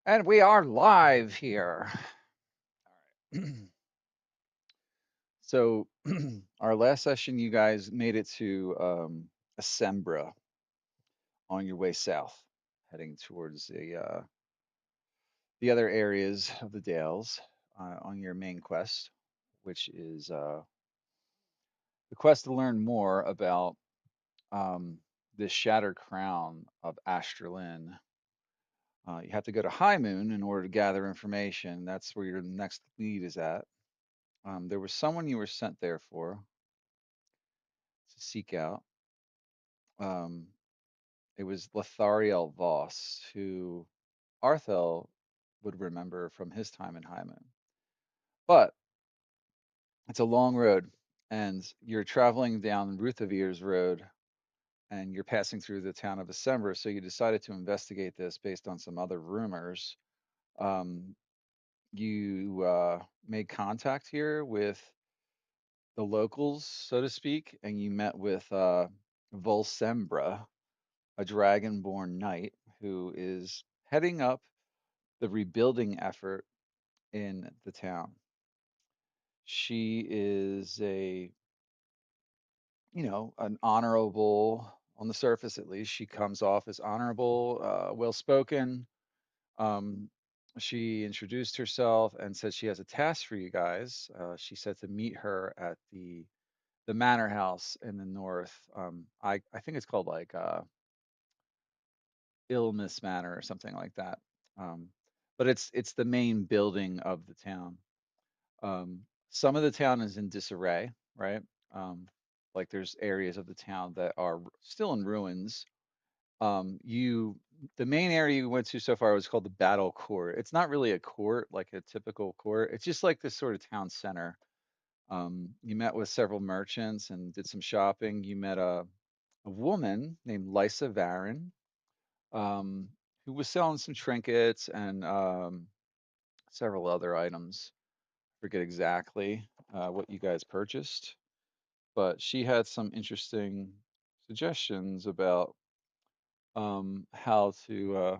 And we are live here. So, our last session, you guys made it to Asembra on your way south, heading towards the other areas of the Dales on your main quest, which is the quest to learn more about um, the Shattered Crown of Astralin. You have to go to High Moon in order to gather information. That's where your next lead is at. There was someone you were sent there for to seek out. Um, it was Lothariel Voss, who Arthel would remember from his time in Hyman. But it's a long road, and you're traveling down Ruthavir's road, and you're passing through the town of Assembra, so you decided to investigate this based on some other rumors. Um, you made contact here with the locals, so to speak, and you met with Volsembra, a dragonborn knight who is heading up the rebuilding effort in the town. She is an honorable, on the surface at least, she comes off as honorable, well spoken. Um, she introduced herself and said she has a task for you guys. She said to meet her at the manor house in the north. I think it's called like Illness Manor or something like that. Um, but it's the main building of the town. Um, some of the town is in disarray, right? Um, like there's areas of the town that are still in ruins. The main area you went to so far was called the Battle Court. It's not really a court like a typical court. It's just like this sort of town center. You met with several merchants and did some shopping. You met a woman named Lysa Varon, um, who was selling some trinkets and several other items. Forget exactly what you guys purchased, but she had some interesting suggestions about how to.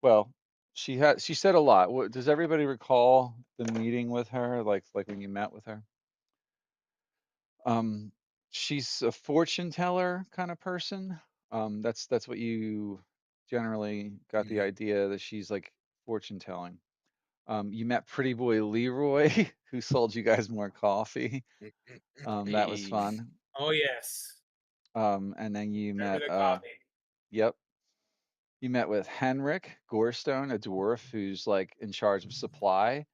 Well, she said a lot. Does everybody recall the meeting with her? Like when you met with her? Um, she's a fortune teller kind of person. That's what you generally got the Mhm. idea that she's like fortune telling. You met Pretty Boy Leroy, who sold you guys more coffee. That was Hey. fun. Oh yes, And then you remember met, the coffee. yep, you met with Henrik Gorstone, a dwarf who's like in charge of supply.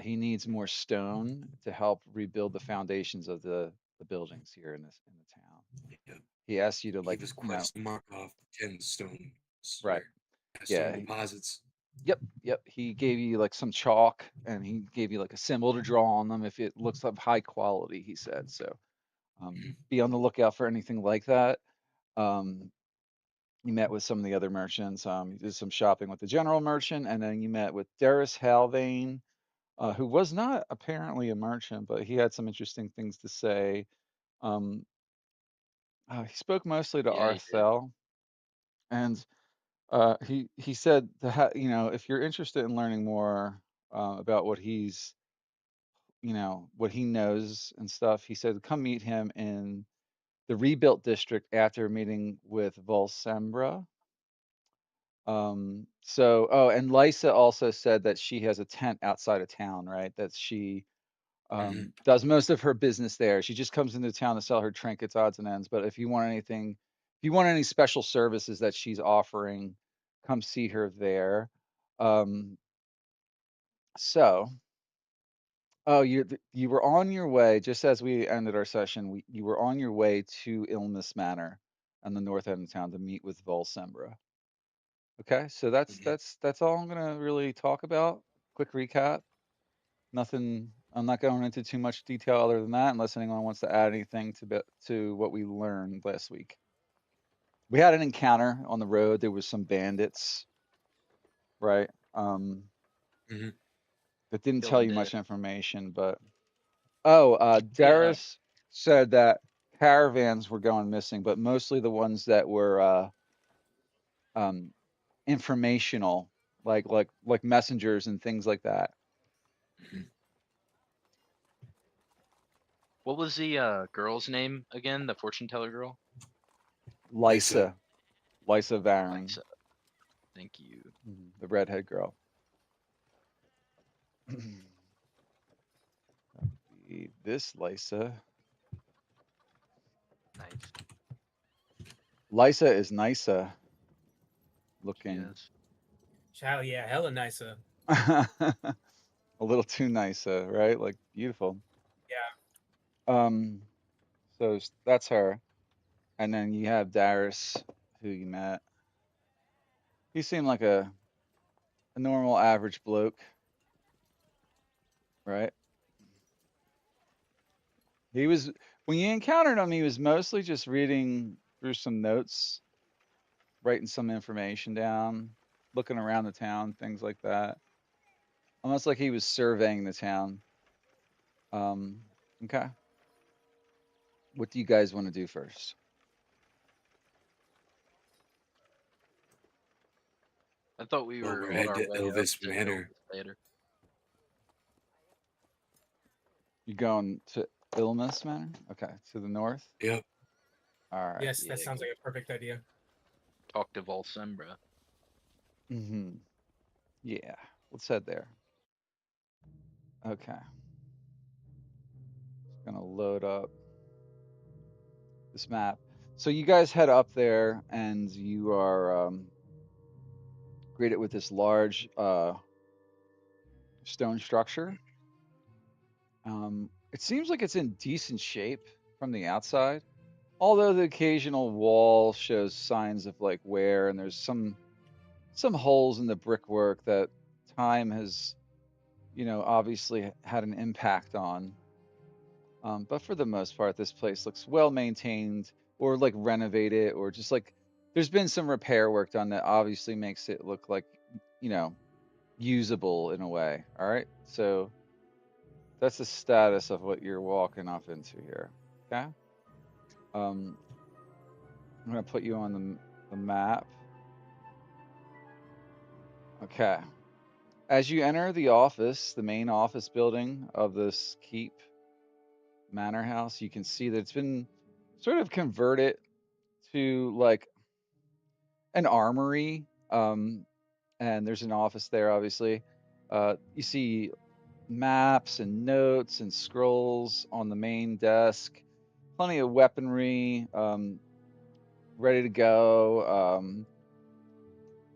He needs more stone to help rebuild the foundations of the buildings here in the town. Yeah. He asked you to He gave like, us quests to mark off 10 stones right, or stone yeah, deposits. yep, yep. He gave you like some chalk and he gave you like a symbol to draw on them if it looks of high quality, he said. So Mhm. be on the lookout for anything like that. Um, you met with some of the other merchants. You did some shopping with the general merchant, and then you met with Darius Halvane, who was not apparently a merchant, but he had some interesting things to say. Um, he spoke mostly to Yeah, he did. Arthel, and he said if you're interested in learning more about what he knows and stuff, he said come meet him in the rebuilt district after meeting with Volsembra. And Lysa also said that she has a tent outside of town, right? That she Mhm. does most of her business there. She just comes into town to sell her trinkets, odds and ends. But if you want any special services that she's offering, come see her there. Um, so, oh, you were on your way just as we ended our session. You were on your way to Illness Manor on the north end of town to meet with Volsembra. Okay, so Mhm. that's all I'm gonna really talk about. Quick recap. Nothing. I'm not going into too much detail other than that, unless anyone wants to add anything to what we learned last week. We had an encounter on the road. There was some bandits, right? Mhm. That didn't Killed tell him you dead. much information, but Yeah. Darius said that caravans were going missing, but mostly the ones that were um, informational. like messengers and things like that. Mhm. What was the girl's name again? The fortune teller girl? Lysa. Lysa Varen, Alexa. Thank you. the redhead girl. That would be this Lysa. Nice. Lysa is nicer She looking. is. Child, yeah, hella nicer. A little too nice, right? Like beautiful. Yeah. Um, so that's her, and then you have Darius, who you met. He seemed like a normal, average bloke, right? He was when you encountered him, he was mostly just reading through some notes, writing some information down, looking around the town, things like that. Almost like he was surveying the town. Um, okay. What do you guys want to do first? I thought we Well, were we're on heading our to way up Elvis to Manor. Elvis later. You going to Illness Manor? Okay, to the north. Yep. All right. Yes, that sounds like a perfect idea. Talk to Volsembra. Mm-hmm. Yeah. Let's head there. Okay. Just gonna load up this map. So you guys head up there, and you are greeted with this large stone structure. It seems like it's in decent shape from the outside, although the occasional wall shows signs of like wear, and there's some holes in the brickwork that time has, obviously had an impact on. But for the most part, this place looks well maintained, or like renovated, or just like there's been some repair work done that obviously makes it look like, you know, usable in a way. All right. So that's the status of what you're walking off into here. Okay. Um, I'm gonna put you on the map. Okay. As you enter the office, the main office building of this keep manor house, you can see that it's been sort of converted to like an armory. And there's an office there, obviously. You see maps and notes and scrolls on the main desk, plenty of weaponry ready to go.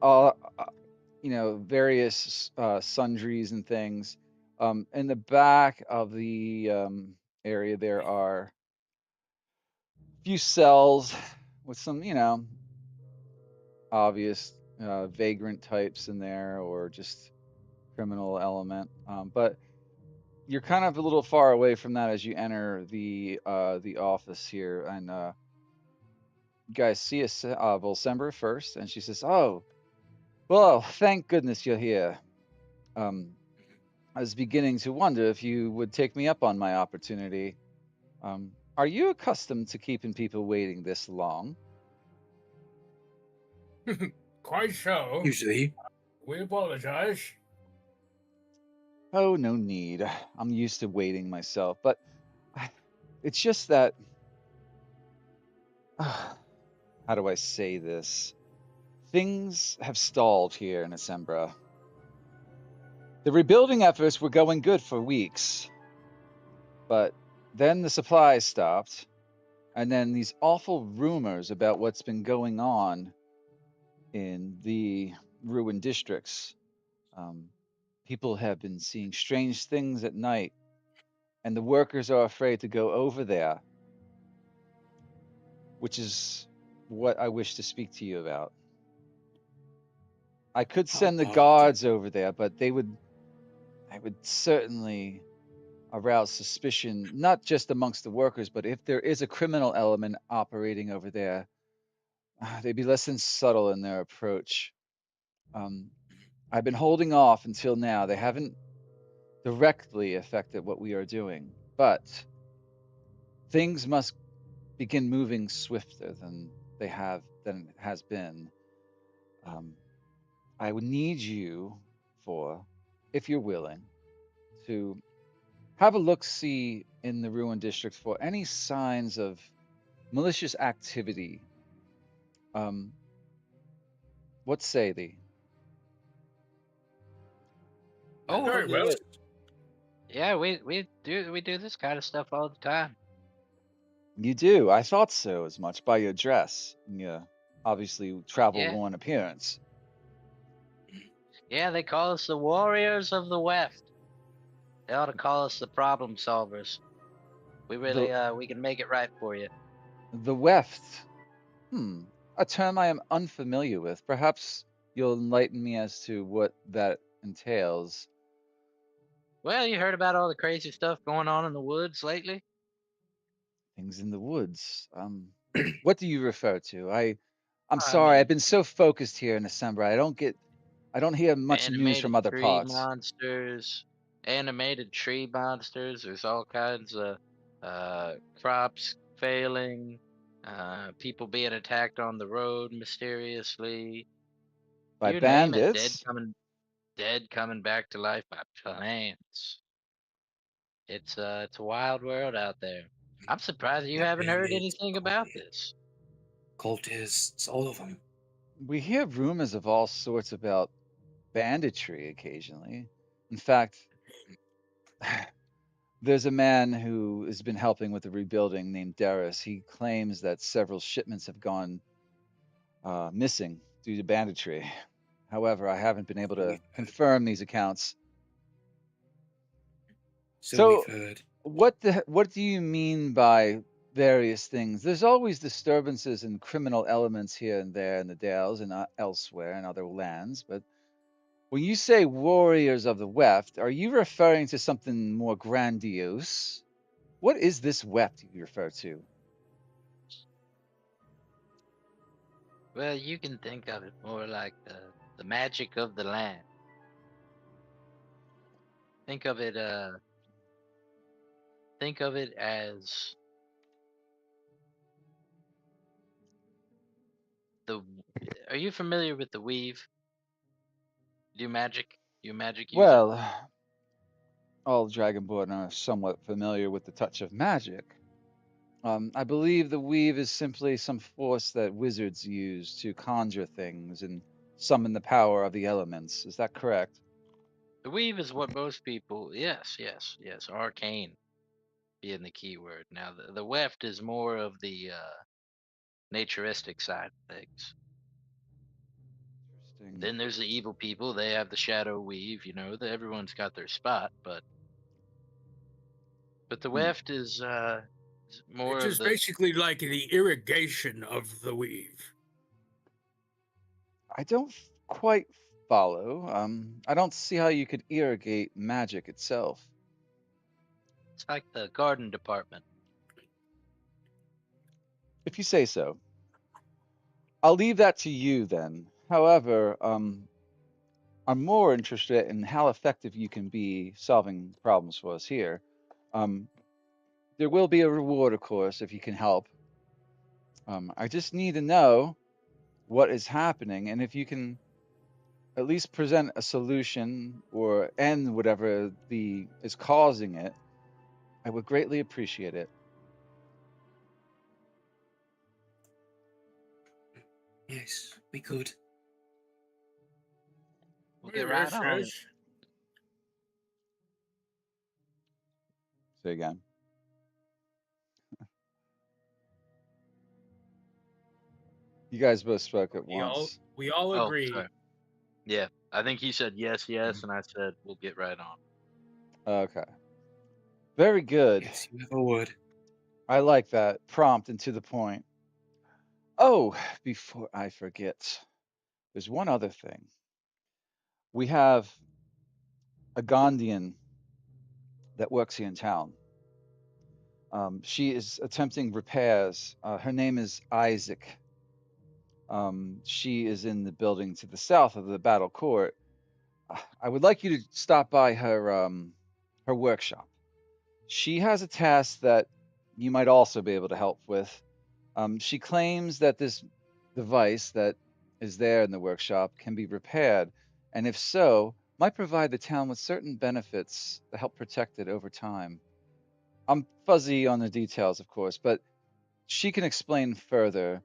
All, various sundries and things. In the back of the area, there are a few cells with some, obvious vagrant types in there, or just criminal element. But you're kind of a little far away from that as you enter the office here, and you guys see Volsembra first, and she says, "Oh, well, thank goodness you're here. Um, I was beginning to wonder if you would take me up on my opportunity. Are you accustomed to keeping people waiting this long?" Quite so. Usually. We apologize. "Oh, no need. I'm used to waiting myself, but it's just that, how do I say this? Things have stalled here in Asembra. The rebuilding efforts were going good for weeks, but then the supplies stopped, and then these awful rumors about what's been going on in the ruined districts. Um, People have been seeing strange things at night, and the workers are afraid to go over there, which is what I wish to speak to you about. I could How, send the uh, guards over there, but I would certainly arouse suspicion, not just amongst the workers, but if there is a criminal element operating over there, they'd be less than subtle in their approach. Um, I've been holding off until now. They haven't directly affected what we are doing, but things must begin moving swifter than it has been. Um, I would need you for, if you're willing, to have a look see in the ruin district for any signs of malicious activity. Um, what say thee? I Oh, will Very do well. it. yeah, we do this kind of stuff all the time. You do. I thought so as much by your dress and your obviously travel Yeah, worn appearance. yeah, they call us the warriors of the West. They ought to call us the problem solvers. We The really we can make it right for you. the weft. A term I am unfamiliar with. Perhaps you'll enlighten me as to what that entails. Well, you heard about all the crazy stuff going on in the woods lately? Things in the woods. What do you refer to? I'm I sorry. I've mean, been so focused here in December. I don't hear much news from animated other tree parts. monsters, animated tree monsters. There's all kinds of crops failing, people being attacked on the road mysteriously. By You name it, bandits. dead coming back to life by plants. It's a wild world out there. I'm surprised you Yeah, haven't heard pyramids, anything about this. cultists, all of them. We hear rumors of all sorts about banditry occasionally. In fact, there's a man who has been helping with the rebuilding named Darius. He claims that several shipments have gone missing due to banditry. However, I haven't been able So to we've heard. confirm these accounts. So we've So, heard. what do you mean by various things? There's always disturbances and criminal elements here and there in the Dales and elsewhere in other lands, but when you say warriors of the Weft, are you referring to something more grandiose? What is this Weft you refer to? Well, you can think of it more like the magic of the land. Think of it think of it as the are you familiar with the weave? Do magic? You a magic user? Well, all Dragonborn are somewhat familiar with the touch of magic. I believe the weave is simply some force that wizards use to conjure things and summon the power of the elements. Is that correct? The weave is what most people yes, arcane being the key word. Now the weft is more of the naturistic side of things. Interesting. Then there's the evil people. They have the shadow weave. Everyone's got their spot, but the Hmm. weft is more It of is the. basically like the irrigation of the weave. I don't quite follow. I don't see how you could irrigate magic itself. It's like the garden department. If you say so. I'll leave that to you then. However, I'm more interested in how effective you can be solving problems for us here. Um, there will be a reward, of course, if you can help. I just need to know what is happening, and if you can at least present a solution or end whatever the is causing it, I would greatly appreciate it. Yes, we could. We'll get right Yes, on it. yes. Say again. You guys both spoke at We all once. we all Oh, agree. sorry. Yeah, I think he said yes, yes, and I said we'll get right on. Okay. Very good. Yes, you have a word. I like that. Prompt and to the point. Oh, before I forget, there's one other thing. We have a Gondian that works here in town. She is attempting repairs. Her name is Isaac. She is in the building to the south of the battle court. I would like you to stop by her workshop. She has a task that you might also be able to help with. She claims that this device that is there in the workshop can be repaired, and if so, might provide the town with certain benefits to help protect it over time. I'm fuzzy on the details, of course, but she can explain further.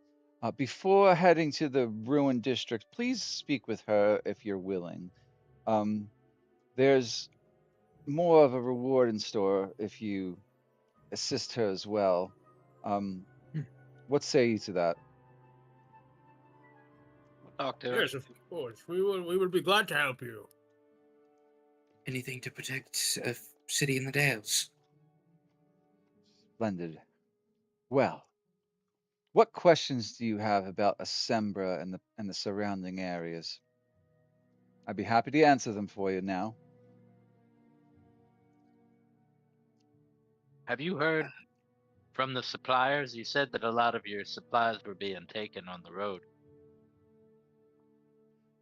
Before heading to the ruined district, please speak with her if you're willing. Um, there's more of a reward in store if you assist her as well. Um, Hmm. what say you to that? We'll talk to her. Yes, of course. We will be glad to help you. Anything to protect a city in the Dales. Splendid. Well, what questions do you have about Assembra and the surrounding areas? I'd be happy to answer them for you now. Have you heard from the suppliers? You said that a lot of your supplies were being taken on the road.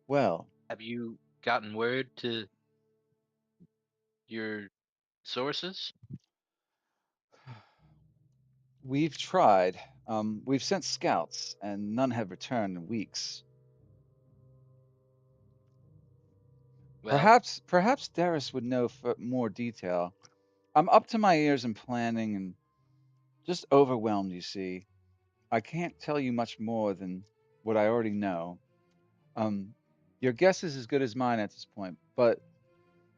Well, Have you gotten word to your sources? we've tried. We've sent scouts, and none have returned in weeks. Well, Perhaps Darius would know more detail. I'm up to my ears in planning and just overwhelmed, you see. I can't tell you much more than what I already know. Um, your guess is as good as mine at this point, but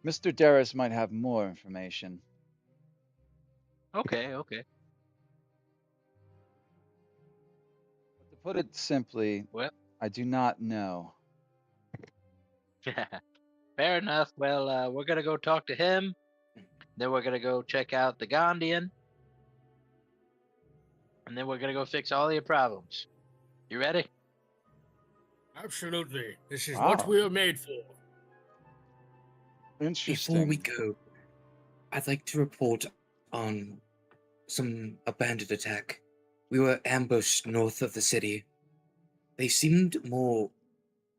Mr. Darius might have more information. okay, okay. But to put it simply, Well, I do not know. fair enough. Well, we're gonna go talk to him. Then we're gonna go check out the Gondian, and then we're gonna go fix all your problems. You ready? Absolutely. This is what Wow, we are made for. Before we interesting. go, I'd like to report on some abandoned attack. We were ambushed north of the city. They seemed more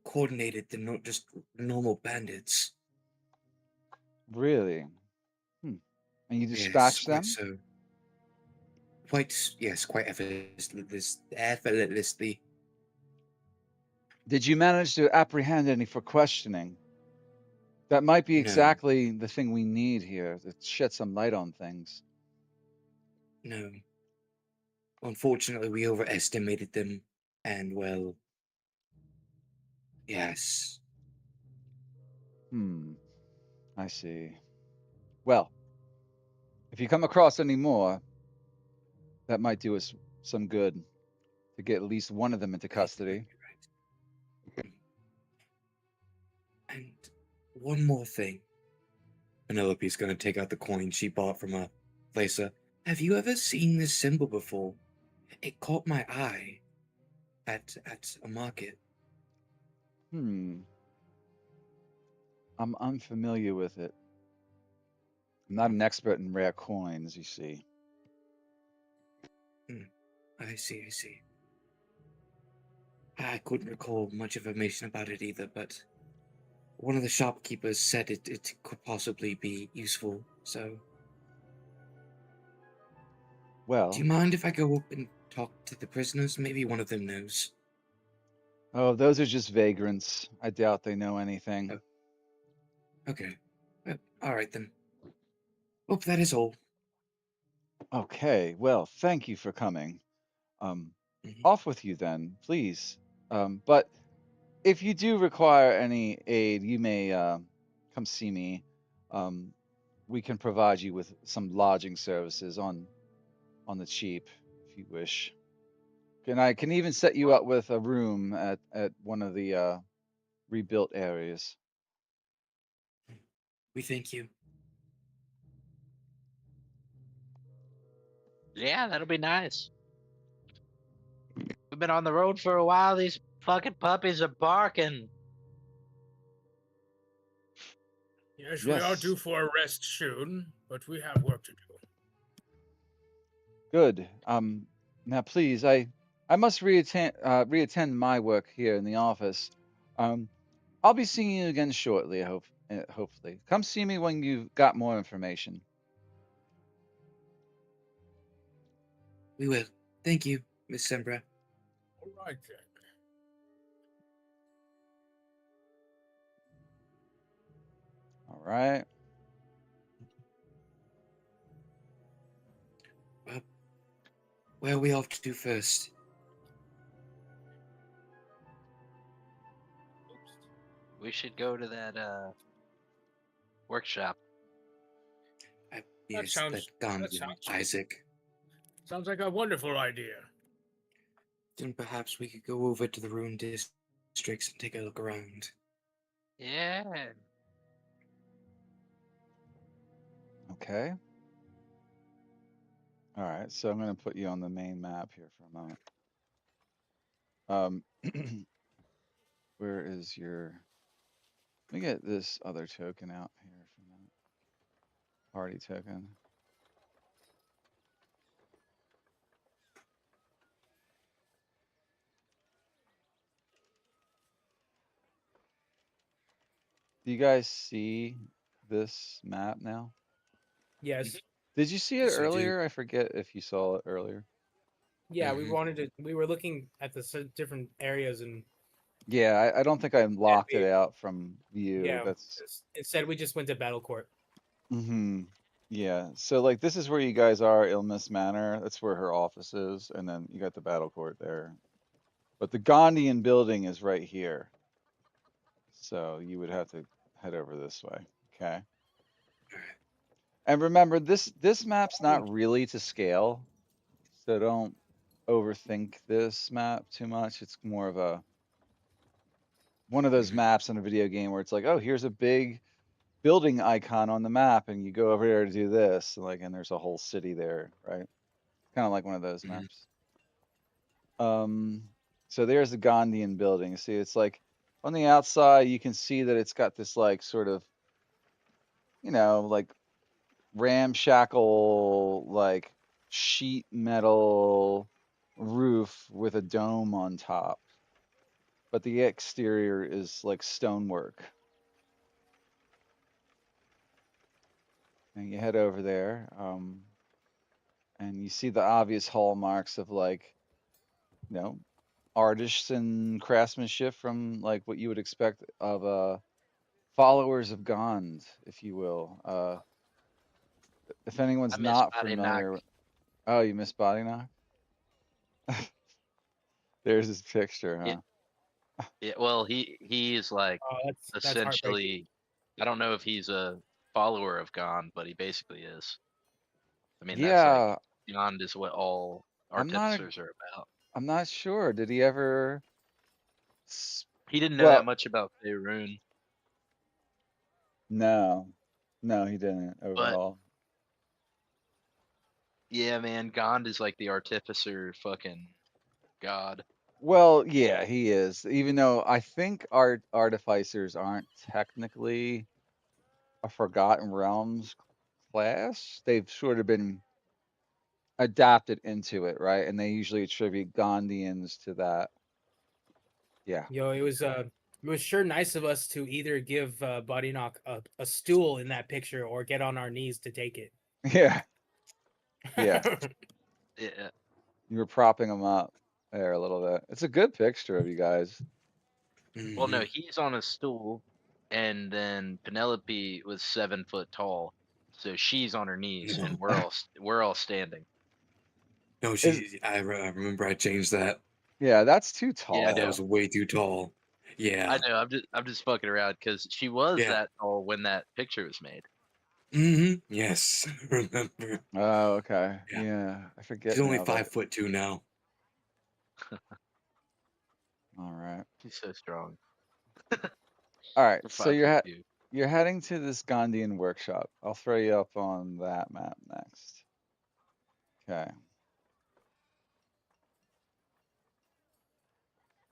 coordinated than not just normal bandits. Really? Hmm. And you Yes, dispatched quite them? so. Quite effortlessly. Did you manage to apprehend any for questioning? That might be No, exactly the thing we need here to shed some light on things. no. Unfortunately, we overestimated them, and well, yes. Hmm, I see. Well, if you come across any more, that might do us some good to get at least one of them into I think you might custody. be right. And one more thing. Penelope's gonna take out the coin she bought from a placer. Have you ever seen this symbol before? It caught my eye at a market. Hmm, I'm unfamiliar with it. I'm not Hmm, an expert in rare coins, you see. hmm. I see. I couldn't recall much information about it either, but one of the shopkeepers said it could possibly be useful. So, do you Well, mind if I go up and talk to the prisoners? Maybe one of them knows. oh, those are just vagrants. I doubt they know anything. Oh, okay. All right then. Oh, that is all. Okay, well, thank you for coming. Um, Mhm. off with you then, please. But if you do require any aid, you may come see me. Um, we can provide you with some lodging services on the cheap if you wish. And I can even set you Well, up with a room at one of the rebuilt areas. We thank you. yeah, that'll be nice. We've been on the road for a while. These fucking puppies are barking. Yes, we are due Yes, for a rest soon, but we have work to do. good. Now please, I must reattend my work here in the office. Um, I'll be seeing you again shortly. I hope, hopefully. Come see me when you've got more information. We will. Thank you, Miss Sembra. All right then. right. Where are we off to first? We should go to that workshop. That Yes, the sounds that Gandhian sounds Isaac. sounds like a wonderful idea. Then perhaps we could go over to the ruined districts and take a look around. Yeah. Okay. All right. So I'm going to put you on the main map here for a moment. Where is your? Let me get this other token out here for a minute. Party token. Do you guys see this map now? Yes. Did you see it Yes, I do. earlier? I forget if you saw it earlier. Yeah, we Mhm. wanted to. We were looking at the different areas, and Yeah, I don't think I instead locked it out from view. yeah, That's instead we just went to Battle Court. Yeah. So like this is where you guys are, Ilmis Manor. That's where her office is, and then you got the battle court there. But the Gandhian building is right here. So you would have to head over this way. Okay. And remember this map's not really to scale. So don't overthink this map too much. It's more of a one of those Mhm. maps in a video game where it's like, oh, here's a big building icon on the map, and you go over there to do this, like, and there's a whole city there, right? Kind of like one of those Mhm. maps. Um, so there's the Gandhian building. See, it's like on the outside, you can see that it's got this like sort of, like ramshackle, like sheet metal roof with a dome on top. But the exterior is like stonework. And you head over there, and you see the obvious hallmarks of like, you know, artists and craftsmanship from like what you would expect of followers of Gand, if you will. If I anyone's miss not Body Knock. familiar, oh, you missed Body Knock? There's his picture, Yeah, huh? yeah. Well, he's like Oh, that's heartbreaking. essentially. I don't know if he's a follower of Gond, but he basically is. I mean, that's like Yeah, Gond is what all I'm not. artificers are about. I'm not sure. Did he ever? He didn't know that Well, much about Faerun, no, no, he didn't but overall. yeah, man, Gond is like the artificer fucking god. Well, yeah, he is. Even though I think artificers aren't technically a Forgotten Realms class, they've sort of been adapted into it, right? And they usually attribute Gandhians to that. Yeah. Yo, it was sure nice of us to either give Body Knock a stool in that picture or get on our knees to take it. Yeah. Yeah. Yeah. You were propping him up there a little bit. It's a good picture of you guys. Well, no, Mhm. he's on a stool, and then Penelope was 7 foot tall, so she's on her knees, No, and we're all standing. no, Is I remember I changed that. yeah, that's too Yeah, I That know. was tall. way too tall. I Yeah, know. I'm just fucking around because she was yeah. that tall when that picture was made. Yes, remember. Oh, okay. Yeah, Yeah, I she's forget only now, but 5'2" now. all right. She's so strong All right. for So 5'2". you're heading to this Gandhian workshop. I'll throw you up on that map next. Okay.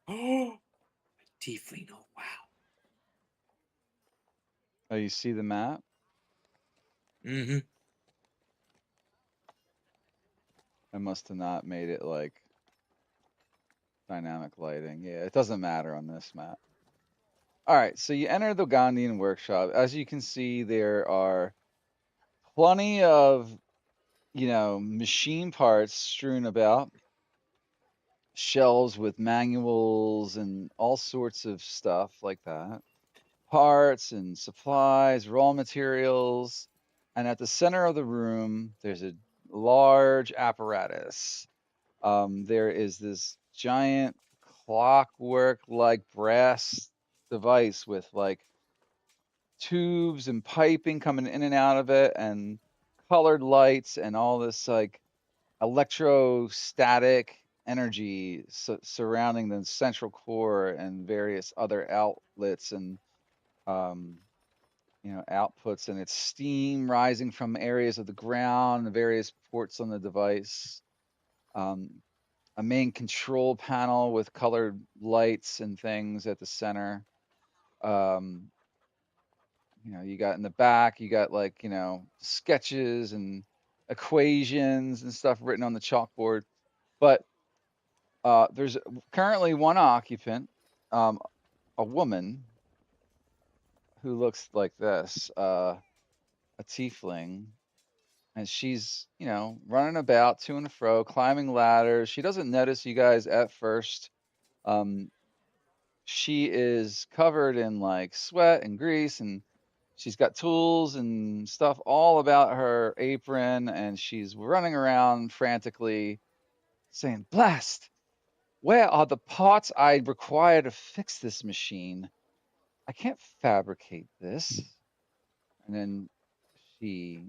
Oh, tiefling. Oh wow. Oh, you see the map? Mm-hmm. I must have not made it like dynamic lighting. Yeah, it doesn't matter on this map. All right, so you enter the Gandhian workshop. As you can see, there are plenty of, machine parts strewn about, shelves with manuals and all sorts of stuff like that. parts and supplies, raw materials. And at the center of the room, there's a large apparatus. There is this giant clockwork like brass device with like tubes and piping coming in and out of it and colored lights and all this like electrostatic energy surrounding the central core and various other outlets and um, outputs, and it's steam rising from areas of the ground, the various ports on the device. Um, a main control panel with colored lights and things at the center. Um, you got in the back, you got like, sketches and equations and stuff written on the chalkboard. But there's currently one occupant, um, a woman who looks like this, a tiefling, and she's, running about to and fro, climbing ladders. She doesn't notice you guys at first. Um, she is covered in like sweat and grease, and she's got tools and stuff all about her apron, and she's running around frantically saying, "Blast! Where are the parts I require to fix this machine? I can't fabricate this." And then she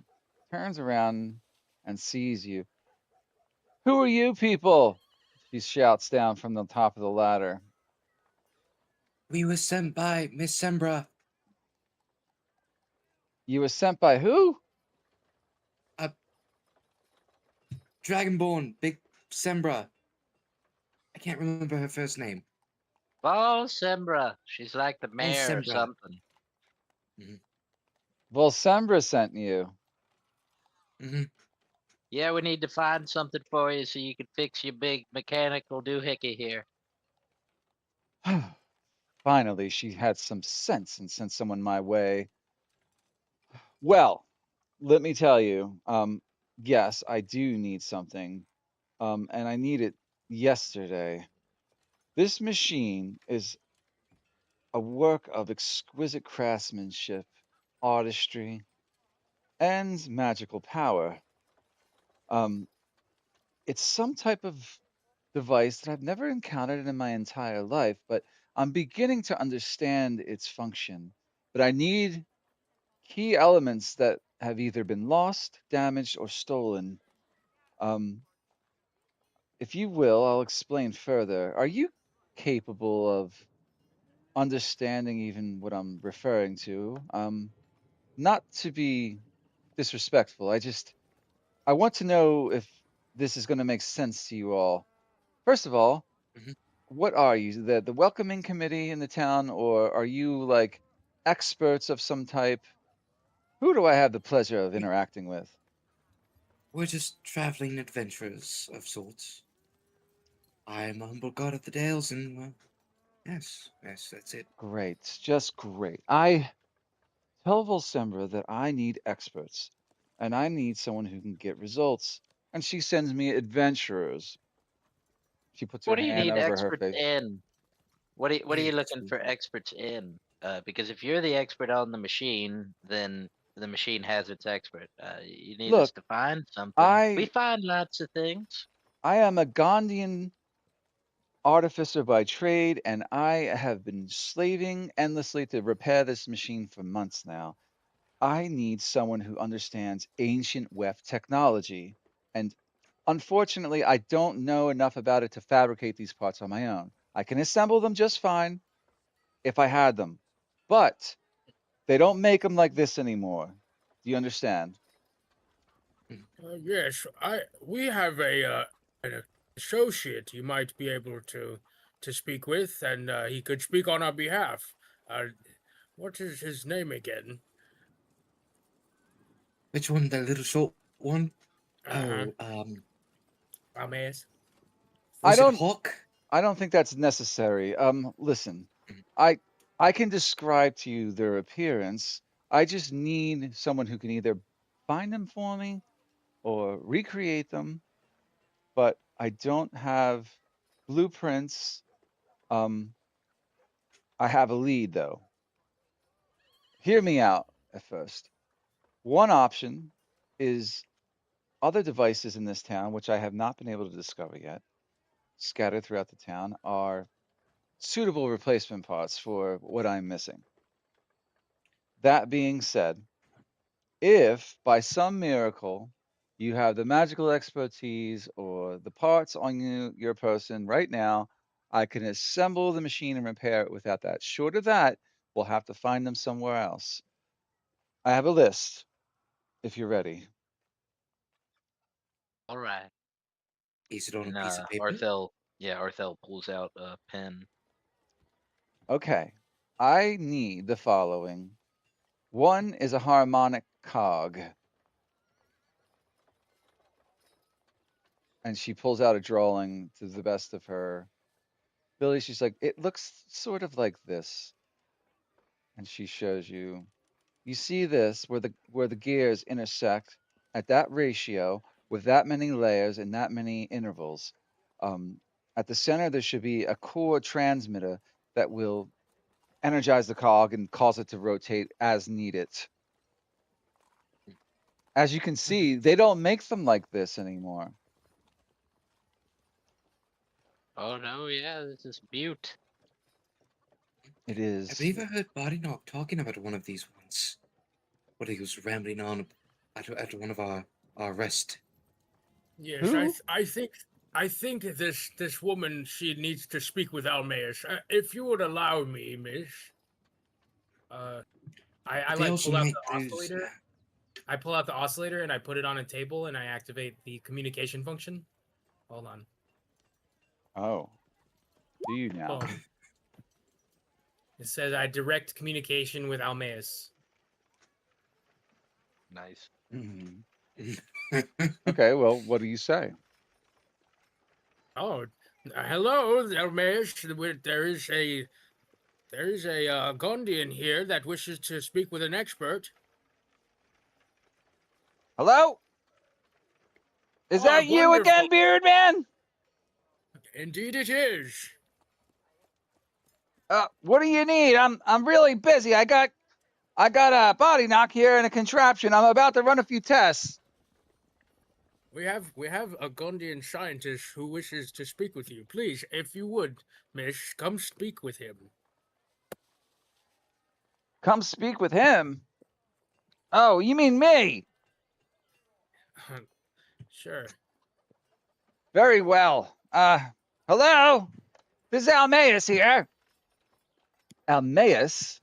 turns around and sees you. "Who are you people?" She shouts down from the top of the ladder. We were sent by Miss Sembra, "You were sent by who?" a Dragonborn, Big Sembra. I can't remember her first name. Oh, Sembra. She's like the Oh, mayor or Sembra. something. Volsembra sent you. Mm-hmm. Yeah, we need to find something for you so you can fix your big mechanical doohickey here. Finally, she had some sense and sent someone my way. Well, let me tell you, yes, I do need something, and I need it yesterday. This machine is a work of exquisite craftsmanship, artistry, and magical power. Um, it's some type of device that I've never encountered in my entire life, but I'm beginning to understand its function. But I need key elements that have either been lost, damaged, or stolen. Um, if you will, I'll explain further. Are you capable of understanding even what I'm referring to? Not to be disrespectful. I want to know if this is going to make sense to you all. First of all, Mm-hmm. what are you? The welcoming committee in the town, or are you like experts of some type? Who do I have the pleasure of We, interacting with? we're just traveling adventurers of sorts. I am a humble god of the Dales, and yes, that's it. Great, just great. I tell Volsembra that I need experts, and I need someone who can get results. And she sends me adventurers. She puts her What do you hand need over her experts face. in? What are you Yes, looking for experts in? Because if you're the expert on the machine, then the machine has its expert. You need us Look, to find something. We I find lots of things. I am a Gondian artificer by trade, and I have been slaving endlessly to repair this machine for months now. I need someone who understands ancient weft technology, and unfortunately, I don't know enough about it to fabricate these parts on my own. I can assemble them just fine if I had them, but they don't make them like this anymore. Do you understand? Mhm. Yes, I we have an associate you might be able to speak with, and he could speak on our behalf. Uh, what is his name again? Which one? The little short one? Uh-huh. Oh, Ramirez. I was it don't Hawk? I don't think that's necessary. Listen, Mhm. I I can describe to you their appearance. I just need someone who can either find them for me or recreate them, but I don't have blueprints. Um, I have a lead though. hear me out at first. One option is other devices in this town, which I have not been able to discover yet, scattered throughout the town, are suitable replacement parts for what I'm missing. That being said, if by some miracle you have the magical expertise or the parts on your person right now, I can assemble the machine and repair it without that. Short of that, we'll have to find them somewhere else. I have a list if you're ready. All right. Is it on a And piece of paper? Arthel pulls out a pen. Okay. I need the following. One is a harmonic cog. And she pulls out a drawing to the best of her ability. She's like, it looks sort of like this. And she shows you. You see this where the gears intersect at that ratio with that many layers and that many intervals. Um, at the center, there should be a core transmitter that will energize the cog and cause it to rotate as needed. As you can see, they don't make them like this anymore. Oh no, yeah, this is Butte. It I is. believe I heard Bodynock talking about one of these once. What he was rambling on at one of our rest. Yes, Who? I think this woman, she needs to speak with Almaeus. If you would allow me, Miss. I They like also pull out make the those. oscillator. I pull out the oscillator and I put it on a table and I activate the communication function. Hold on. Oh. Do you now? Boom. It says I direct communication with Almaeus. Nice. Mhm. Okay, well, what do you say? Oh, hello, Almaeus. There is a Gondian here that wishes to speak with an expert. Hello? Is Oh, that you wonderful. again, Beard Man? Indeed, it is. What do you need? I'm really busy. I got a body knock here and a contraption. I'm about to run a few tests. We have a Gondian scientist who wishes to speak with you. Please, if you would, Miss, come speak with him. Come speak with him. Oh, you mean me? Sure. Very well. Hello? This is Almaeus here. Almaeus?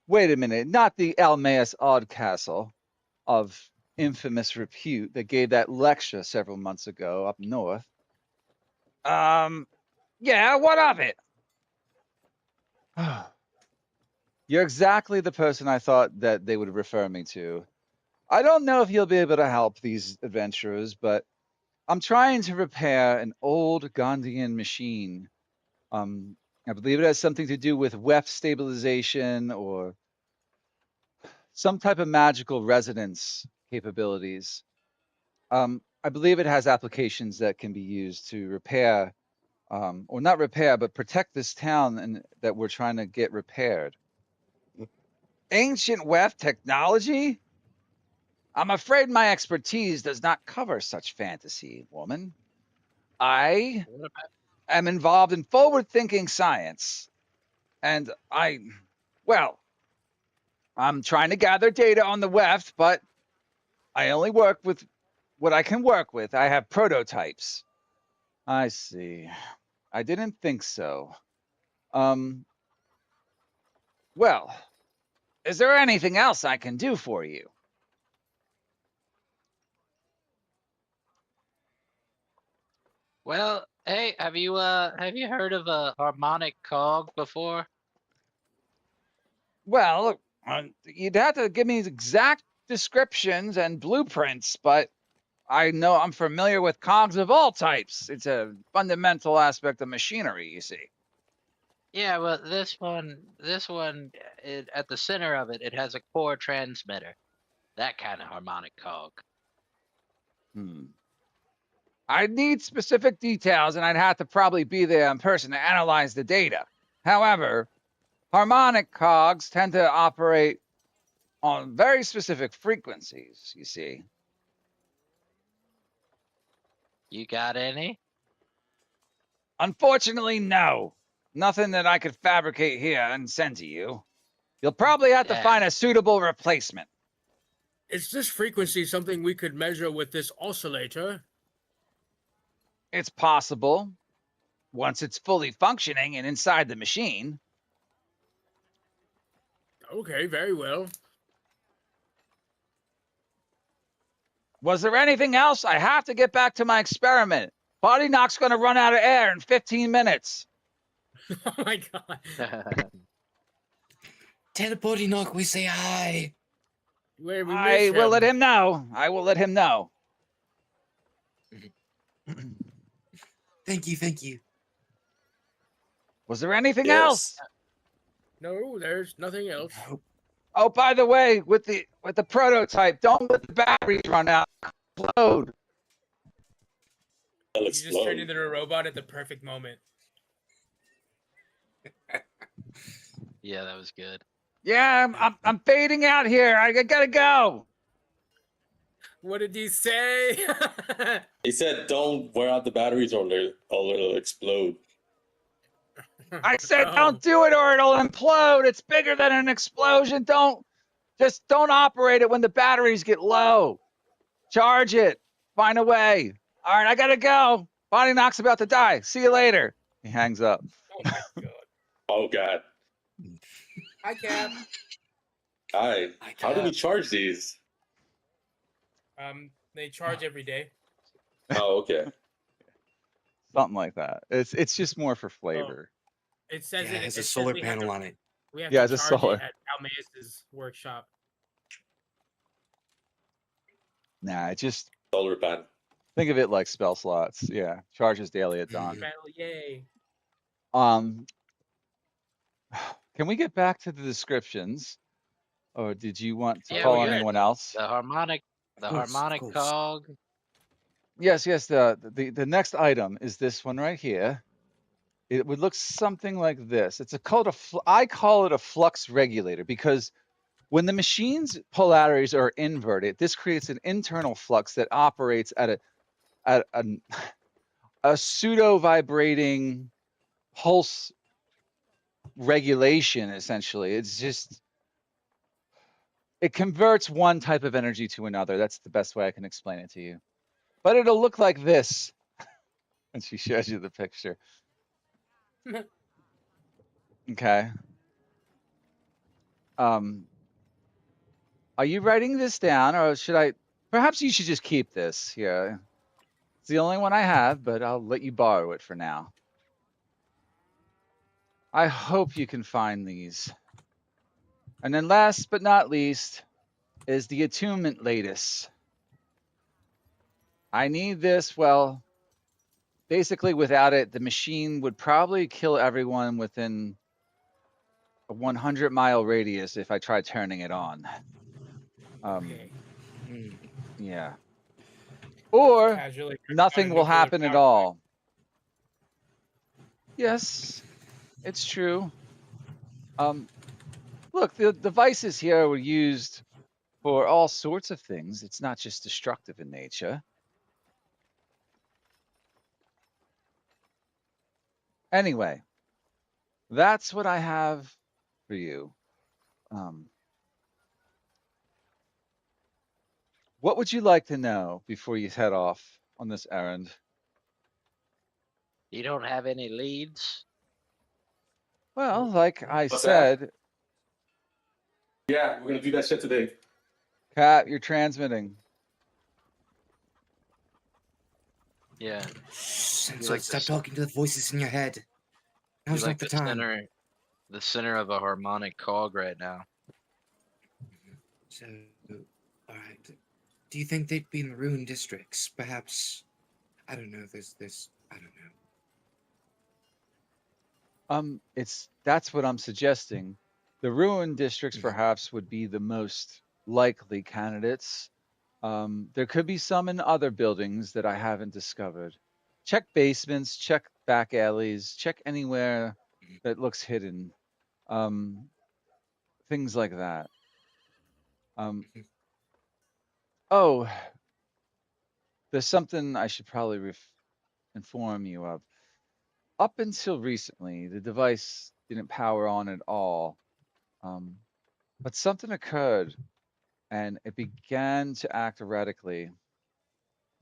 Wait a minute, not the Almaeus Oddcastle of infamous repute that gave that lecture several months ago up north. Yeah, what of it? You're exactly the person I thought that they would refer me to. I don't know if you'll be able to help these adventurers, but I'm trying to repair an old Gondian machine. I believe it has something to do with weft stabilization or some type of magical resonance capabilities. I believe it has applications that can be used to repair, or not repair, but protect this town and that we're trying to get repaired. Ancient weft technology? I'm afraid my expertise does not cover such fantasy, woman. I am involved in forward-thinking science, and well, I'm trying to gather data on the weft, but I only work with what I can work with. I have prototypes. I see. I didn't think so. Um, well, is there anything else I can do for you? Well, hey, have you heard of a harmonic cog before? Well, you'd have to give me exact descriptions and blueprints, but I know I'm familiar with cogs of all types. It's a fundamental aspect of machinery, you see. Yeah, well, this one, at the center of it, it has a core transmitter. That kind of harmonic cog. I'd need specific details, and I'd have to probably be there in person to analyze the data. However, Harmonic cogs tend to operate on very specific frequencies, you see. You got any? Unfortunately, no. Nothing that I could fabricate here and send to you. You'll probably have to Damn. find a suitable replacement. Is this frequency something we could measure with this oscillator? It's possible, once it's fully functioning and inside the machine. Okay, very well. Was there anything else? I have to get back to my experiment. Body Knock's going to run out of air in 15 minutes. Oh my god. Tell Body Knock we say hi. Wait, we I miss will him. let him know. I will let him know. Thank you, thank you. Was there anything Yes. else? No, there's nothing else. Nope. Oh, by the way, with the prototype, don't let the batteries run out. Explode. I'll You just turned explode. into a robot at the perfect moment. Yeah, that was good. Yeah, I'm fading out here. I gotta go. What did he say? He said, "Don't wear out the batteries, or it'll explode." I said Oh. don't do it or it'll implode. It's bigger than an explosion. Don't operate it when the batteries get low. Charge it. Find a way. All right, I gotta go. Body Knock's about to die. See you later. He hangs up. Oh my god. Oh god. Hi, Cap. Hi. I How do we can't. charge these? They charge every day. Oh, okay. Something like that. It's just more for flavor. It says Yeah, it has a says solar we have panel to- on it. We have Yeah, to it's a charge solar. it at Almaeus' workshop. Nah, it just Solar pan. think of it like spell slots. Yeah, charges daily at Mhm. dawn. Battle, yay. Can we get back to the descriptions, or did you want to Yeah, call we on got anyone else? The harmonic, Of course. cog. Yes. The next item is this one right here. It would look something like this. It's I call it a flux regulator because when the machine's polarities are inverted, this creates an internal flux that operates at a pseudo vibrating pulse regulation. Essentially, it converts one type of energy to another. That's the best way I can explain it to you. But it'll look like this. And she shows you the picture. Okay. Are you writing this down, or should I? Perhaps you should just keep this here. It's the only one I have, but I'll let you borrow it for now. I hope you can find these. And then last but not least is the attunement lattice. I need this. Well, basically without it, the machine would probably kill everyone within a 100-mile radius if I tried turning it on. Okay. Mm. Yeah. Or Casually. nothing will nuclear happen at power all. Yes, it's true. Look, the devices here were used for all sorts of things. It's not just destructive in nature. Anyway, that's what I have for you. What would you like to know before you head off on this errand? You don't have any leads? Well, like I What's that? said, Yeah, we're gonna do that shit today. Kat, you're transmitting. Yeah. Sensor, like stop this- talking to the voices in your head. You're Now's like not the the time. center of a harmonic cog right now. So, all right. Do you think they'd be in the ruined districts? Perhaps. I don't know. I don't know. That's what I'm suggesting. The ruined districts Mhm. perhaps would be the most likely candidates. There could be some in other buildings that I haven't discovered. Check basements, check back alleys, check anywhere that looks hidden. um, things like that. Um, oh, there's something I should probably inform you of. Up until recently, the device didn't power on at all, um, but something occurred and it began to act erratically.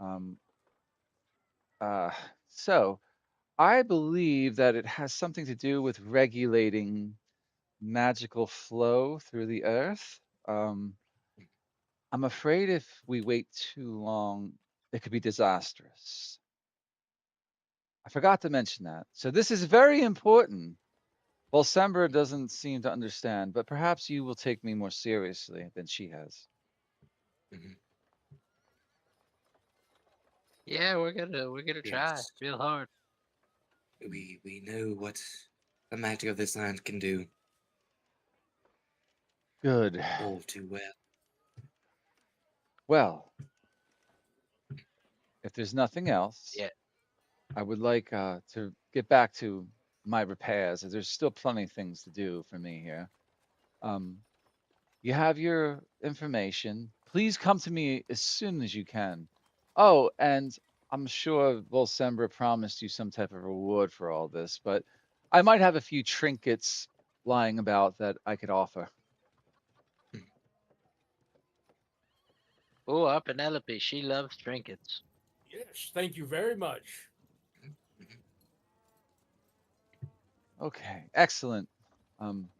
Um, uh, so I believe that it has something to do with regulating magical flow through the earth. I'm afraid if we wait too long, it could be disastrous. I forgot to mention that. So this is very important. Volsembra doesn't seem to understand, but perhaps you will take me more seriously than she has. Mhm. Yeah, we're gonna try Yes, real hard. we know what the magic of this land can do Good. all too well. Well, if there's nothing else, Yeah. I would like to get back to my repairs, as there's still plenty of things to do for me here. Um, you have your information. Please come to me as soon as you can. Oh, and I'm sure Volsembra promised you some type of reward for all this, but I might have a few trinkets lying about that I could offer. Oh, our Penelope, she loves trinkets. Yes, thank you very much. Mhm. Okay, excellent. Um,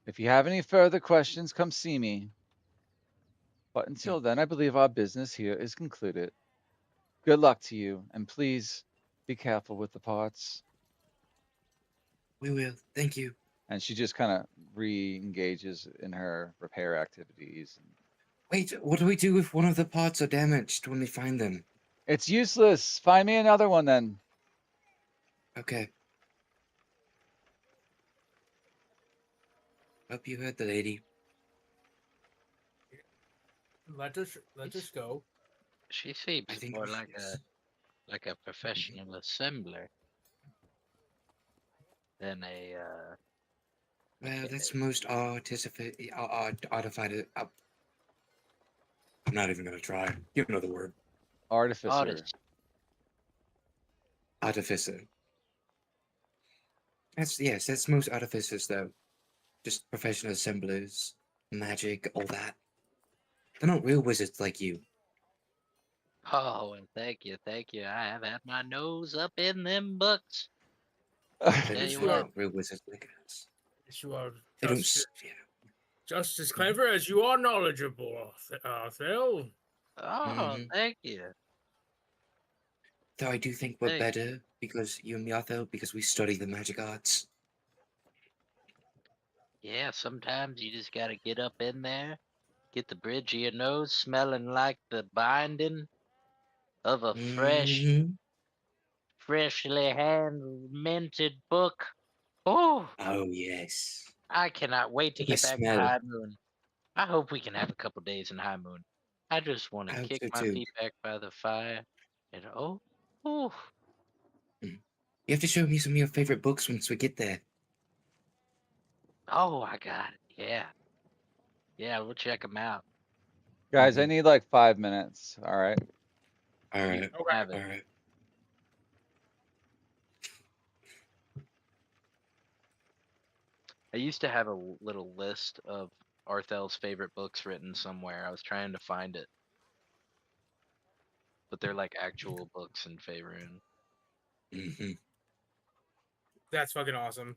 if you have any further questions, come see me. But until then, I believe our business here is concluded. Good luck to you, and please be careful with the parts. We will. Thank you. And she just kind of re-engages in her repair activities. Wait, what do we do if one of the parts are damaged when we find them? It's useless. Find me another one then. Okay. Hope you heard the lady. Let us go. She I seems think more we like yes. a Mhm. professional assembler than a Well, that's mechanic. most artified. I'm not even gonna try. You know the word. Artificer. Artist. Artificer. That's yes, that's most artificers though. Just professional assemblers, magic, all that. They're not real wizards like you. Oh, and thank you, thank you. I have had my nose up in them books. They're, Tell Yes, you you they're are. what. not real wizards like us. Yes, you are They don't. Yeah. just as Mhm. clever as you are knowledgeable, Arthel. Oh, Mhm. thank you. Though I do think we're Thank better because you and me, Otho, because we study the magic arts. Yeah, sometimes you just gotta get up in there, get the bridge of your nose smelling like the binding of a Hmm. freshly hand minted book. Oh, Oh yes. I cannot wait to The get best back to smell. High Moon. I hope we can have a couple days in High Moon. I just want I to hope kick so my too. feet back by the fire and oh, Mhm. You have to show me some of your favorite books once we get there. oh, I got it. Yeah, yeah, we'll check them out. Guys, I Hmm. need like 5 minutes. All right. All You right. can Okay. have it. All right. I used to have a little list of Arthel's favorite books written somewhere. I was trying to find it, but they're like actual books in Faerun. Hmm. That's fucking awesome.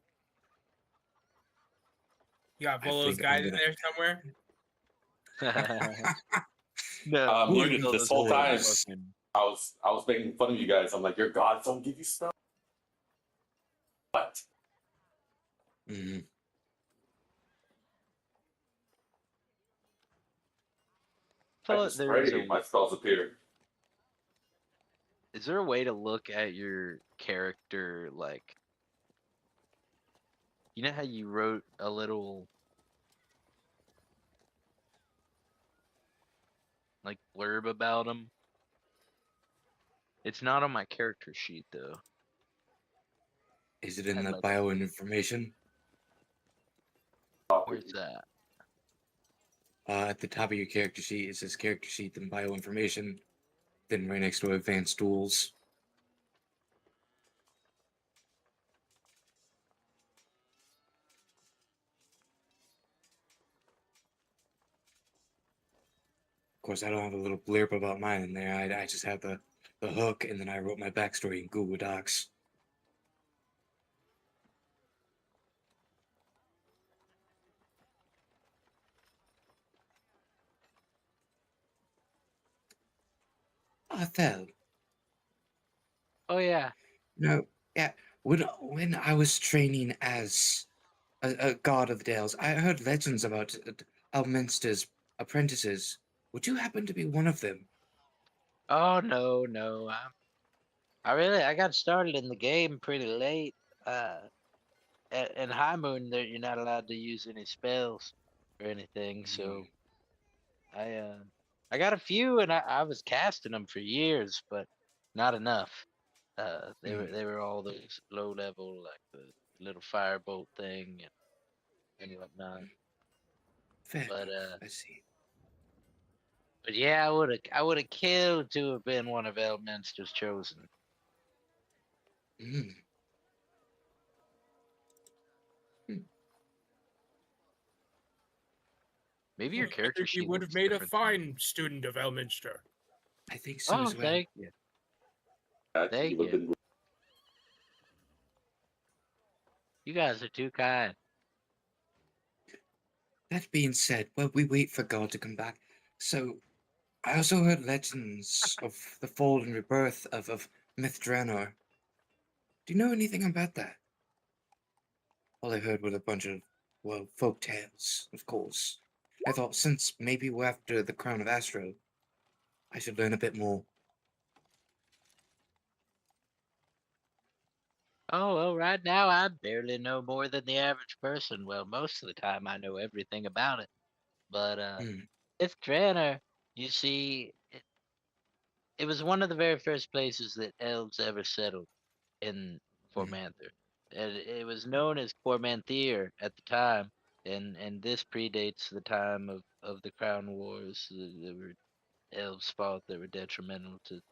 You got I Volo's think I'm guide in gonna. there somewhere. No, Who are Muted you Arthel this is a whole real time. boys? fucking. I was making fun of you guys. I'm like, your gods don't give you stuff. What? Hmm. I Thought just there was pray a. my spells appear. Is there a way to look at your character like? You know how you wrote a little like blurb about him? It's not on my character sheet though. Is it in Had the like bio information? Where's that? At the top of your character sheet, it says character sheet, then bio information, then right next to advanced tools. Of course, I don't have a little blurb about mine in there. I just have the hook, and then I wrote my backstory in Google Docs. Thel, Oh yeah. no, yeah. When I was training as a god of the Dales, I heard legends about Elminster's apprentices. Would you happen to be one of them? Oh no, no. I got started in the game pretty late. In High Moon, there you're not allowed to use any spells or anything. So I uh, I got a few, and I was casting them for years, but not enough. They were all those low level, like the little firebolt thing and whatnot. Fair But enough. I see. but yeah, I would have killed to have been one of Elminster's chosen. Mm. Maybe your I character think you sheet would have looks made a different than mine. fine student of Elminster. I think so Oh, as well. thank you, thank you. You guys are too kind. That being said, while we wait for God to come back, so I also heard legends of the fall and rebirth of Mithranor. Do you know anything about that? All I heard was a bunch of, well, folk tales, of course. I thought since maybe we're after the crown of Astro, I should learn a bit more. Oh, well, right now I barely know more than the average person. Well, most of the time I know everything about it. But Hmm. if Tranner, you see, it was one of the very first places that elves ever settled in Hmm. Cormanthyr. And it was known as Cormanthyr at the time, and this predates the time of the Crown Wars. There were elves fought that were detrimental to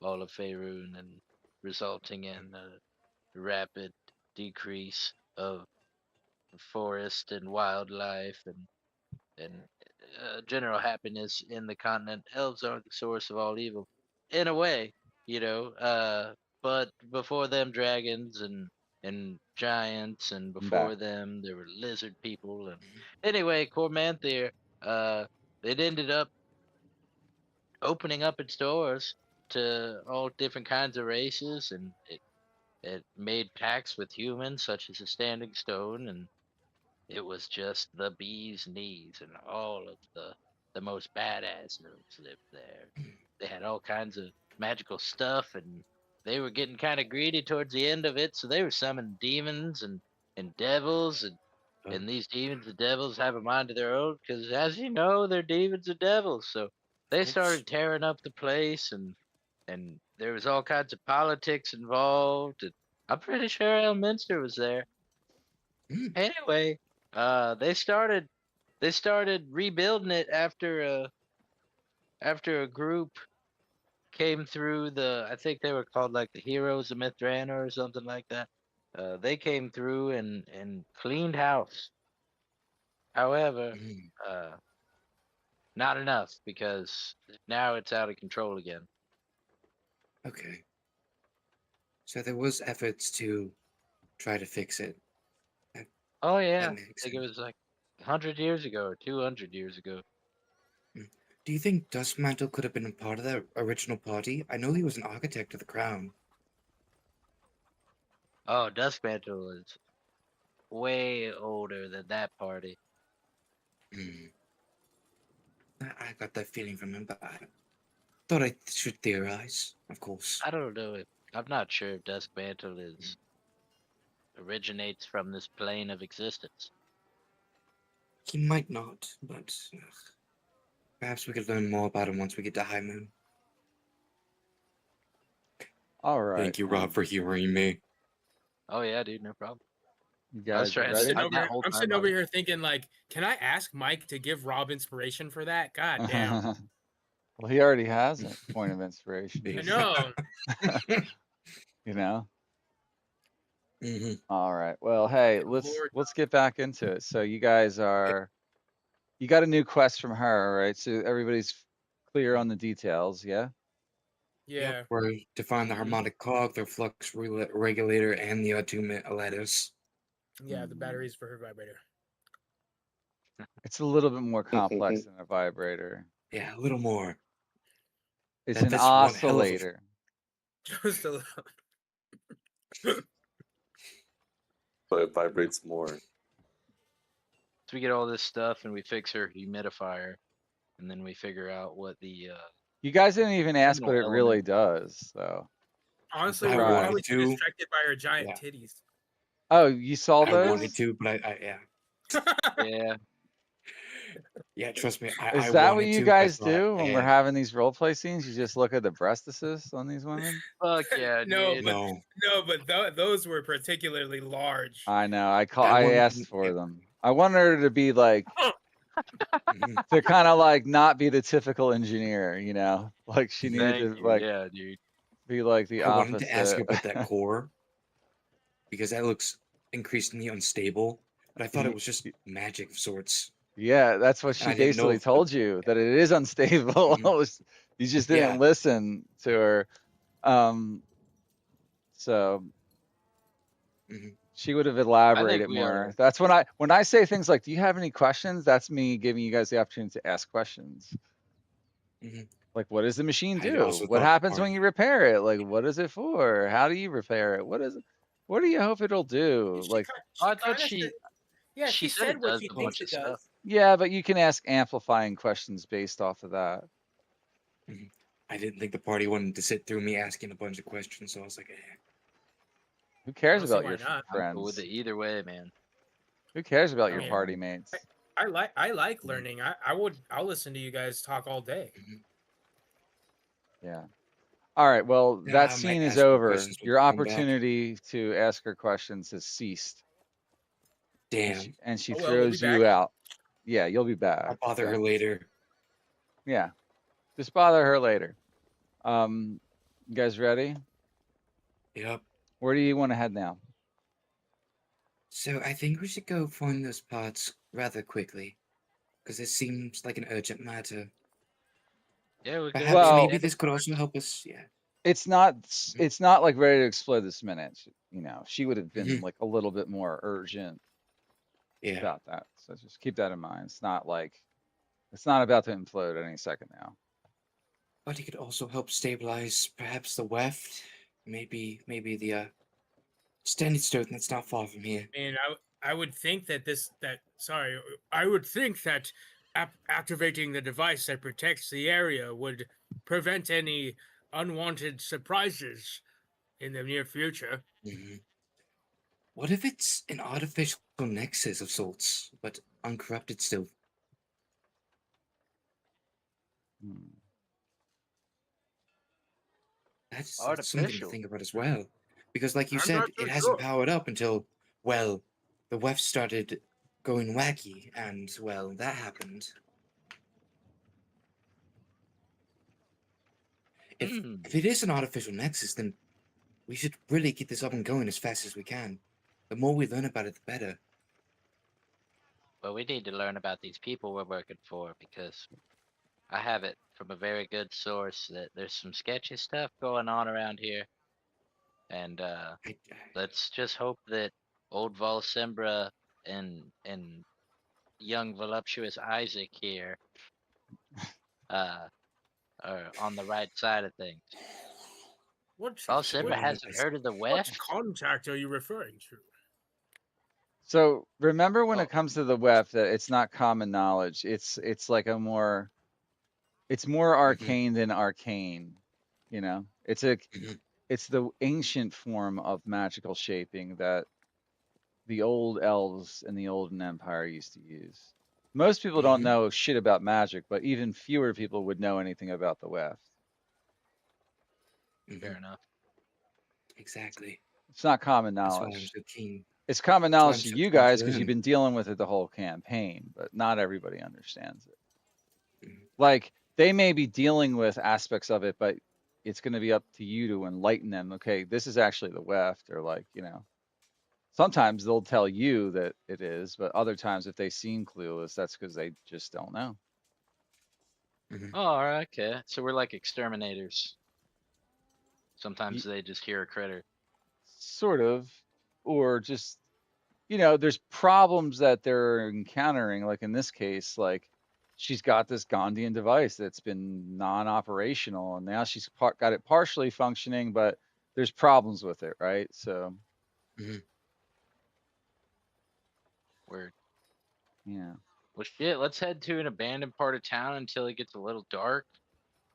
all of Faerun and resulting in a rapid decrease of forest and wildlife and general happiness in the continent. Elves are the source of all evil, in a way, you know. But before them, dragons and giants, and I'm before back. them, there were lizard people. And anyway, Cormanthyr, it ended up opening up its doors to all different kinds of races, and it made pacts with humans, such as a standing stone, and it was just the bee's knees, and all of the most badass elves lived there. They had all kinds of magical stuff, and they were getting kind of greedy towards the end of it, so they were summoning demons and devils, Oh, and these demons and devils have a mind of their own, because as you know, they're demons and devils. So of they course. started tearing up the place, and there was all kinds of politics involved. And I'm pretty sure Elminster was there. Hmm. Anyway, they started rebuilding it after a group came through I think they were called like the Heroes of Mithranor or something like that. They came through and cleaned house. However, Hmm. uh, not enough, because now it's out of control again. Okay. So there was efforts to try to fix it. That, Oh that yeah, I makes think it sense. was like 100 years ago or 200 years ago. Mm. Do you think Duskmantle could have been a part of the original party? I know he was an architect of the crown. Oh, Duskmantle is way older than that party. Hmm. I got that feeling from him, but I thought I should theorize, of course. I don't know if I'm not sure if Duskmantle is originates from this plane of existence. He might not, but perhaps we could learn more about him once we get to High Moon. All right. Thank you, Rob, for humoring me. Oh yeah, dude, no problem. You I was guys trying I'm to. ready? sitting over That here. whole I'm time sitting I over was. here thinking, like, can I ask Mike to give Rob inspiration for that? God damn. Well, he already has a point of inspiration. I Yeah. know. You know. hmm All right. Well, hey, Fucking let's Lord. let's get back into it. So you guys are you got a new quest from her, right? So everybody's clear on the details, yeah? Yep. Yeah. We're to find the Mhm. harmonic cog, the flux regulator, and the attunement lattice. Yeah, the Mm. batteries for her vibrator. It's a little bit more complex than a vibrator. Yeah, a little more. It's an That's one hell of a. oscillator. Just a little. But it vibrates more. So we get all this stuff and we fix her humidifier, and then we figure out what the You guys didn't even ask what terminal it really element. does, though. Honestly, I we were Right. probably wanted too to. distracted by her giant Yeah. titties. Oh, you saw I wanted those? to, but yeah. Yeah. Yeah, trust me, Is I that what wanted you to, but I guys thought, do when we're man, having these role play scenes? You just look at the breastises on these women? Fuck yeah, No, dude. but no. those were particularly large. I know. I I wanted asked for them. I wanted her to be like Mhm. to kind of like not be the typical engineer, you know? Like she needed Thank to you. like Yeah, dude. be like the I wanted to ask opposite. about that core because that looks increasingly unstable, but I thought it Y- was just y- magic of sorts, Yeah, that's what and she I didn't know basically if. told you, that it is unstable. Mhm. You just didn't Yeah. listen to her. Um, so hmm she would have I think elaborated we are. more. That's when I say things like, "Do you have any questions?" That's me giving you guys the opportunity to ask questions. hmm Like, what does the machine I do? also What thought the happens when party. you repair it? Like, what is it for? How do you repair it? What do you hope it'll do? Like, Oh, She I thought kind of said, yeah, she she said said it what does she a Oh, thinks bunch it of does. stuff. yeah, but you can ask amplifying questions based off of that. mhm. I didn't think the party wanted to sit through me asking a bunch of questions, so I was like, eh. Who I cares don't see about why your not. I'm cool with friends? it either way, man. Who cares about I your mean, party mates? I like Mhm. learning. I'll listen to you guys talk all day. Mhm. Yeah. All right. Well, Then that I scene might is ask more over. questions when Your we come back. opportunity to ask her questions has ceased, Damn. and she Oh well, we'll be throws back. you out. Yeah, you'll be I'll back. bother her So later. yeah, just bother her later. You guys ready? Yep. Where do you want to head now? So I think we should go find those parts rather quickly, because it seems like an urgent matter. Yeah, we could Perhaps maybe Well, maybe end up. this could also help us. Yeah. it's not like ready to explode this minute. You know, she would have been hmm like a little bit more urgent Yeah. about that. So just keep that in mind. It's not about to implode any second now. But it could also help stabilize perhaps the weft. Maybe the standing stone that's not far from here. And I would think that I would think that activating the device that protects the area would prevent any unwanted surprises in the near future. hmm What if it's an artificial nexus of sorts, but uncorrupted still? Hmm. That's something to Artificial. think about as well. Because, like you I'm not said, so it hasn't sure. powered up until, well, the weft started going wacky, and, well, that happened. Hmm. If it is an artificial nexus, then we should really get this up and going as fast as we can. The more we learn about it, the better. Well, we need to learn about these people we're working for because I have it from a very good source that there's some sketchy stuff going on around here, and I, let's just hope that old Volsimbra and young voluptuous Isaac here uh are on the right side of things. What should Volsimbra be what on the hasn't list. heard of the what Weft. contact are you referring to? So remember when Oh, it comes to the web that it's not common knowledge. It's like it's more hmm arcane than arcane. You know, hmm it's the ancient form of magical shaping that the old elves in the olden empire used to use. Most people don't hmm know shit about magic, but even fewer people would know anything about the web. hmm fair enough. Exactly. It's not common That's why I'm knowledge. so keen. It's common That's why knowledge I'm to so you keen to guys because you've learn. been dealing with it the whole campaign, but not everybody understands it. Mhm. Like they may be dealing with aspects of it, but it's going to be up to you to enlighten them. Okay, this is actually the weft, or like, sometimes they'll tell you that it is, but other times if they seem clueless, that's because they just don't know. Mhm. Oh, all right, okay. So we're like exterminators. Y- Sometimes they just hear a critter. Sort of, or just, there's problems that they're encountering. Like in this case, like she's got this Gandhian device that's been non-operational, and now she's got it partially functioning, but there's problems with it, right? So, Mhm. We're yeah. well, shit. Let's head to an abandoned part of town until it gets a little dark,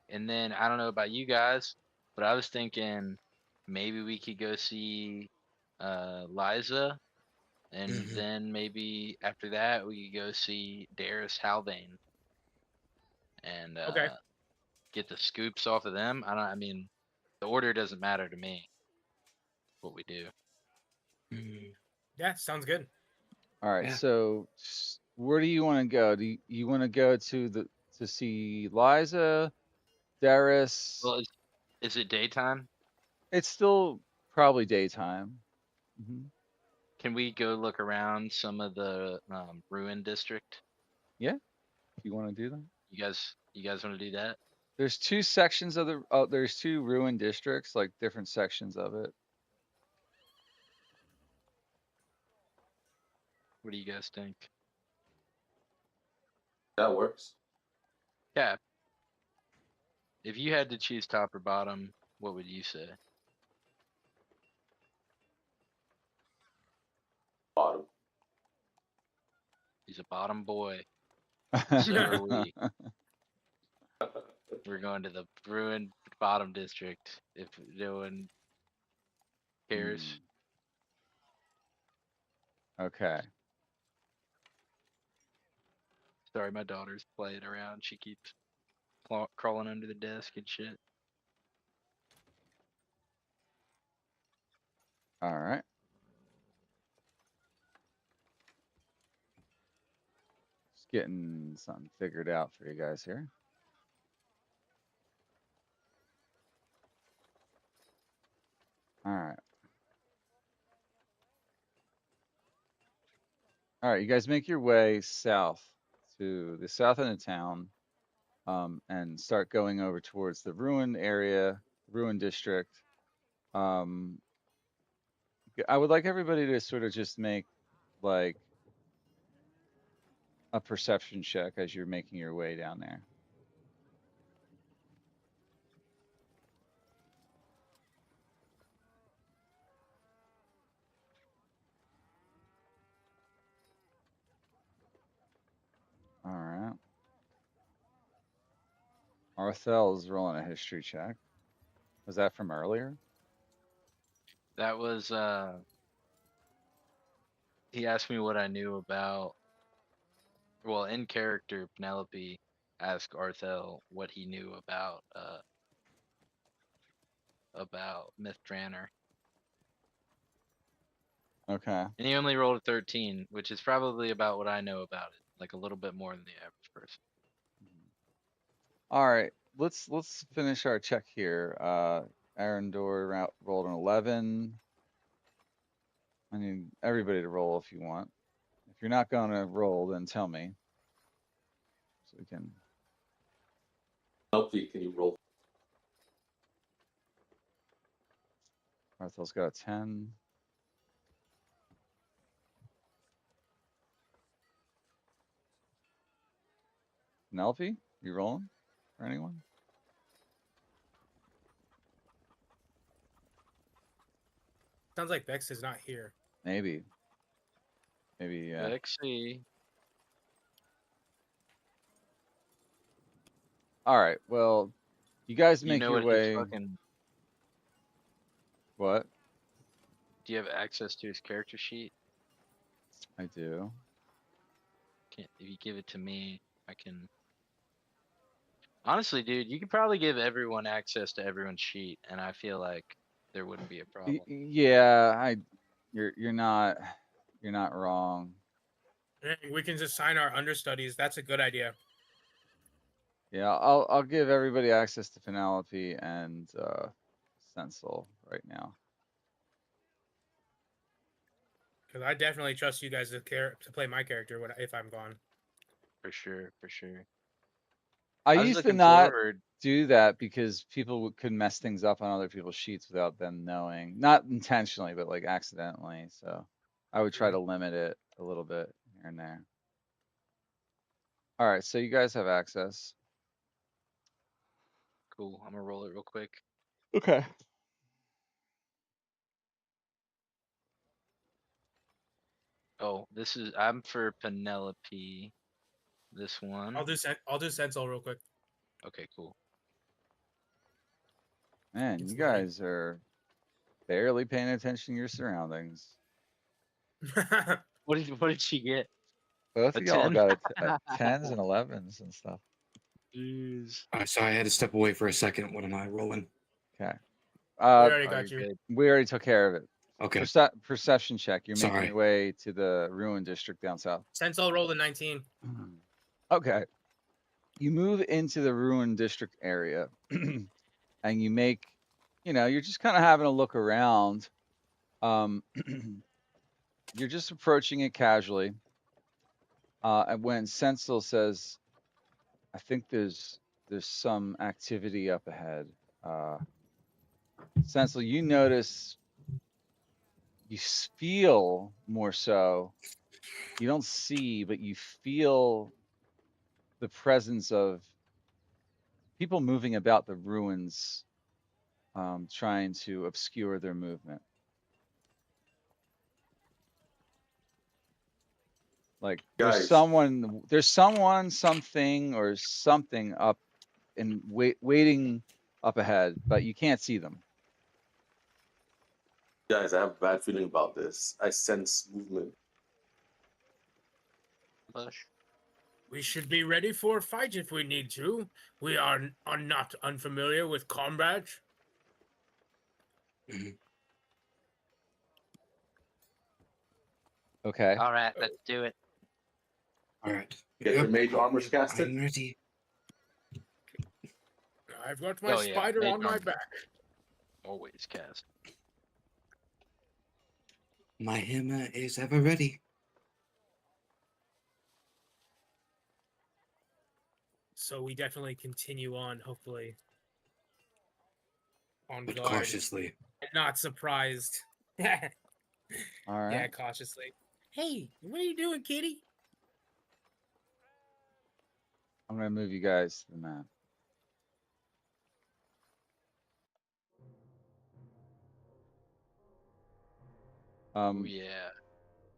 and then I don't know about you guys, but I was thinking maybe we could go see Liza, and Mhm. then maybe after that we could go see Darius Halvane and Okay. get the scoops off of them. I mean, the order doesn't matter to me. What we do. Mhm. Yeah, sounds good. All right. Yeah. So, where do you want to go? Do you want to go to see Liza, Darius? Well, is it daytime? It's still probably daytime. Can we go look around some of the ruin district? Yeah, if you want to do that. You guys want to do that? There's two sections of there's two ruined districts, like different sections of it. What do you guys think? That works. Yeah. If you had to choose top or bottom, what would you say? Bottom. He's a bottom boy. So are we. We're going to the ruined bottom district. If no one cares. Hmm, okay. Sorry, my daughter's playing around. She keeps crawling under the desk and shit. All right. Just getting something figured out for you guys here. All right. All right. You guys make your way south to the south end of town, and start going over towards the ruined area, ruined district. Um, I would like everybody to sort of just make like a perception check as you're making your way down there. All right. Arthel is rolling a history check. Was that from earlier? That was he asked me what I knew about, well, in character, Penelope asked Arthel what he knew about Myth Tranner. Okay. And he only rolled a 13, which is probably about what I know about it, like a little bit more than the average person. All right. Let's finish our check here. Rolled an 11. I need everybody to roll if you want. If you're not going to roll, then tell me so we can. Penelope, can you roll? Arthel's got a 10. Penelope, you rolling for anyone? Sounds like Bex is not here. Maybe. Maybe. Yeah. Lexi, All right. Well, you guys you make know your what his way. fucking. What? Do you have access to his character sheet? I do. If you give it to me, I can. Honestly, dude, you could probably give everyone access to everyone's sheet, and I feel like there wouldn't be a problem. Yeah. You're not. You're not wrong. Dang, we can just sign our understudies. That's a good idea. Yeah, I'll give everybody access to Penelope and Stencil right now. Because I definitely trust you guys to play my character if I'm gone. For sure, for sure. I I was used to looking not forward. do that because people could mess things up on other people's sheets without them knowing, not intentionally, but like accidentally. So I would try True. to limit it a little bit here and there. All right, so you guys have access. Cool. I'm gonna roll it real quick. Okay. Oh, this is I'm for Penelope. This one. I'll do Sentinel real quick. Okay, cool. Man, It's you loading. guys are barely paying attention to your surroundings. What did she get? Both A of y'all 10? got tens and 11s and stuff. Jeez. Sorry, I had to step away for a second. What am I rolling? Okay. we already Oh, got you're you. good. We already took care of it. Okay. Perception check. You're making Sorry. your way to the ruin district down south. Sentinel rolled a 19. Okay. You move into the ruin district area and you make, you're just kind of having a look around. You're just approaching it casually. And when Sensil says, I think there's some activity up ahead. Sensil, you notice, you feel more so, you don't see, but you feel the presence of people moving about the ruins, trying to obscure their movement. Like there's Guys, someone, something, or something up and waiting up ahead, but you can't see them. guys, I have a bad feeling about this. I sense movement. Bush. We should be ready for a fight if we need to. We are not unfamiliar with combat. Mhm. Okay. All right, let's do it. All right. Get your mage armors casted. I'm ready. I've got my Oh, yeah, spider mage on my armor. back. Always cast. My hammer is ever ready. So we definitely continue on, hopefully. On But guard. cautiously. Not surprised. All right. Yeah, cautiously. Hey, what are you doing, kitty? I'm gonna move you guys to the map. Oh yeah.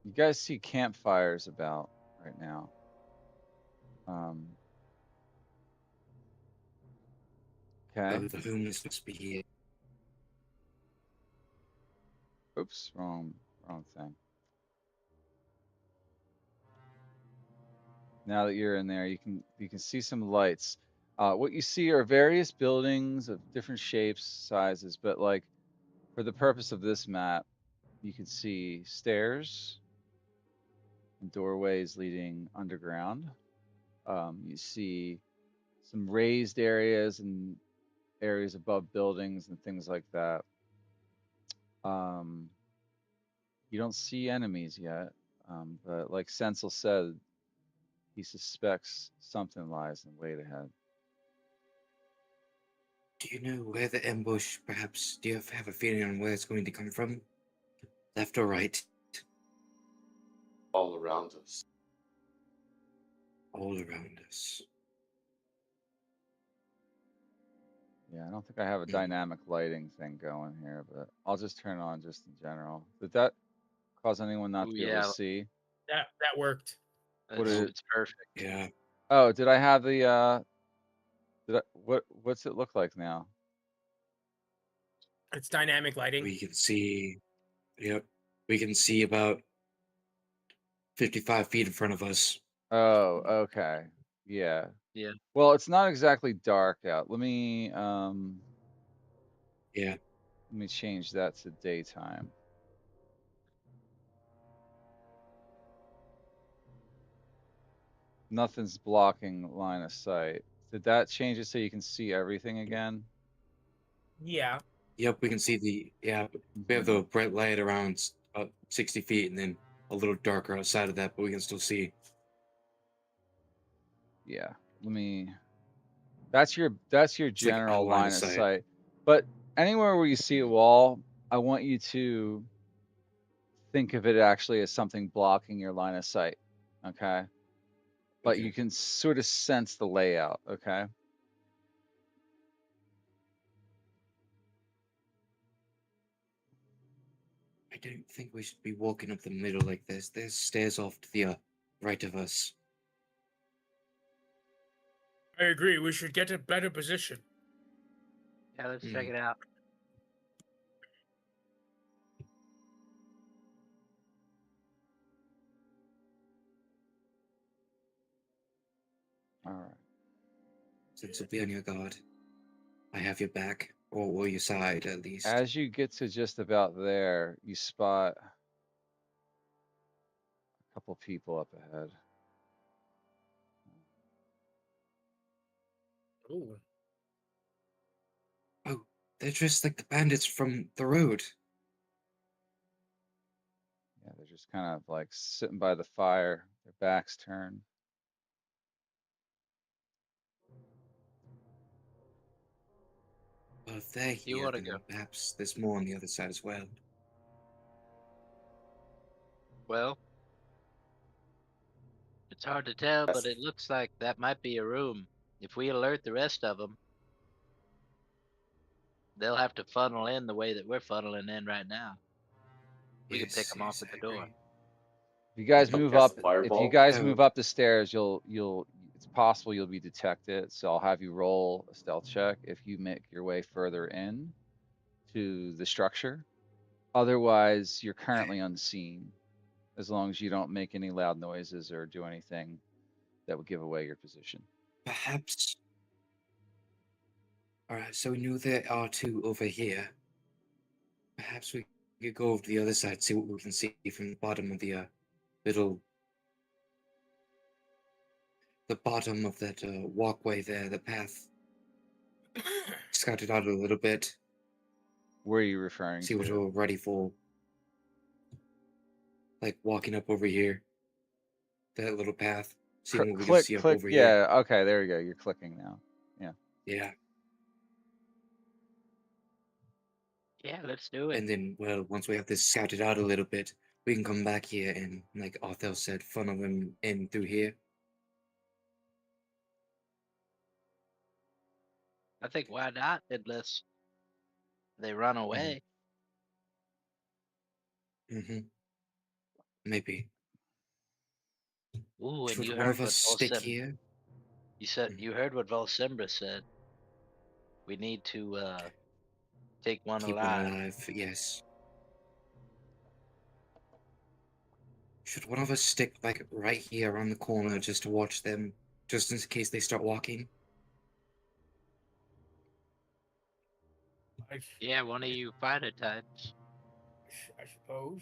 You guys see campfires about right now. Okay. Oh, the homeless must be here. Oops, wrong thing. Now that you're in there, you can see some lights. What you see are various buildings of different shapes, sizes, but like for the purpose of this map, you can see stairs and doorways leading underground. You see some raised areas and areas above buildings and things like that. You don't see enemies yet, but like Sensil said, he suspects something lies in the wait ahead. Do you know where the ambush, perhaps? Do you have a feeling on where it's going to come from? Left or right? All around us. All around us. Yeah, I don't think I have a dynamic lighting thing going here, but I'll just turn it on just in general. Did that cause anyone not Oh to be able to yeah. see? That worked. What did it? It's perfect. Yeah. Oh, did I have the what's it look like now? It's dynamic lighting. We can see. Yep. We can see about 55 feet in front of us. Oh, okay. Yeah. Yeah. Well, it's not exactly dark out. Let me Yeah. change that to daytime. Nothing's blocking line of sight. Did that change it so you can see everything again? Yeah. Yep, we can see we have Mhm. the bright light around 60 feet, and then a little darker outside of that, but we can still see. Yeah. Let me. That's your It's like our general line of line of sight. sight. But anywhere where you see a wall, I want you to think of it actually as something blocking your line of sight. Okay. But Okay. you can sort of sense the layout. Okay. I don't think we should be walking up the middle like this. There's stairs off to the right of us. I agree. We should get a better position. Yeah, let's check Hmm. it out. All right. Since you'll be on your guard, I have your back, or your side at least. As you get to just about there, you spot a couple people up ahead. Ooh. Oh, they're dressed like the bandits from the road. Yeah, they're just kind of like sitting by the fire, their backs turned. Well, if they're You here, want to go? then perhaps there's more on the other side as well. Well, it's hard to tell, but That's, it looks like that might be a room. If we alert the rest of them, they'll have to funnel in the way that we're funneling in right now. We could pick Yes, them off yes, at I the door. agree. If you guys I'll move cast up, if you fireball. guys Oh, move up the stairs, it's possible you'll be detected. So I'll have you roll a stealth check if you make your way further in to the structure. Otherwise, you're okay. currently unseen as long as you don't make any loud noises or do anything that would give away your position. Perhaps. Alright, so we knew there are two over here. Perhaps we could go over to the other side, see what we can see from the bottom of the little. The bottom of that walkway there, the path. Scout it out a little bit, Where are you referring see what to? we're ready for. Like walking up over here, that little path, seeing what we can Click, see up click. over here. Yeah, okay, there you go. You're clicking now. Yeah. Yeah. Yeah, let's do it. And then, well, once we have this scouted out a little bit, we can come back here and, like Arthel said, funnel them in through here. I think why not? Unless they run away. Mm-hmm. Maybe. Ooh, and Should you one heard of us what stick here? You heard what Volsimbra said. We need to take one Keep one alive. alive, yes. Should one of us stick, like, right here around the corner just to watch them, just in case they start walking? I, Yeah, one of you fighter types. I suppose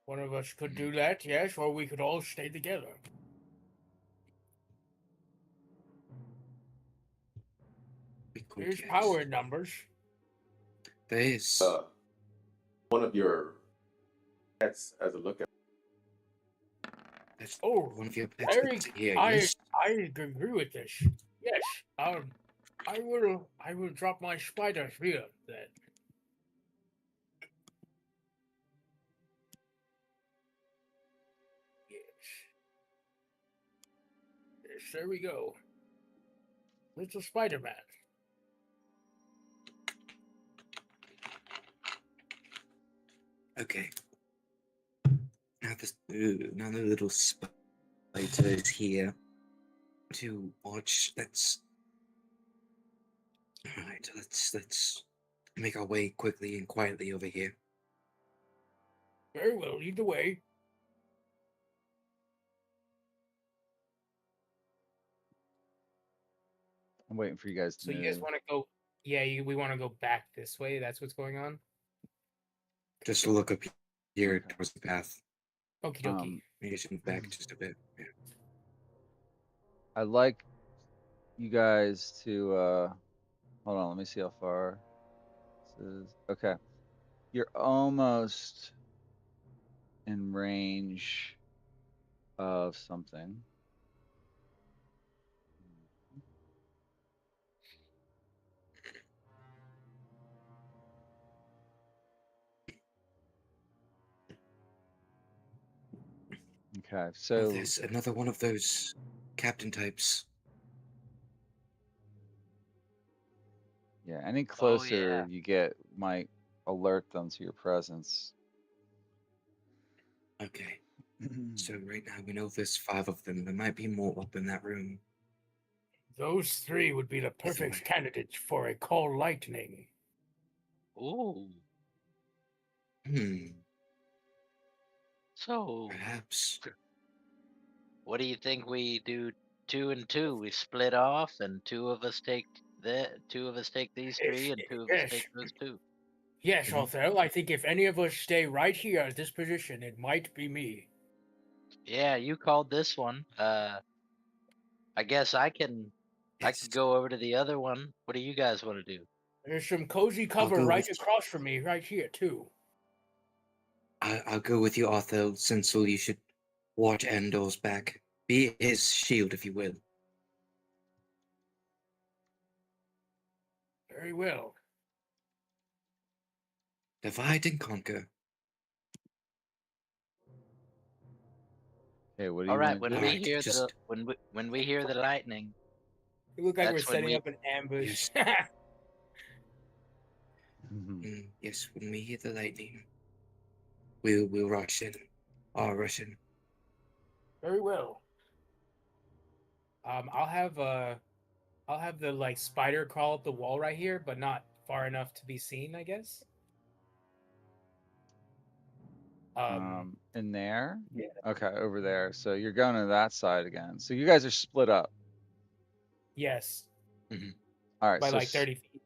one of us could Mhm. do that, yes, or we could all stay together. We could, There's yes. power in numbers. There is. One of your pets as a look at. That's Oh, one of your pets very. here, I yes? I agree with this. Yes. I will drop my spider here then. Yes. Yes. There we go. Little Spider-Man. Okay. Now this another little spider is here to watch. Alright, let's make our way quickly and quietly over here. Very well. Lead the way. I'm waiting for you guys to So you guys move. want to go? Yeah, we want to go back this way. That's what's going on. Just to look up here Okay. towards the path. Okie dokie. Um, Maybe just move back just a bit. Yeah. I'd like you guys to hold on, let me see how far this is. Okay. You're almost in range of something. Okay, Oh, so there's another one of those captain types. yeah, any Oh closer yeah. you get might alert them to your presence. Okay. So right now we know there's 5 of them. There might be more up in that room. Those 3 would be the Either perfect way. candidates for a call lightning. Ooh. Hmm. So, Perhaps. what do you think we do? 2 and 2. We split off, and 2 of us take 2 of us take these 3, and 2 of us Yes, take those 2. yes, Mhm. Othello. I think if any of us stay right here at this position, it might be me. Yeah, you called this one. I guess I Yes. could go over to the other one. What do you guys want to do? There's some cozy I'll cover go right with across from me, right here too. I'll go with you, Arthur. Sensul, you should watch Andor's back. Be his shield, if you will. Very well. Divide and conquer. Okay, what do All you right, want to when do? we Alright, hear the just when we hear the lightning, It look like we're that's when setting we up an ambush. yes. Yes, when we hear the lightning, we'll rush in. Rush in. Very well. I'll have the like spider crawl up the wall right here, but not far enough to be seen, I guess. In there? Yeah. Okay, over there. So you're going to that side again. So you guys are split up. Yes, All right, by so like 30 feet.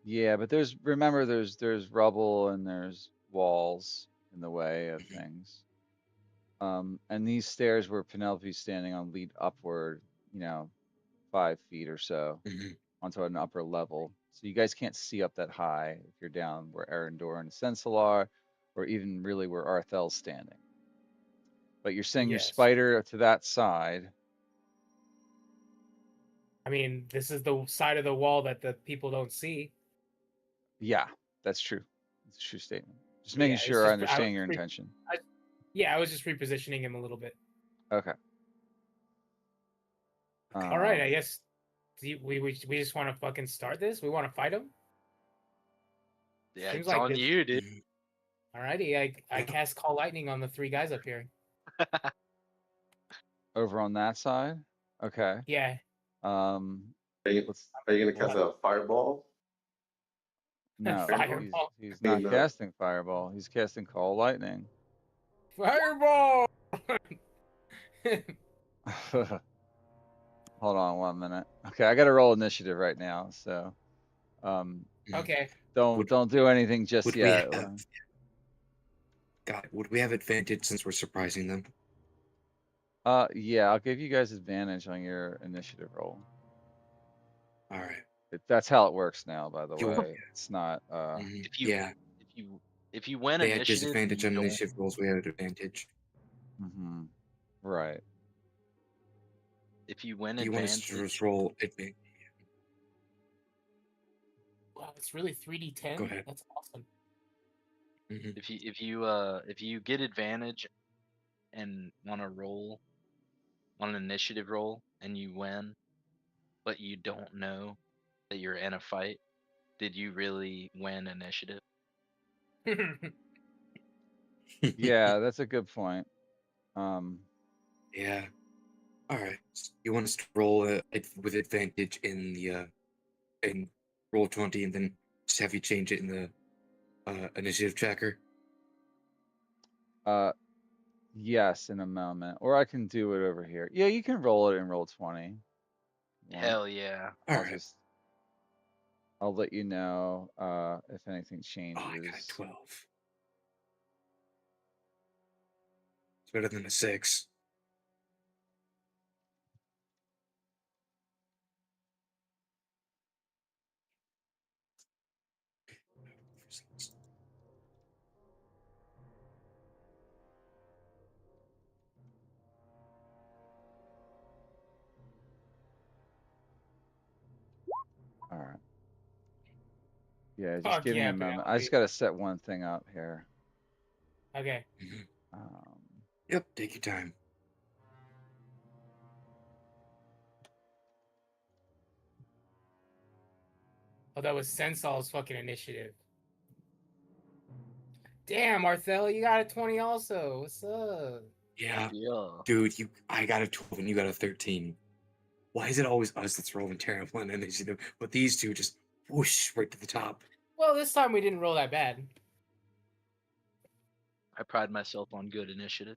yeah, but remember there's rubble and there's walls in the way of Mhm. things. And these stairs where Penelope's standing on lead upward, 5 feet or so Mhm. onto an upper level. So you guys can't see up that high if you're down where Arendor and Sensil are, or even really where Arthel's standing. But you're saying your Yes. spider to that side. I mean, this is the side of the wall that the people don't see. Yeah, that's true. It's a true statement. Just But making yeah, it's sure I just I was understand your just intention. I was just repositioning him a little bit. Okay. All right, Um, I guess we just want to fucking start this. We want to fight him. yeah, Seems it's like on this. you, dude. Mhm. Alrighty, I Yeah. cast call lightning on the 3 guys up here. over on that side. Okay. Yeah. Um, Are you, let's. are you gonna Well, cast a fireball? no, Fireball? he's I not mean, casting fireball. He's casting call lightning. Fireball. Hold on 1 minute. Okay, I got to roll initiative right now, so um, Mhm. Okay. Would don't do anything just would we yet. have would we have advantage since we're surprising them? Yeah, I'll give you guys advantage on your initiative roll. Alright. That's how it works now, by the You want way. It's not. If you Yeah. if you if you win They had initiative and disadvantage you on don't, initiative rolls, we had advantage. Right. if you win Do you want us to just advantage, roll advantage? Wow, it's really 3d10. Go ahead. That's awesome. Mhm. if you get advantage and on a roll on an initiative roll and you win, but you don't know that you're in a fight, did you really win initiative? Yeah, that's a good point. Um, Yeah. Alright. You want us to roll with advantage in the in roll 20 and then just have you change it in the initiative tracker? uh, yes, in a moment, or I can do it over here. Yeah, you can roll it in roll 20. If you want. Hell yeah. Alright. I'll let you know if anything Oh, I got a changes. 12. It's better than a 6. All right. Yeah, just Fuck give me yeah, a moment. I Penelope. just got to set one thing up here. Okay. Um, Yep, take your time. Oh, that was Sensol's fucking initiative. Damn, Arthel, you got a 20 also. What's up? Yeah, Yeah. dude, I got a 12 and you got a 13. Why is it always us that's rolling terrible in initiative, but these two just whoosh right to the top? Well, this time we didn't roll that bad. I pride myself on good initiative.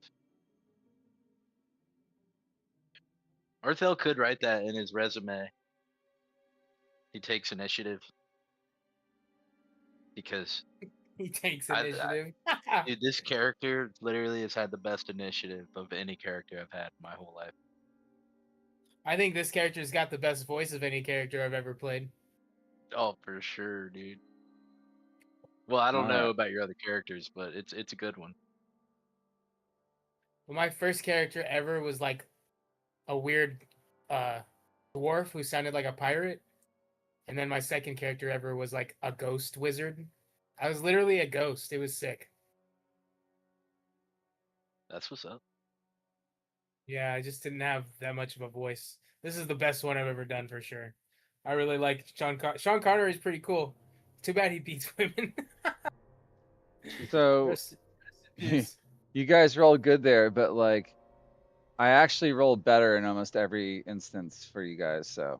Arthel could write that in his resume. He takes initiative because He takes I, initiative. dude, this character literally has had the best initiative of any character I've had my whole life. I think this character's got the best voice of any character I've ever played. Oh, for sure, dude. Well, I don't all know right. about your other characters, but it's a good one. Well, my first character ever was like a weird dwarf who sounded like a pirate. And then my second character ever was like a ghost wizard. I was literally a ghost. It was sick. That's what's up. Yeah, I just didn't have that much of a voice. This is the best one I've ever done for sure. I really like Sean Connery is pretty cool. Too bad he beats women. So Rest in peace. you guys rolled good there, but like I actually rolled better in almost every instance for you guys. So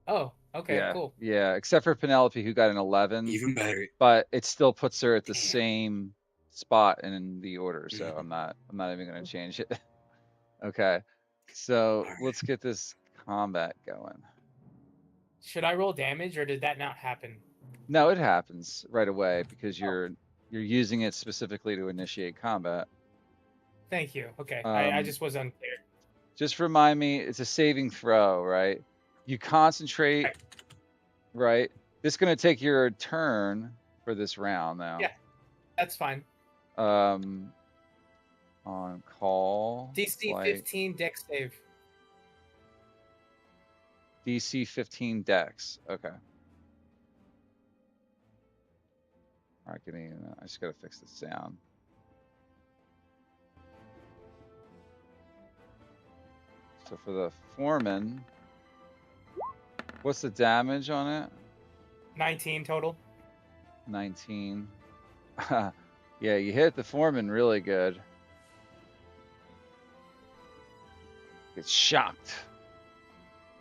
Oh, okay, yeah, cool. yeah, except for Penelope who got an 11, Even better. but it still puts her at the Damn. same spot in the order. So Mhm. I'm not even going to change it. Okay. So All let's get this combat going. Should I roll damage or did that not happen? No, it happens right away because Oh. you're using it specifically to initiate combat. Thank you. Okay, I Um, just was unclear. just remind me, it's a saving throw, right? You concentrate, Right. right? This is going to take your turn for this round now. Yeah. That's fine. On call, DC flight, 15 deck save. DC 15 dex. Okay. All right, I just got to fix the sound. So for the foreman, what's the damage on it? 19 total. 19. Yeah, you hit the foreman really good. Gets shocked.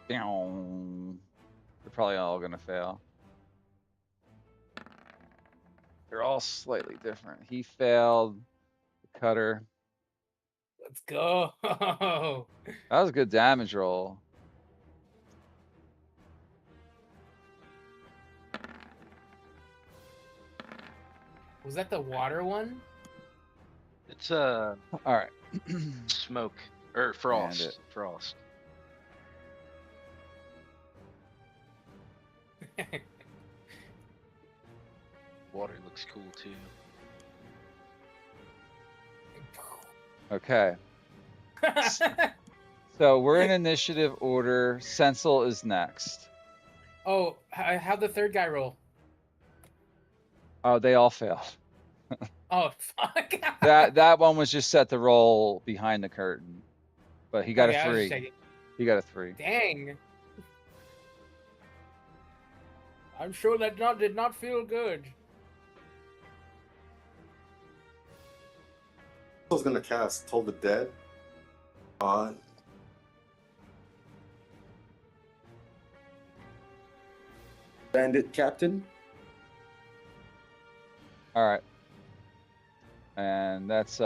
Down. They're probably all gonna fail. They're all slightly different. He failed. The cutter. Let's go. That was a good damage roll. Was that the water one? It's All right. smoke or And frost. it. Frost. Water looks cool too. Okay. So we're in initiative order. Sensel is next. Oh, how'd the third guy roll? Oh, they all failed. Oh, fuck. That one was just set to roll behind the curtain, but he got Okay, a I was 3. checking. He got a 3. Dang. I'm sure that did not feel good. I was gonna cast Toll the Dead on Bandit Captain. All right. And that's is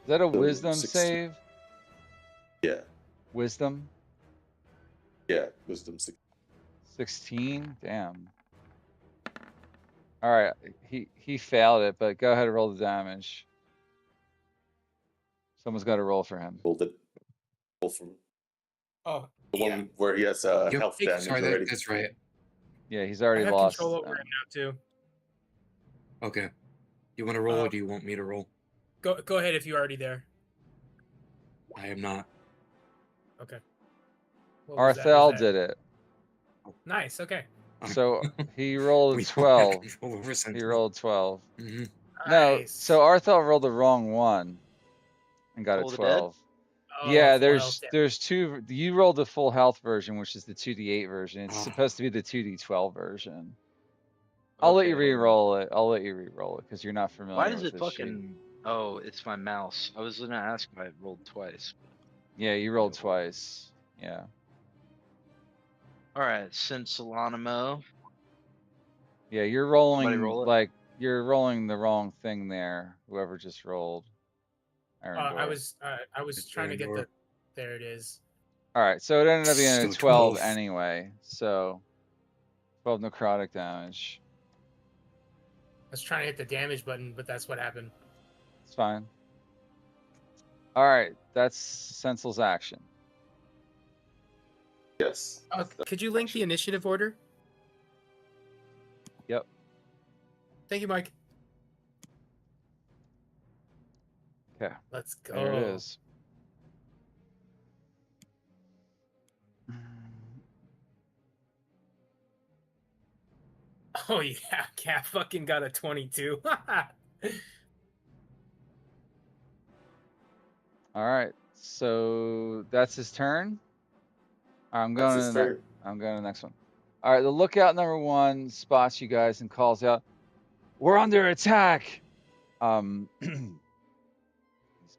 that a wisdom 16. save? Yeah, Wisdom? yeah, Wisdom 16? Damn. All right. He failed it, but go ahead and roll the damage. Someone's got to roll for him. rolled it. Roll from Oh, the yeah. one where he has Yep. health damage Sorry, already. that's right. Yeah, he's I already have lost. control over him now too. Okay. You want to roll, or do you want me to roll? Go ahead if you're already there. I am not. Okay. What was that? Arthel Was that- did it. Nice. Okay. So he rolled a We don't have 12. control over He Sentinel. rolled 12. Mm-hmm. No, Nice. so Arthel rolled the wrong one and got a Toll the dead? 12. Oh, Yeah, full health there's two. You rolled the full health version, which is the 2d8 version. It's Ah. supposed to be the 2d12 version. I'll let you Okay, hold on. re-roll it. I'll let you re-roll it because you're not familiar Why does with it this sheet. fucking? Oh, it's my mouse. I was gonna ask if I rolled twice. Yeah, you rolled twice. Yeah. All right, since Solanimo. Yeah, you're Somebody rolling roll it. like you're rolling the wrong thing there. Whoever just rolled. I Arendor. was It's trying to get Arendor. the. There it is. All right, so it ended up being a Still 12 12. anyway. So 12 necrotic damage. I was trying to hit the damage button, but that's what happened. It's fine. All right, that's Sensel's action. Yes. Could you link the initiative order? Yep. Thank you, Mike. Okay. Let's go. There it is. Oh yeah, Cat fucking got a 22. All right, so that's his turn. I'm That's going his to the turn. I'm going to the next one. All right, the lookout number 1 spots you guys and calls out, "We're under attack." He's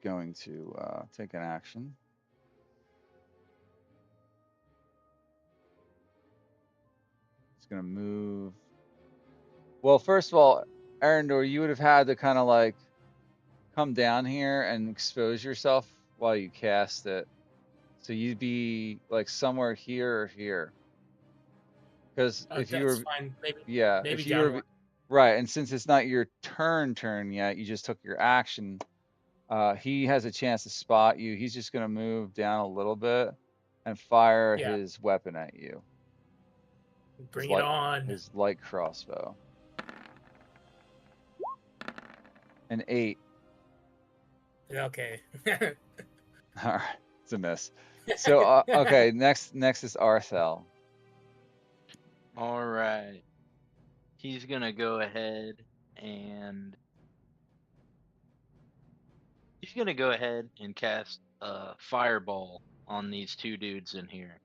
going to take an action. He's going to move. Well, first of all, Arendor, you would have had to kind of like come down here and expose yourself while you cast it. So you'd be like somewhere here or here. Because if you that's were, fine. yeah, Maybe if you down were, one. right, and since it's not your turn yet, you just took your action. He has a chance to spot you. He's just gonna move down a little bit and fire Yeah. his weapon at you. Bring it on. His light crossbow. An 8. Okay. All right, it's a miss. So okay, next is Arthel. All right. He's gonna go ahead and cast a fireball on these two dudes in here.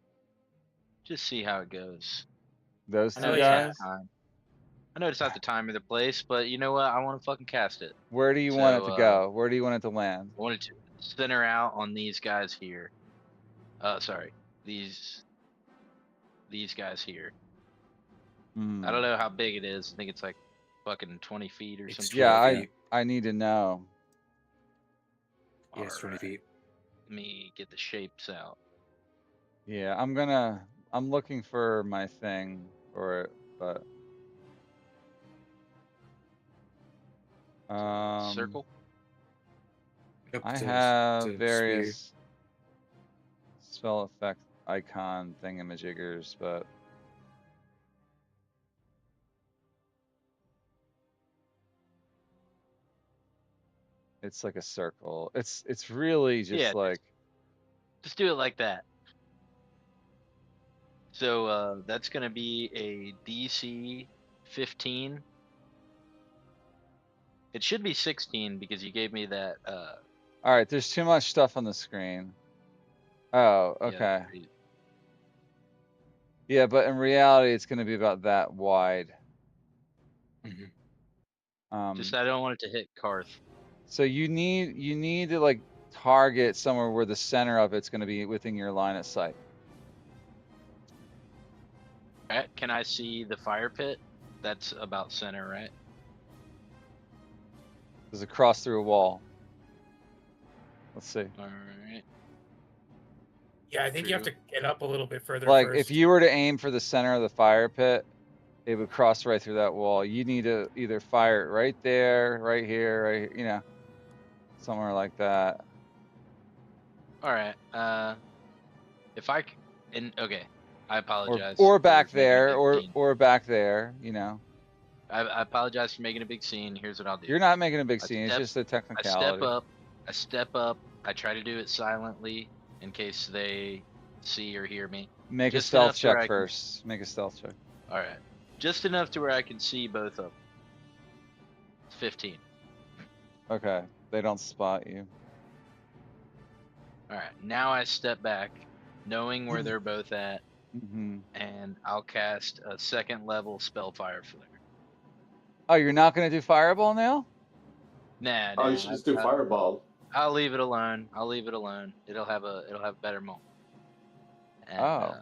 Just see how it goes. Those I two know Hell it's not yeah. guys. the time. I know it's not the time or the place, but you know what? I want to fucking cast it. Where do you want it to go? Where do you want it to land? I wanted to center out on these guys here. Sorry, these guys here. I don't know how big it is. I think it's like fucking 20 feet or It's something. Yeah, 12 feet. I need to know. Yeah, it's 20 feet. Let me get the shapes out. Yeah, I'm looking for my thing for it, but Circle. Yep, I it's have a sphere. various spell effect icon thingamajiggers, but it's like a circle. It's really just Yeah, like just do it like that. So that's gonna be a DC 15. It should be 16 because you gave me that. all right, there's too much stuff on the screen. Oh, Yeah, okay. right. Yeah, but in reality it's gonna be about that wide. Just I don't want it to hit Karth. So you need to like target somewhere where the center of it's going to be within your line of sight. Right? Can I see the fire pit? That's about center, right? Does it cross through a wall? Let's see. All right. Yeah, I think you have to get up a little bit further Like first. if you were to aim for the center of the fire pit, it would cross right through that wall. You need to either fire it right there, right here, right here, you know, somewhere like that. All right. If I okay, I apologize. or for back making a there, big scene. or back there. You know, I apologize for making a big scene. Here's what I'll do. you're not making a big I scene. It's step, just a I step technicality. up. I step up. I try to do it silently in case they see or hear me. Make a Just stealth enough to where check I can. first. Make a stealth check. All right. Just enough to where I can see both of them. It's 15. Okay, they don't spot you. All right. Now I step back, knowing where they're both at, Hmm. and I'll cast a 2nd level Spellfire Flare. Oh, you're not gonna do fireball now? Nah, Oh, you nah. should just do fireball. I'll leave it alone. I'll leave it alone. It'll have a better moment. And Oh,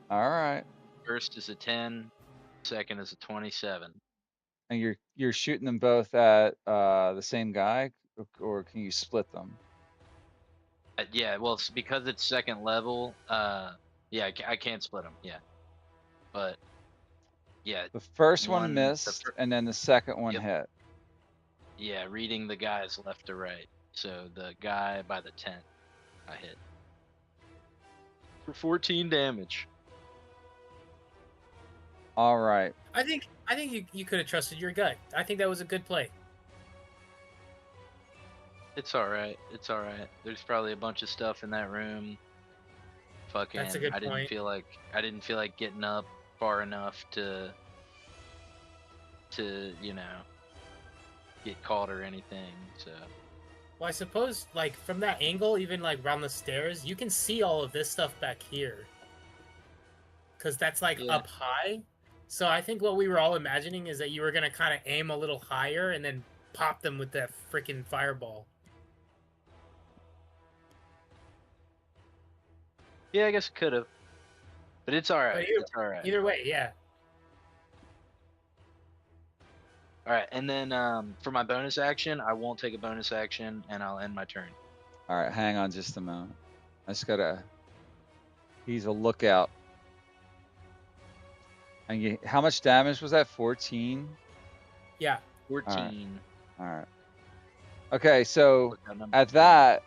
all right. first is a 10, second is a 27. And you're shooting them both at the same guy, or can you split them? Yeah, well, it's because it's 2nd level. Yeah, I can't split them. Yeah, but yeah, The first one one. missed, and then the second one Yep. hit. Yeah, reading the guys left to right. So the guy by the tent, I hit for 14 damage. All right. I think you could have trusted your gut. I think that was a good play. It's all right. It's all right. There's probably a bunch of stuff in that room. Fucking, That's a good I didn't point. feel like getting up far enough to get caught or anything. So Well, I suppose like from that angle, even like around the stairs, you can see all of this stuff back here. Cause that's like Yeah. up high. So I think what we were all imagining is that you were gonna kind of aim a little higher and then pop them with that freaking fireball. yeah, I guess it could have, but it's all right. But It's all right. either way, yeah. All right, and then for my bonus action, I won't take a bonus action, and I'll end my turn. All right, hang on just a moment. I just gotta. He's a lookout. And how much damage was that? 14. Yeah. 14. All right. Okay, so Look, that number. at that,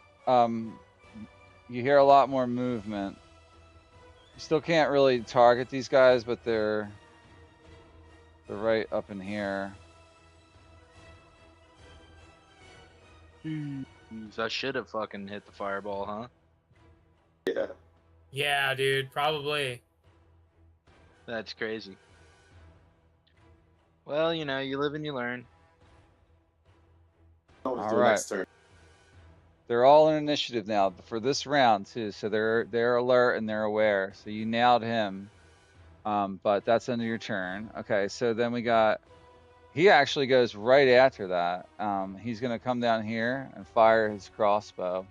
you hear a lot more movement. You still can't really target these guys, but they're right up in here. Jeez, I should have fucking hit the fireball, huh? Yeah. Yeah, dude, probably. That's crazy. Well, you live and you learn. Oh, let's All do right. next turn. They're all in initiative now for this round too, so they're alert and they're aware. So you nailed him, but that's under your turn. Okay, so then we got. He actually goes right after that. He's gonna come down here and fire his crossbow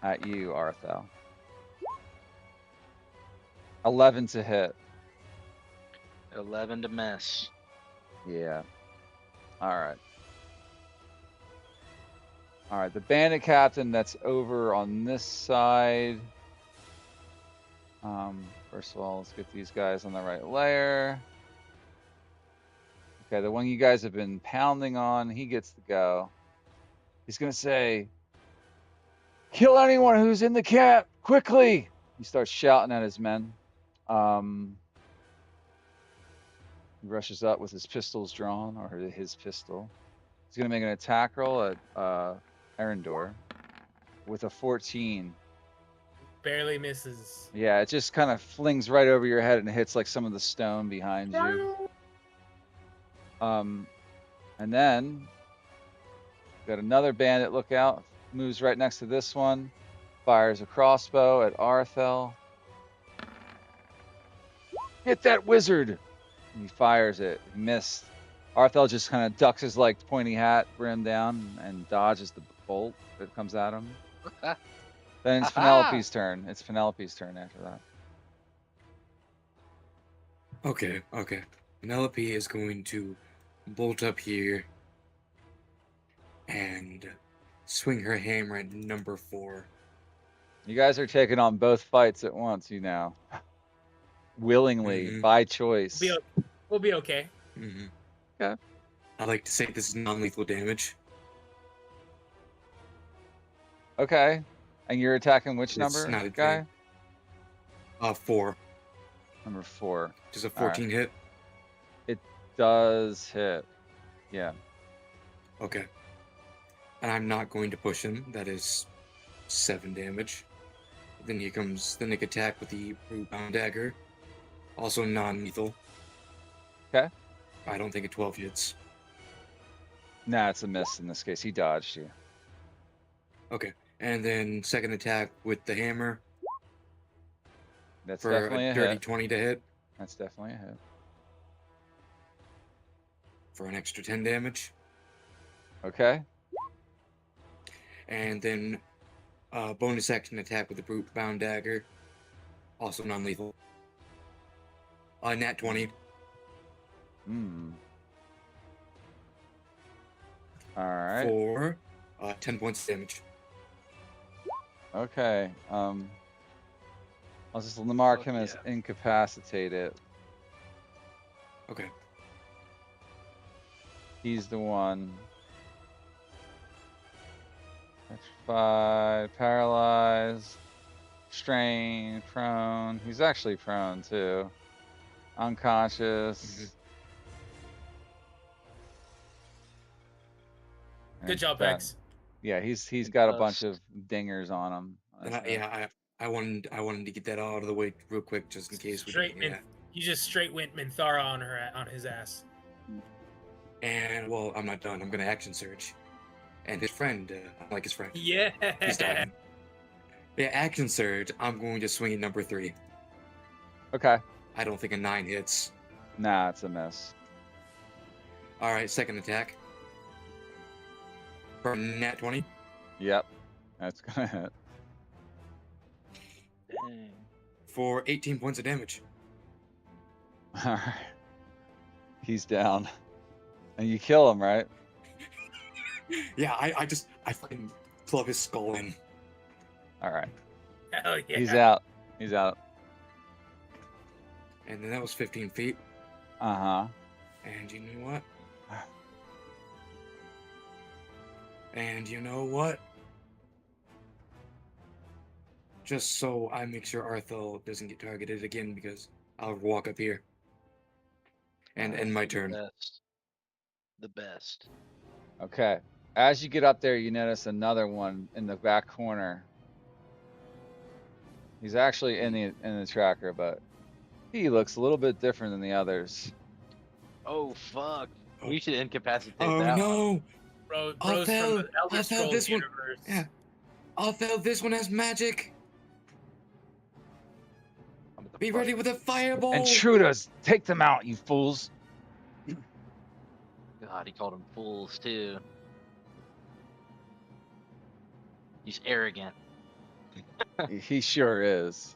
at you, Arthel. 11 to hit. 11 to miss. Yeah. All right. All right. The bandit captain that's over on this side. First of all, let's get these guys on the right layer. Okay, the one you guys have been pounding on, he gets to go. He's gonna say, "Kill anyone who's in the camp quickly!" He starts shouting at his men. He rushes up with his pistols drawn, or his pistol. He's gonna make an attack roll at Erendor with a 14. Barely misses. Yeah, it just kind of flings right over your head and hits like some of the stone behind you. And then got another bandit lookout, moves right next to this one, fires a crossbow at Arthel. Get that wizard! And he fires it. He missed. Arthel just kind of ducks his like pointy hat brim down and dodges the bolt that comes at him. Then it's Penelope's turn. It's Penelope's turn after that. Okay. Penelope is going to bolt up here and swing her hammer at number 4. You guys are taking on both fights at once, willingly, by choice. We'll be okay. Okay. I like to say this is non-lethal damage. Okay. And you're attacking which It's number, not a guy? 4. Number 4. Does a All right. 14 hit? It does hit. Yeah. Okay. And I'm not going to push him. That is 7 damage. Then here comes the Nick attack with the Bound Dagger. Also non-lethal. Okay. I don't think a 12 hits. Nah, it's a miss in this case. He dodged you. Okay. And then second attack with the hammer That's for definitely a a dirty hit. 20 to hit That's definitely a hit. for an extra 10 damage. Okay. And then bonus action attack with the Brute Bound Dagger. Also non-lethal. Nat 20. Hmm. All right. For 10 points of damage. Okay. I'll just mark him as incapacitated. Okay. He's the one. Petrified, paralyzed, strained, prone. He's actually prone too. Unconscious. Good And job, that- X. Yeah, he's got a bunch of dingers on him. And I wanted to get that out of the way real quick, just in case we Straight didn't. Yeah. You just straight went Minthara on his ass. And well, I'm not done. I'm gonna action surge, and his friend, I like his friend. Yeah. He's dying. Yeah, action surge. I'm going to swing at number 3. Okay. I don't think a 9 hits. Nah, it's a miss. All right, second attack. For nat 20. Yep. That's gonna hit. Dang. For 18 points of damage. All right. He's down. And you kill him, right? Yeah, I fucking club his skull in. All right. Hell yeah. He's out. He's out. And then that was 15 feet. Uh-huh. And you know what? And you know what? Just so I make sure Arthel doesn't get targeted again, because I'll walk up here. And end my turn. The best. Okay. As you get up there, you notice another one in the back corner. He's actually in the tracker, but he looks a little bit different than the others. Oh fuck! We should incapacitate Oh that one. no! Bros I'll from the tell- Elder I'll tell Scrolls this one- universe. Yeah. Arthel, this one has magic! Be ready with a fireball! Intruders, take them out, you fools. God, he called them fools too. He's arrogant. He sure is.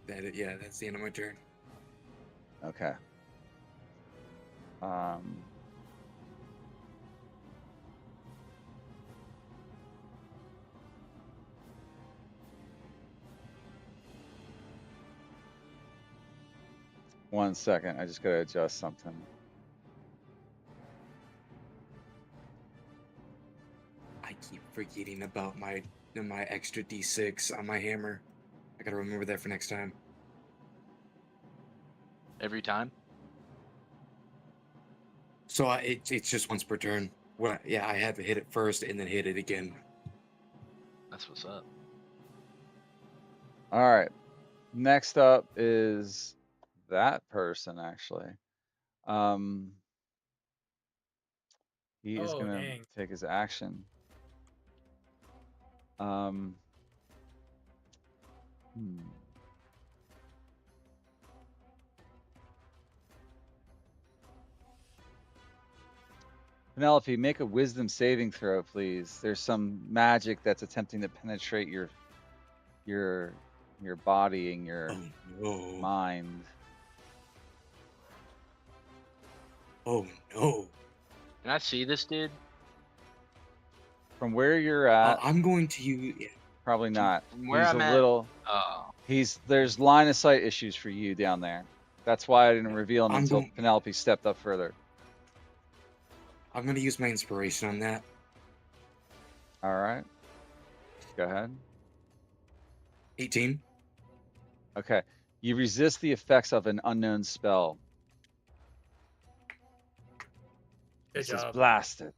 Yeah, that's the end of my turn. Okay. One second, I just gotta adjust something. I keep forgetting about my extra D6 on my hammer. I gotta remember that for next time. Every time. So it's just once per turn. Well, yeah, I have to hit it first and then hit it again. That's what's up. All right. Next up is that person, actually. He is Oh, gonna dang. take his action. Hmm. Penelope, make a wisdom saving throw, please. There's some magic that's attempting to penetrate your body and your Oh no! mind. Oh no! Can I see this dude? From where you're at, I'm going to use. Yeah. probably not. From where He's I'm a at. little. Oh. There's line of sight issues for you down there. That's why I didn't reveal him I'm until going- Penelope stepped up further. I'm gonna use my inspiration on that. All right. Go ahead. 18. Okay. You resist the effects of an unknown spell. Good This is job. blasted.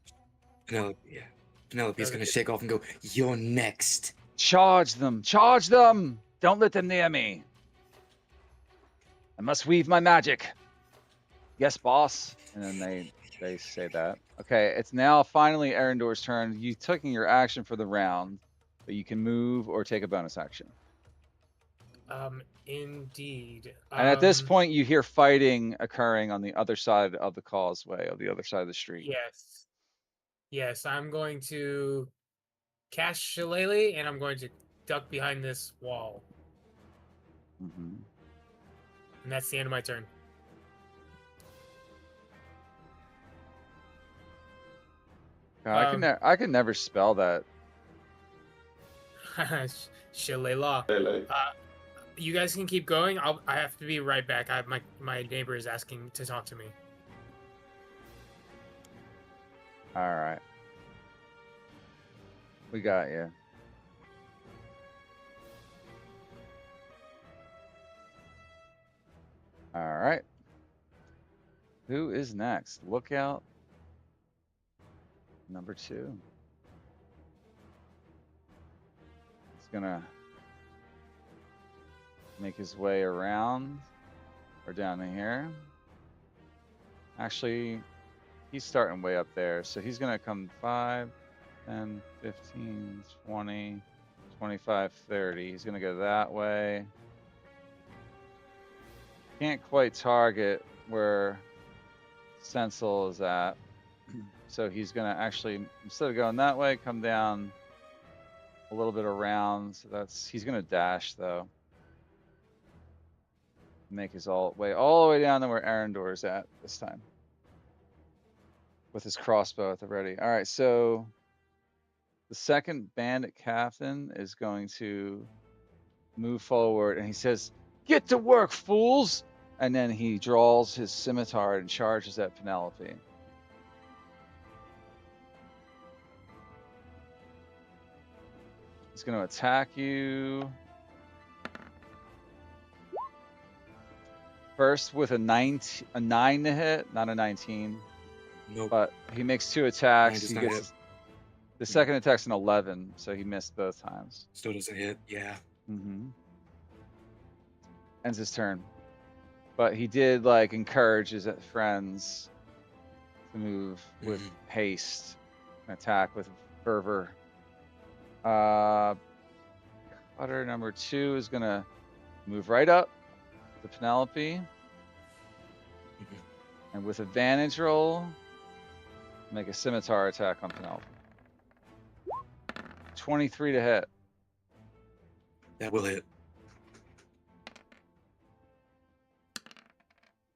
Penelope, yeah. Penelope's That gonna was shake off and go, "You're next." Charge them! Charge them! Don't let them near me. I must weave my magic. Yes, boss. And then they say that. Okay, it's now finally Erendor's turn. You taking your action for the round, but you can move or take a bonus action. Indeed. And at this point, you hear fighting occurring on the other side of the causeway, on the other side of the street. Yes. Yes, I'm going to cast Shillelagh, and I'm going to duck behind this wall. Mm-hmm. And that's the end of my turn. I can never spell that. Shillelagh. Lele. You guys can keep going. I have to be right back. My neighbor is asking to talk to me. All right. We got you. All right. Who is next? Lookout number 2. He's gonna make his way around or down to here. Actually, he's starting way up there, so he's gonna come 5, 10, 15, 20, 25, 30. He's gonna go that way. Can't quite target where Stencil is at. So he's gonna actually, instead of going that way, come down a little bit around. So he's gonna dash though. Make his way all the way down to where Arendor is at this time. With his crossbow at the ready. All right, so the second bandit captain is going to move forward and he says, "Get to work, fools!" And then he draws his scimitar and charges at Penelope. He's going to attack you. First with a 9 to hit, not a 19. Nope. But he makes 2 attacks. does He not gets hit. the second attack's an 11, so he missed both times. Still doesn't hit. Yeah. Mm-hmm. Ends his turn. But he did like encourage his friends to move with haste and attack with fervor. Cutter number 2 is gonna move right up to Penelope. And with advantage roll, make a scimitar attack on Penelope. 23 to hit. That will hit.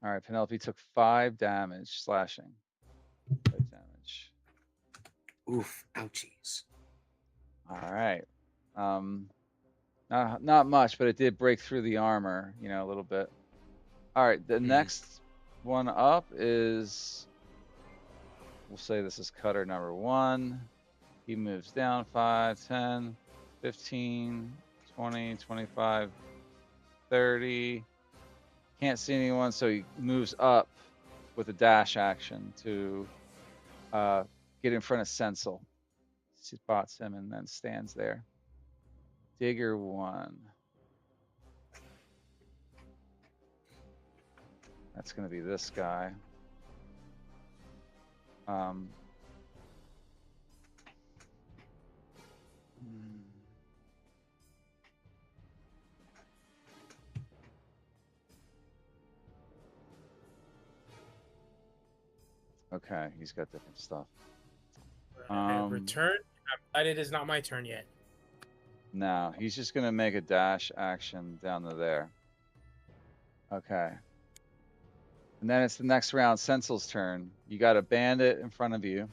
All right, Penelope took 5 damage, slashing. 5 damage. Oof. Ouchies. All right. Not much, but it did break through the armor, a little bit. All right, the next one up is, we'll say this is Cutter number 1. He moves down 5, 10, 15, 20, 25, 30. Can't see anyone, so he moves up with a dash action to get in front of Sensel. Spots him and then stands there. Digger 1. That's going to be this guy. Okay, he's got different stuff. Return. I'm glad it is not my turn yet. No, he's just going to make a dash action down to there. Okay. And then it's the next round, Sensel's turn. You got a bandit in front of you.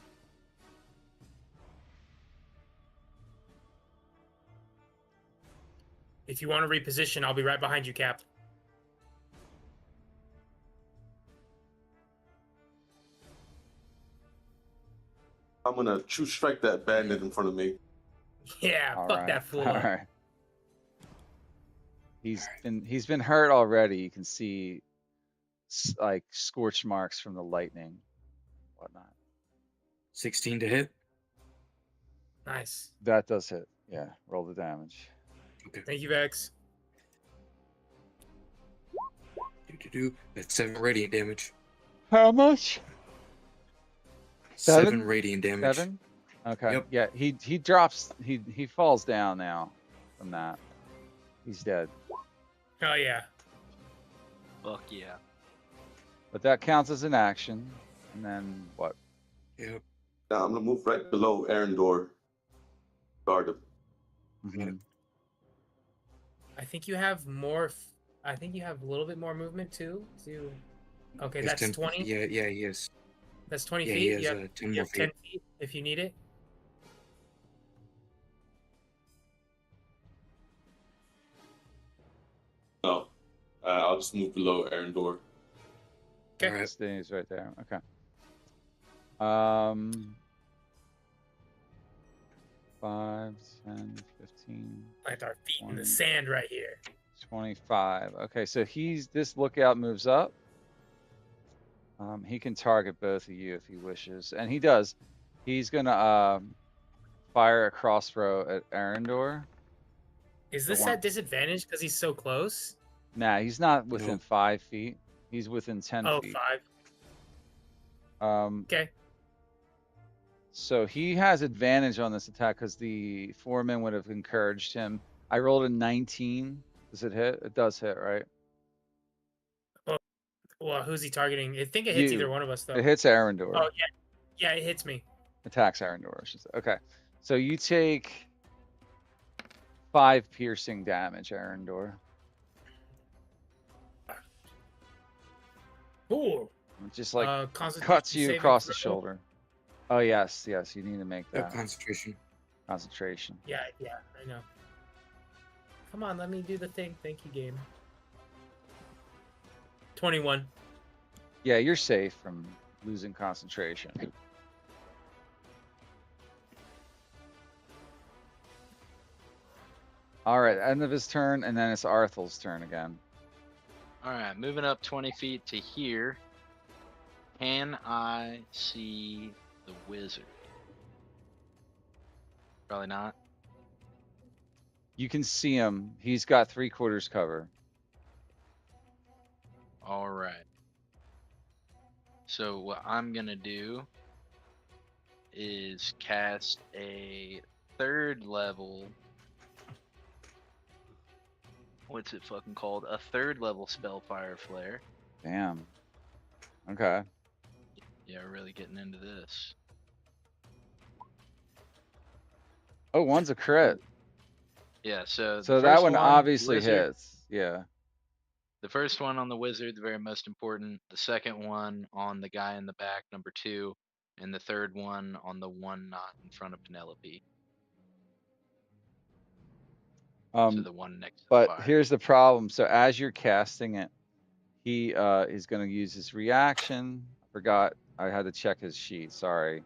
If you want to reposition, I'll be right behind you, Cap. I'm gonna true strike that bandit in front of me. Yeah, All fuck right. that fool All up. right. He's been hurt already. You can see like scorch marks from the lightning, whatnot. 16 to hit. Nice. That does hit. Yeah. Roll the damage. Okay. Thank you, Vex. That's 7 radiant damage. How much? 7 7? radiant damage. 7? Okay. Yep. Yeah. He drops. He falls down now from that. He's dead. Oh yeah. Fuck yeah. But that counts as an action. And then what? Yep. Now I'm gonna move right below Arendor. Guard him. Mhm. I think you have more. I think you have a little bit more movement too. Okay, He has that's 10 20. Yeah, he is. That's 20 Yeah, feet. he has you have, 10 you more have 10 feet. feet if you need it. No, I'll just move below Arendor. Okay. Alright. Stays right there. Okay. 5, 10, 15, Plant our feet in the 20. sand right here. 25. Okay, so this lookout moves up. He can target both of you if he wishes, and he does. He's gonna fire a crossbow at Arendor. Is The this one- at disadvantage because he's so close? Nah, he's not within No. 5 feet. He's within 10 Oh, feet. 5. Okay. So he has advantage on this attack because the foreman would have encouraged him. I rolled a 19. Does it hit? It does hit, right? Well, who's he targeting? I think it hits You. either one of us though. It hits Arendor. Oh yeah, yeah, it hits me. Attacks Arendor, I should say. Okay. So you take 5 piercing damage, Arendor. Cool. It just like Constitution cuts you saving across the throw. shoulder. Oh yes, yes, you need to make Yep, that concentration. concentration. Yeah, I know. Come on, let me do the thing. Thank you, game. 21. Yeah, you're safe from losing concentration. All right, end of his turn, and then it's Arthel's turn again. All right, moving up 20 feet to here. Can I see the wizard? Probably not. You can see him. He's got 3/4 cover. All right. So what I'm gonna do is cast a 3rd level. What's it fucking called? A 3rd level Spellfire Flare. Damn. Okay. Yeah, we're really getting into this. Oh, one's a crit. Yeah, so So the that first one obviously wizard, hits. Yeah. The first one on the wizard, the very most important. The second one on the guy in the back, number 2, and the third one on the one not in front of Penelope. So the one next to the But fire. here's the problem. So as you're casting it, he is going to use his reaction. I forgot. I had to check his sheet. Sorry.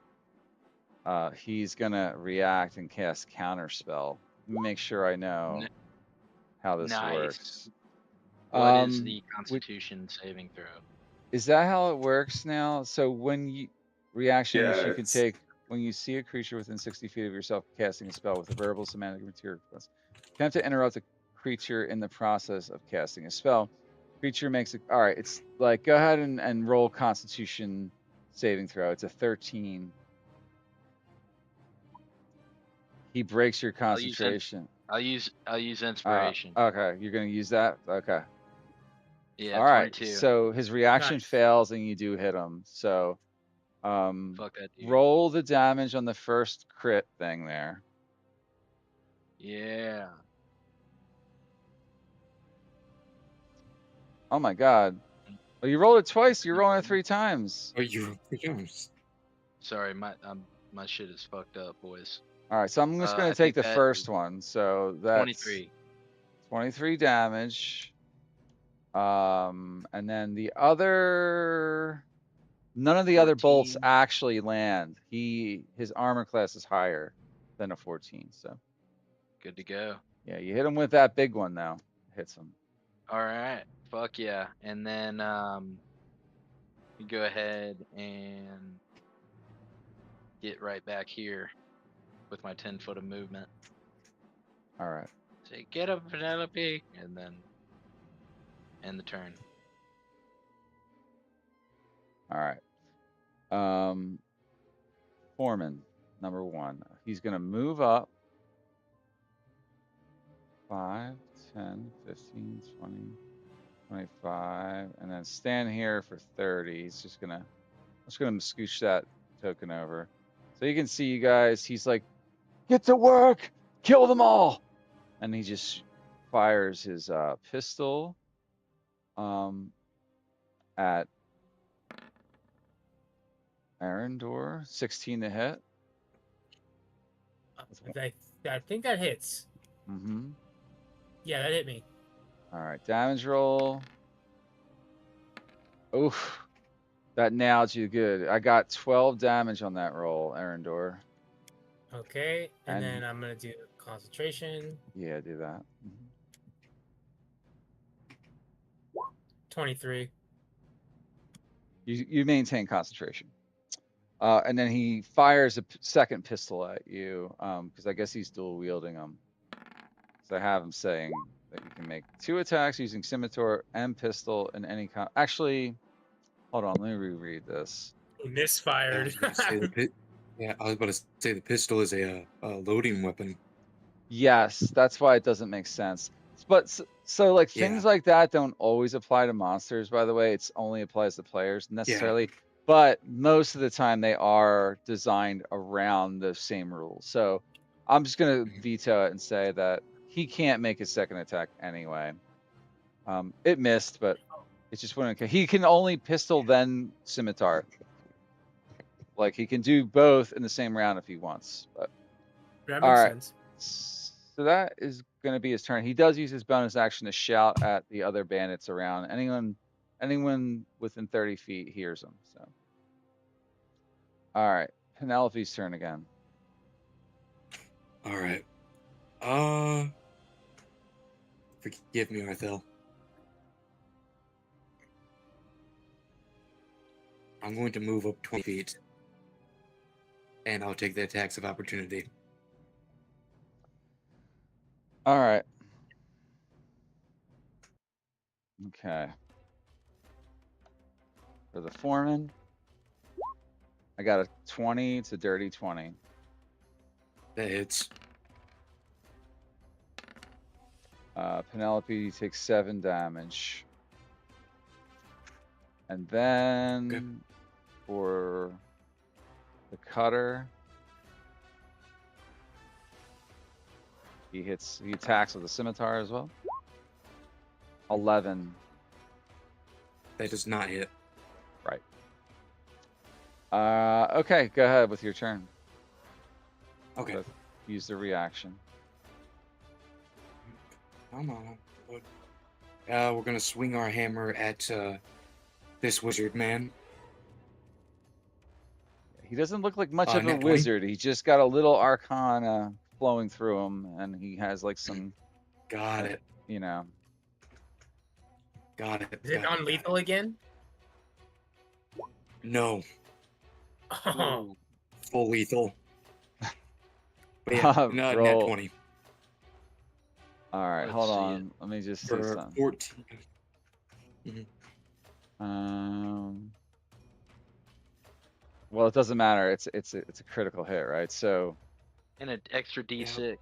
He's going to react and cast counterspell. Make sure I know how this Nice. works. What is the Constitution saving throw? Is that how it works now? So when you reaction Yeah, is you can it's- take when you see a creature within 60 feet of yourself casting a spell with a verbal semantic material request. Attempt to interrupt the creature in the process of casting a spell. Creature makes it. All right, it's like go ahead and roll Constitution saving throw. It's a 13. He breaks your concentration. I'll use inspiration. Okay, you're gonna use that. Okay. Yeah, All right. 22. So his reaction Nice. fails, and you do hit him. So, Fuck that dude. roll the damage on the first crit thing there. Yeah. Oh my god. Well, you rolled it twice. You're rolling it 3 times. Oh, you becomes. Sorry, my shit is fucked up, boys. All right. So I'm just I gonna think take the that first is one. So that's 23. 23 damage. And then the other. None of the other bolts 14. actually land. His armor class is higher than a 14. So Good to go. Yeah, you hit him with that big one though. Hits him. All right. Fuck yeah. And then you go ahead and get right back here with my 10 foot of movement. All right. Say, get up, Penelope, and then end the turn. All right. Foreman, number 1. He's gonna move up 5, 10, 15, 20, 25, and then stand here for 30. He's just gonna scooch that token over. So you can see you guys, he's like, get to work, kill them all. And he just fires his pistol at Arendor, 16 to hit. I think that hits. Mm-hmm. Yeah, that hit me. All right, damage roll. Oof, that nailed you good. I got 12 damage on that roll, Arendor. Okay, and And- then I'm gonna do concentration. Yeah, do that. 23. You maintain concentration. And then he fires a second pistol at you, because I guess he's dual wielding them. So I have him saying that you can make 2 attacks using scimitar and pistol in any Actually, hold on, let me reread this. Misfired. I was about to say the pistol is a loading weapon. Yes, that's why it doesn't make sense. But so like things Yeah. like that don't always apply to monsters, by the way. It's only applies to players necessarily. But most of the time they are designed around the same rules. So I'm just gonna veto it and say that he can't make his second attack anyway. It missed, but it just wouldn't. He can only pistol then scimitar. Like he can do both in the same round if he wants. But That all makes right. sense. So that is going to be his turn. He does use his bonus action to shout at the other bandits around. Anyone within 30 feet hears him. So, all right, Penelope's turn again. All right. Forgive me, Arthel. I'm going to move up 20 feet, and I'll take the attacks of opportunity. All right. Okay. For the foreman, I got a 20. It's a dirty 20. That hits. Penelope takes 7 damage. And then for the cutter, he attacks with a scimitar as well. 11. That does not hit. Right. Okay, go ahead with your turn. Okay. Use the reaction. Come on. We're gonna swing our hammer at this wizard man. He doesn't look like much of a nat 20? wizard. He just got a little arcana flowing through him, and he has like some, Got it. you know. Got it. Is it got non-lethal again? No. Oh, Full lethal. But yeah, nat Roll. 20 All right, Let's hold see on. Let me just see for something. 14. Well, it doesn't matter. It's a critical hit, right? So And an extra D6.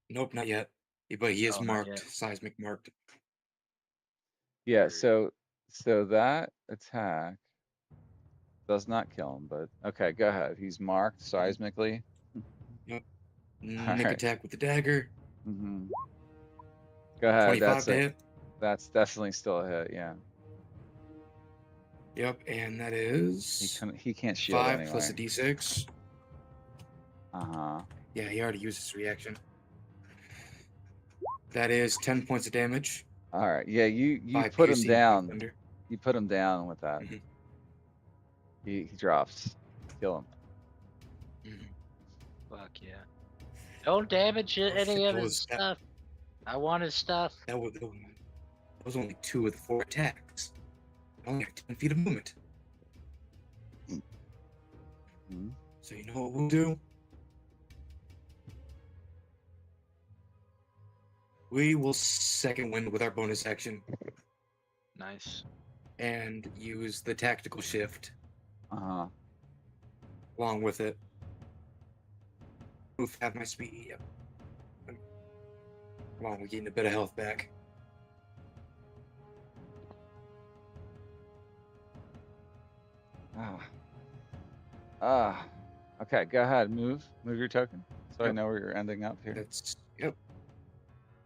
Nope, not yet. But he is Oh, not marked, yet. seismic marked. yeah, Very- so that attack does not kill him, but okay, go ahead. He's marked seismically. Make Alright. attack with the dagger. Mm-hmm. Go ahead. 25 to hit. That's definitely still a hit. Yeah, Yep, and that is he can't shield 5 anyway. plus a d6. Uh-huh. Yeah, he already used his reaction. That is 10 points of damage. All right. Yeah, you by put him piercing by down. thunder. You put him down with that. Mhm. He drops. Kill him. Mhm. Fuck yeah. Don't damage Oh, any shit, of his stuff. I want his stuff. That was only 2 of the 4 attacks. I only have 10 feet of movement. Mhm. So you know what we'll do? We will second wind with our bonus action Nice. and use the tactical shift Uh-huh. along with it. Move half my speed. Yep. Along with getting a bit of health back. Ah. Ah. Okay, go ahead. Move your token, so I Yep. know where you're ending up here. That's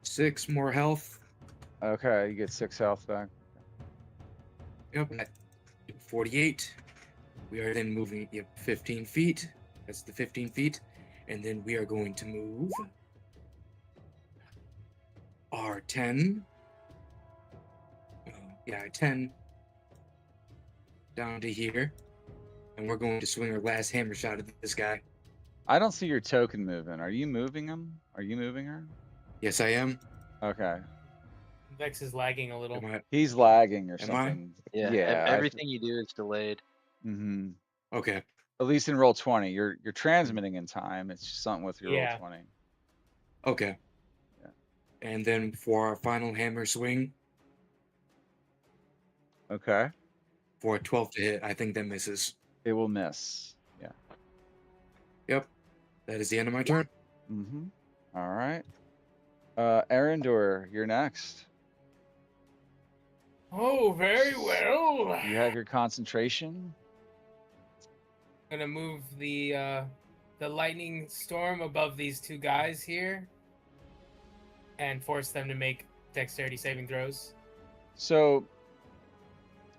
6 more health. Okay, you get 6 health back. Yep. At 48. We are then moving 15 feet. That's the 15 feet. And then we are going to move our 10. 10 down to here. And we're going to swing our last hammer shot at this guy. I don't see your token moving. Are you moving him? Are you moving her? Yes, I am. Okay. Vex is lagging a little. Am I? He's lagging or Am I? something. Yeah. Yeah. Everything you do is delayed. Mm-hmm. Okay. At least in roll 20. You're transmitting in time. It's just something with your roll Yeah. 20. Okay. Yeah. And then for our final hammer swing, Okay. for a 12 to hit, I think that misses. It will miss. Yeah. Yep. That is the end of my turn. Mm-hmm. All right. Arendor, you're next. Oh, very well. You have your concentration. Gonna move the lightning storm above these 2 guys here, and force them to make dexterity saving throws. So,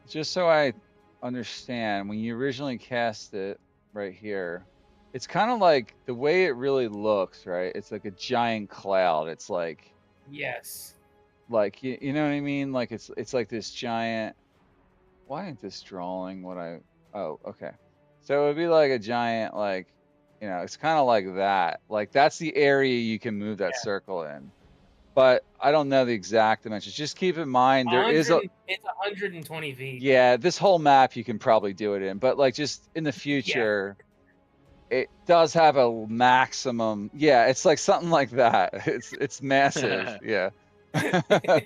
just so I understand, when you originally cast it right here, it's kind of like the way it really looks, right? It's like a giant cloud. It's like Yes. you know what I mean? Like it's like this giant. Why ain't this drawing what I? Oh, okay. So it would be like a giant, like, it's kind of like that. Like that's the area you can move that circle in. But I don't know the exact dimensions. Just keep in mind there is a. It's 120 feet. Yeah, this whole map you can probably do it in, but like just in the future, it does have a maximum. Yeah, it's like something like that. It's massive. Yeah. Yeah,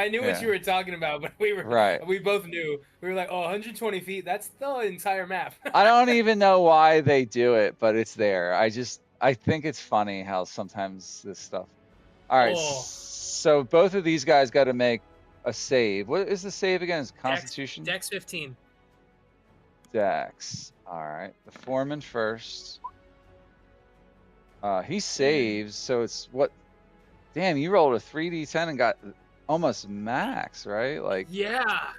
I knew what Yeah. you were talking about, but Right. we both knew. We were like, oh, 120 feet, that's the entire map. I don't even know why they do it, but it's there. I think it's funny how sometimes this stuff. All right, Oh. so both of these guys got to make a save. What is the save again? Is Constitution? Dex 15. Dex. All right, the foreman first. He saves, so it's what? Damn, you rolled a 3d10 and got almost max, right? Like, Yeah.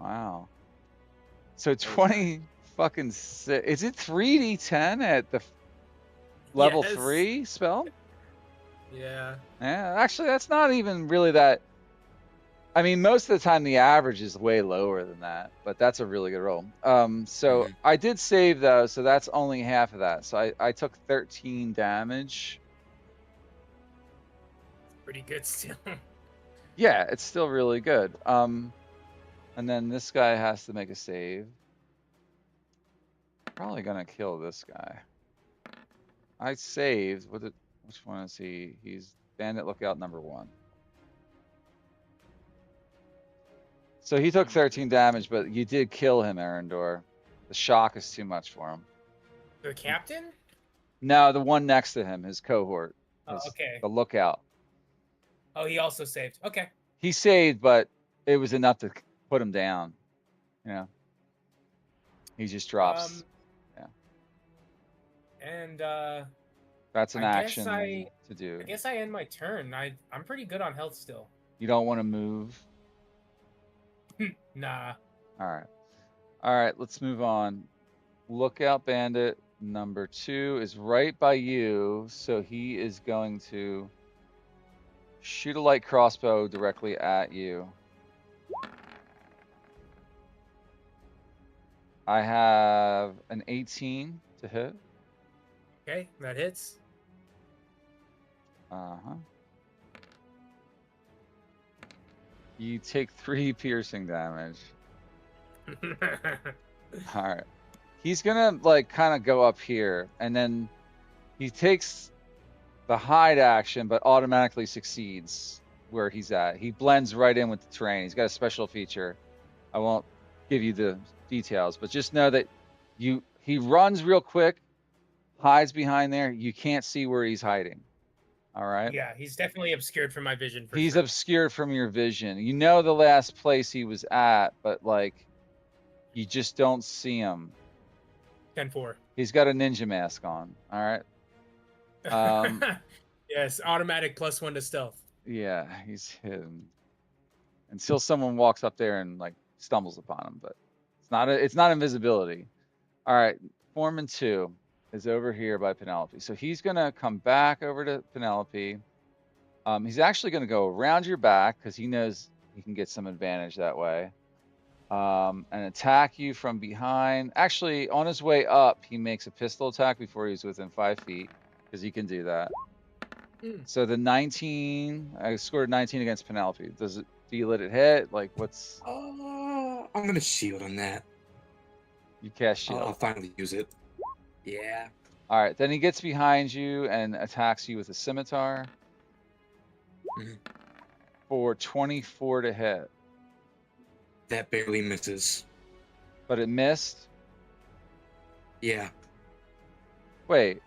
wow. So 20 fucking six. Is it 3d10 at the level Yes. 3 spell? Yeah. Yeah, actually, that's not even really that. I mean, most of the time the average is way lower than that, but that's a really good roll. So I did save though, so that's only half of that. So I took 13 damage. Pretty good still. Yeah, it's still really good. And then this guy has to make a save. Probably gonna kill this guy. I saved. Which one is he? He's Bandit Lookout number 1. So he took 13 damage, but you did kill him, Arendor. The shock is too much for him. The captain? No, the one next to him, his cohort. Oh, okay. The lookout. Oh, he also saved. Okay. He saved, but it was enough to put him down. He just drops. Yeah. And That's an I action guess to do. I guess I end my turn. I'm pretty good on health still. You don't want to move. Nah. All right, let's move on. Lookout Bandit number 2 is right by you, so he is going to shoot a light crossbow directly at you. I have an 18 to hit. Okay, that hits. Uh-huh. You take 3 piercing damage. All right. He's gonna like kind of go up here, and then he takes the hide action, but automatically succeeds where he's at. He blends right in with the terrain. He's got a special feature. I won't give you the details, but just know that he runs real quick, hides behind there. You can't see where he's hiding. All right. Yeah, he's definitely obscured from my vision for He's sure. obscured from your vision. You know the last place he was at, but like you just don't see him. 10-4. He's got a ninja mask on. All right. Yes, automatic +1 to stealth. Yeah, he's hidden until someone walks up there and like stumbles upon him, but it's not invisibility. All right, Foreman 2 is over here by Penelope. So he's gonna come back over to Penelope. He's actually gonna go around your back because he knows he can get some advantage that way. And attack you from behind. Actually, on his way up, he makes a pistol attack before he's within 5 feet because he can do that. So the 19, I scored 19 against Penelope. Do you let it hit? Like, what's? I'm gonna shield on that. You cast shield. I'll finally use it. Yeah. All right, then he gets behind you and attacks you with a scimitar for 24 to hit. That barely misses. But it missed? Yeah. Wait,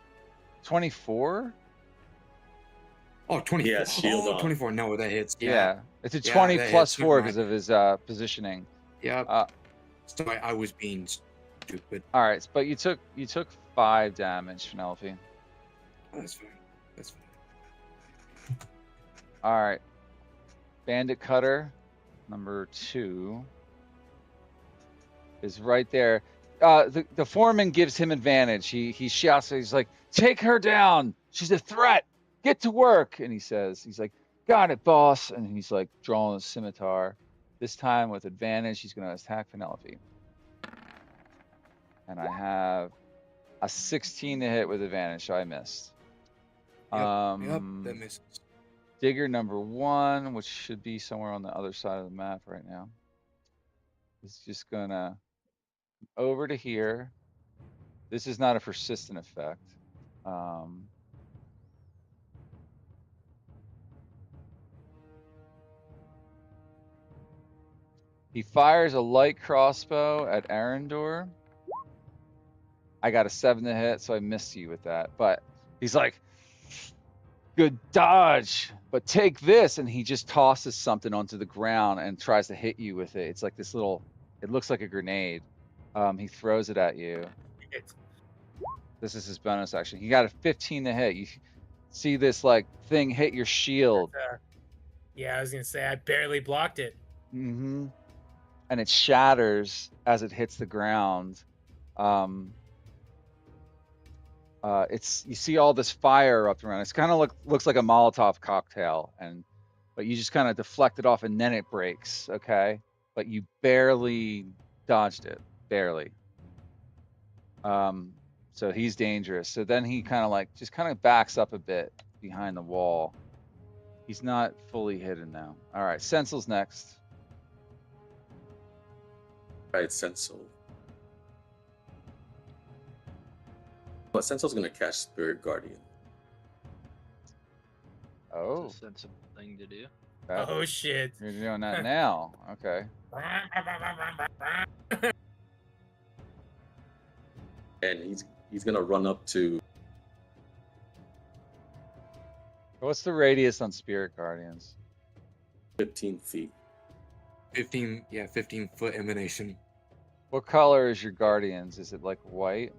24? Oh, 24. Yeah, shield on. 24. No, that hits. Yeah. It's a Yeah, 20 that plus hits. Never 4 mind. because of his positioning. Yeah. So I was being stupid. All right, but you took 5 damage, Penelope. Oh, that's fine. That's fine. All right. Bandit Cutter, number 2, is right there. The foreman gives him advantage. He shouts, he's like, "Take her down. She's a threat. Get to work." And he's like, "Got it, boss." And he's like drawing a scimitar. This time with advantage, he's going to attack Penelope. And I have a 16 to hit with advantage, so I missed. Yep, that misses. Digger number 1, which should be somewhere on the other side of the map right now, is just gonna over to here. This is not a persistent effect. He fires a light crossbow at Arendor. I got a 7 to hit, so I missed you with that. But he's like, "Good dodge, but take this," and he just tosses something onto the ground and tries to hit you with it. It's like this little, it looks like a grenade. He throws it at you. This is his bonus action. He got a 15 to hit. You see this like thing hit your shield. Yeah, I was gonna say I barely blocked it. And it shatters as it hits the ground. You see all this fire erupting around. It's kind of looks like a Molotov cocktail, but you just kind of deflect it off and then it breaks. Okay, but you barely dodged it, barely. So he's dangerous. So then he kind of backs up a bit behind the wall. He's not fully hidden now. All right, Sensel's next. Right, Sensel. But Sensel's gonna cast Spirit Guardian. Oh, It's a sensible thing to do. Oh shit! You're doing that now. Okay. And he's gonna run up to What's the radius on Spirit Guardians? 15 feet. 15-foot emanation. What color is your Guardians? Is it like white?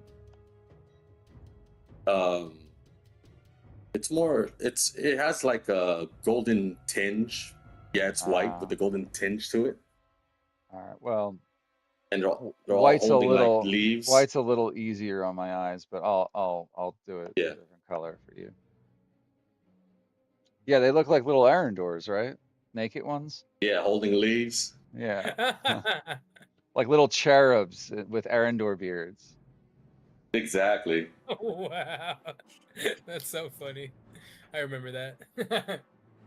It has like a golden tinge. Yeah, it's white with a golden tinge to it. All right. Well, And they're all white's holding like leaves. White's a little easier on my eyes, but I'll do it a different color for you. Yeah, they look like little Arendors, right? Naked ones. Yeah, holding leaves. Yeah. Like little cherubs with Arendor beards. Exactly. Wow, that's so funny. I remember that.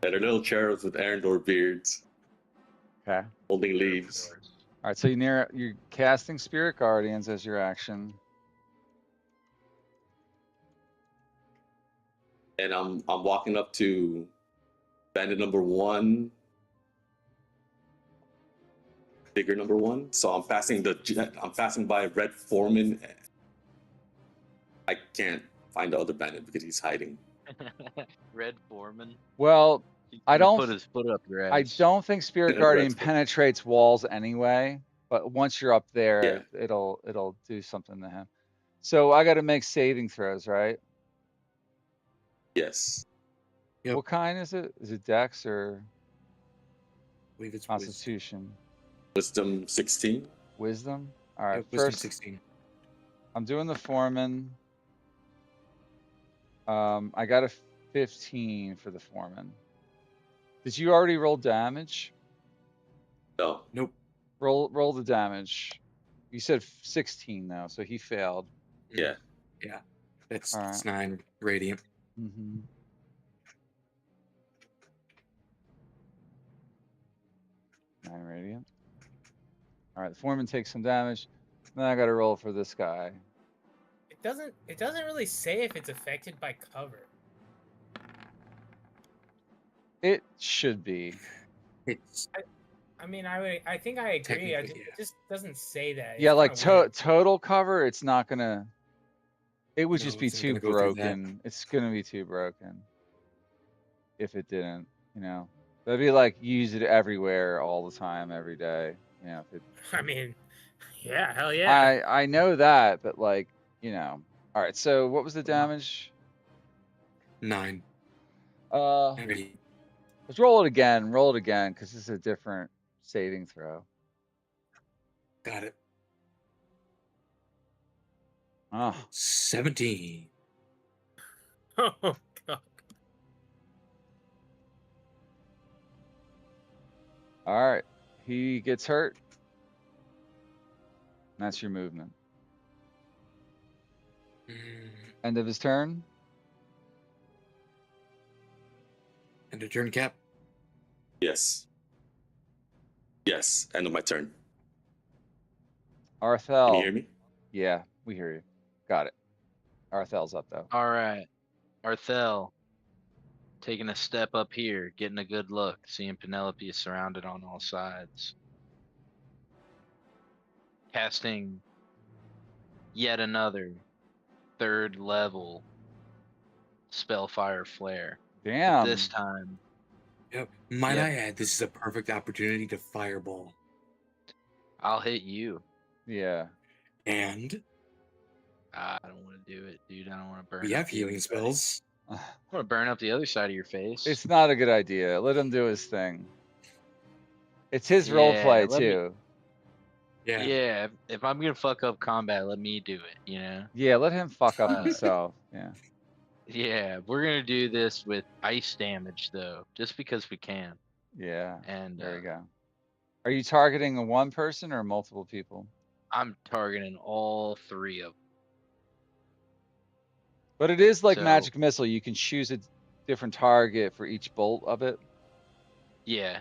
And their little cherubs with Arendor beards Okay. holding Of leaves. course. All right. So you're casting Spirit Guardians as your action. And I'm walking up to bandit number 1, digger number 1. So I'm passing by Red Foreman. I can't find the other bandit because he's hiding. Red Foreman. Well, He's I gonna don't. put his foot up your I ass. don't think Spirit Red Guardian Foreman. penetrates walls anyway. But once you're up there, Yeah. it'll do something to him. So I got to make saving throws, right? Yes. Yep. What kind is it? Is it Dex or I believe it's Constitution? Wisdom 16. Wisdom? All right. Wisdom First, 16. I'm doing the foreman. I got a 15 for the foreman. Did you already roll damage? No. Nope. Roll the damage. You said 16 though, so he failed. Yeah. Yeah. That's All it's right. 9 radiant. Mm-hmm. 9 radiant. All right, the foreman takes some damage. Then I got to roll for this guy. It doesn't really say if it's affected by cover. It should be. It's I mean, I think I agree. Technically, It yeah. just doesn't say that. Yeah, It's like kinda weird. total cover, it's not gonna. It would No, just be it's not too gonna go through that. broken. It's gonna be too broken if it didn't. You know, that'd be like use it everywhere all the time, every day. You know, if it. I mean, yeah, hell yeah. I know that, but like All right. So what was the damage? 9. Uh, Radiant. let's roll it again. Roll it again because this is a different saving throw. Got it. Oh, 17. Oh god. all right. He gets hurt. That's your movement. Mm, End of his turn. And a turn cap. Yes. Yes. End of my turn. Arthel. Can you hear me? Yeah, we hear you. Got it. Arthel's up though. All right, Arthel, taking a step up here, getting a good look, seeing Penelope is surrounded on all sides. Casting yet another 3rd level Spellfire Flare. Damn. But this time, Yep. Might Yep. I add, this is a perfect opportunity to fireball. I'll hit you. Yeah. And I don't want to do it, dude. I don't want to burn. we up have the healing other side. spells. I want to burn up the other side of your face. It's not a good idea. Let him do his thing. It's his role Yeah, play let me- too. Yeah. Yeah, if I'm gonna fuck up combat, let me do it. You know. Yeah, let him fuck up Uh, himself. Yeah. Yeah, we're gonna do this with ice damage though, just because we can. Yeah. And There you go. Are you targeting a one person or multiple people? I'm targeting all 3 of them. But it is like So- magic missile. You can choose a different target for each bolt of it. Yeah,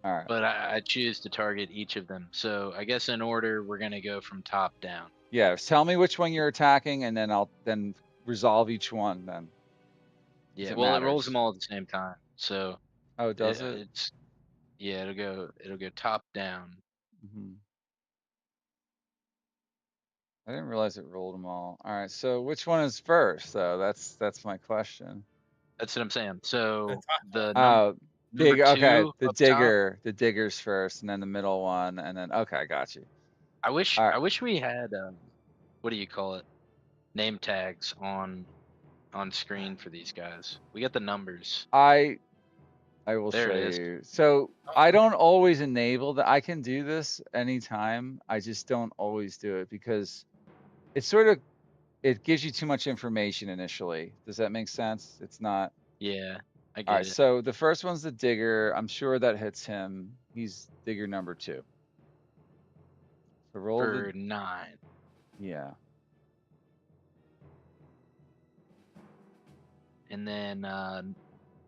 All right. but I choose to target each of them. So I guess in order, we're gonna go from top down. Yeah. Tell me which one you're attacking, and then I'll then resolve each one. Then. Yeah, it well, it rolls matters. them all at the same time. So Oh, does it? It's yeah, it'll go top down. Hmm. I didn't realize it rolled them all. All right. So which one is first, though? That's my question. That's what I'm saying. So top the Oh, number okay. 2 The up top. the digger's first, and then the middle one, and then okay, I got you. I wish All right. I wish we had what do you call it? Name tags on screen for these guys. We got the numbers. I will There show it is. you. So I don't always enable that. I can do this anytime. I just don't always do it because it's sort of it gives you too much information initially. Does that make sense? It's not. Yeah, I All get right. it. So the first one's the digger. I'm sure that hits him. He's digger number 2. So roll For the 9. yeah. And then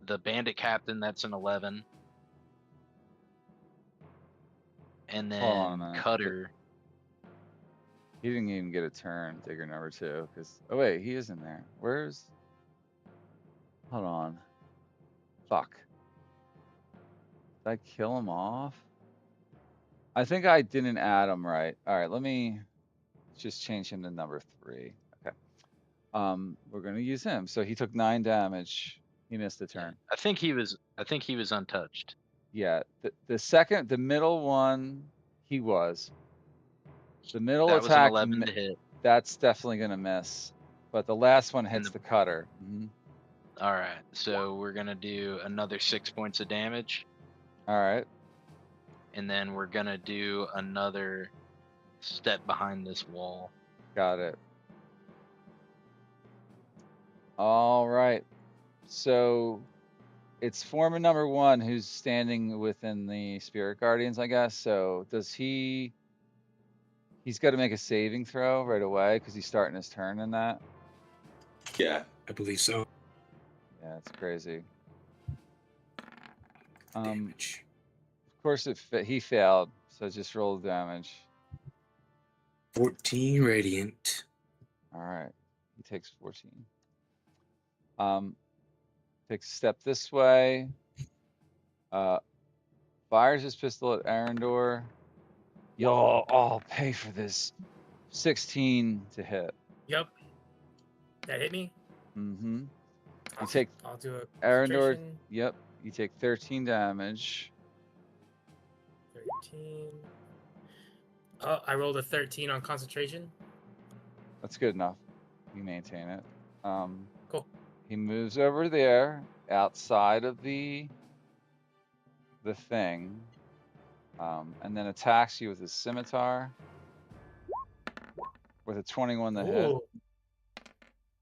the bandit captain, that's an 11. And Hold on a then minute. Cutter. He didn't even get a turn, digger number 2, because oh wait, he is in there. Where's? Hold on. Fuck. Did I kill him off? I think I didn't add him right. All right, let me just change him to number 3. Okay. We're gonna use him. So he took 9 damage. He missed a Yeah, turn. I think he was untouched. Yeah. The middle one, he was. The middle That was an attack, 11 to hit. that's definitely gonna miss. But the last one And hits the cutter. All right, so we're gonna do another 6 points of damage, All right. and then we're gonna do another step behind this wall. Got it. All right. So it's foreman number 1 who's standing within the spirit guardians, I guess. So does he's got to make a saving throw right away because he's starting his turn in that? Yeah. I believe so. Yeah, it's crazy. Damage. Of course he failed, so just roll the damage. 14 radiant. All right. He takes 14. Takes a step this way. Fires his pistol at Arendor. Y'all all pay for this. 16 to hit. Yep. That hit me. Mm-hmm. I'll, take I'll do a Arendor, concentration. yep. You take 13 damage. 13. Oh, I rolled a 13 on concentration. That's good enough. You maintain it. Cool. He moves over there outside of the thing. And then attacks you with his scimitar. With a 21 to hit. Ooh.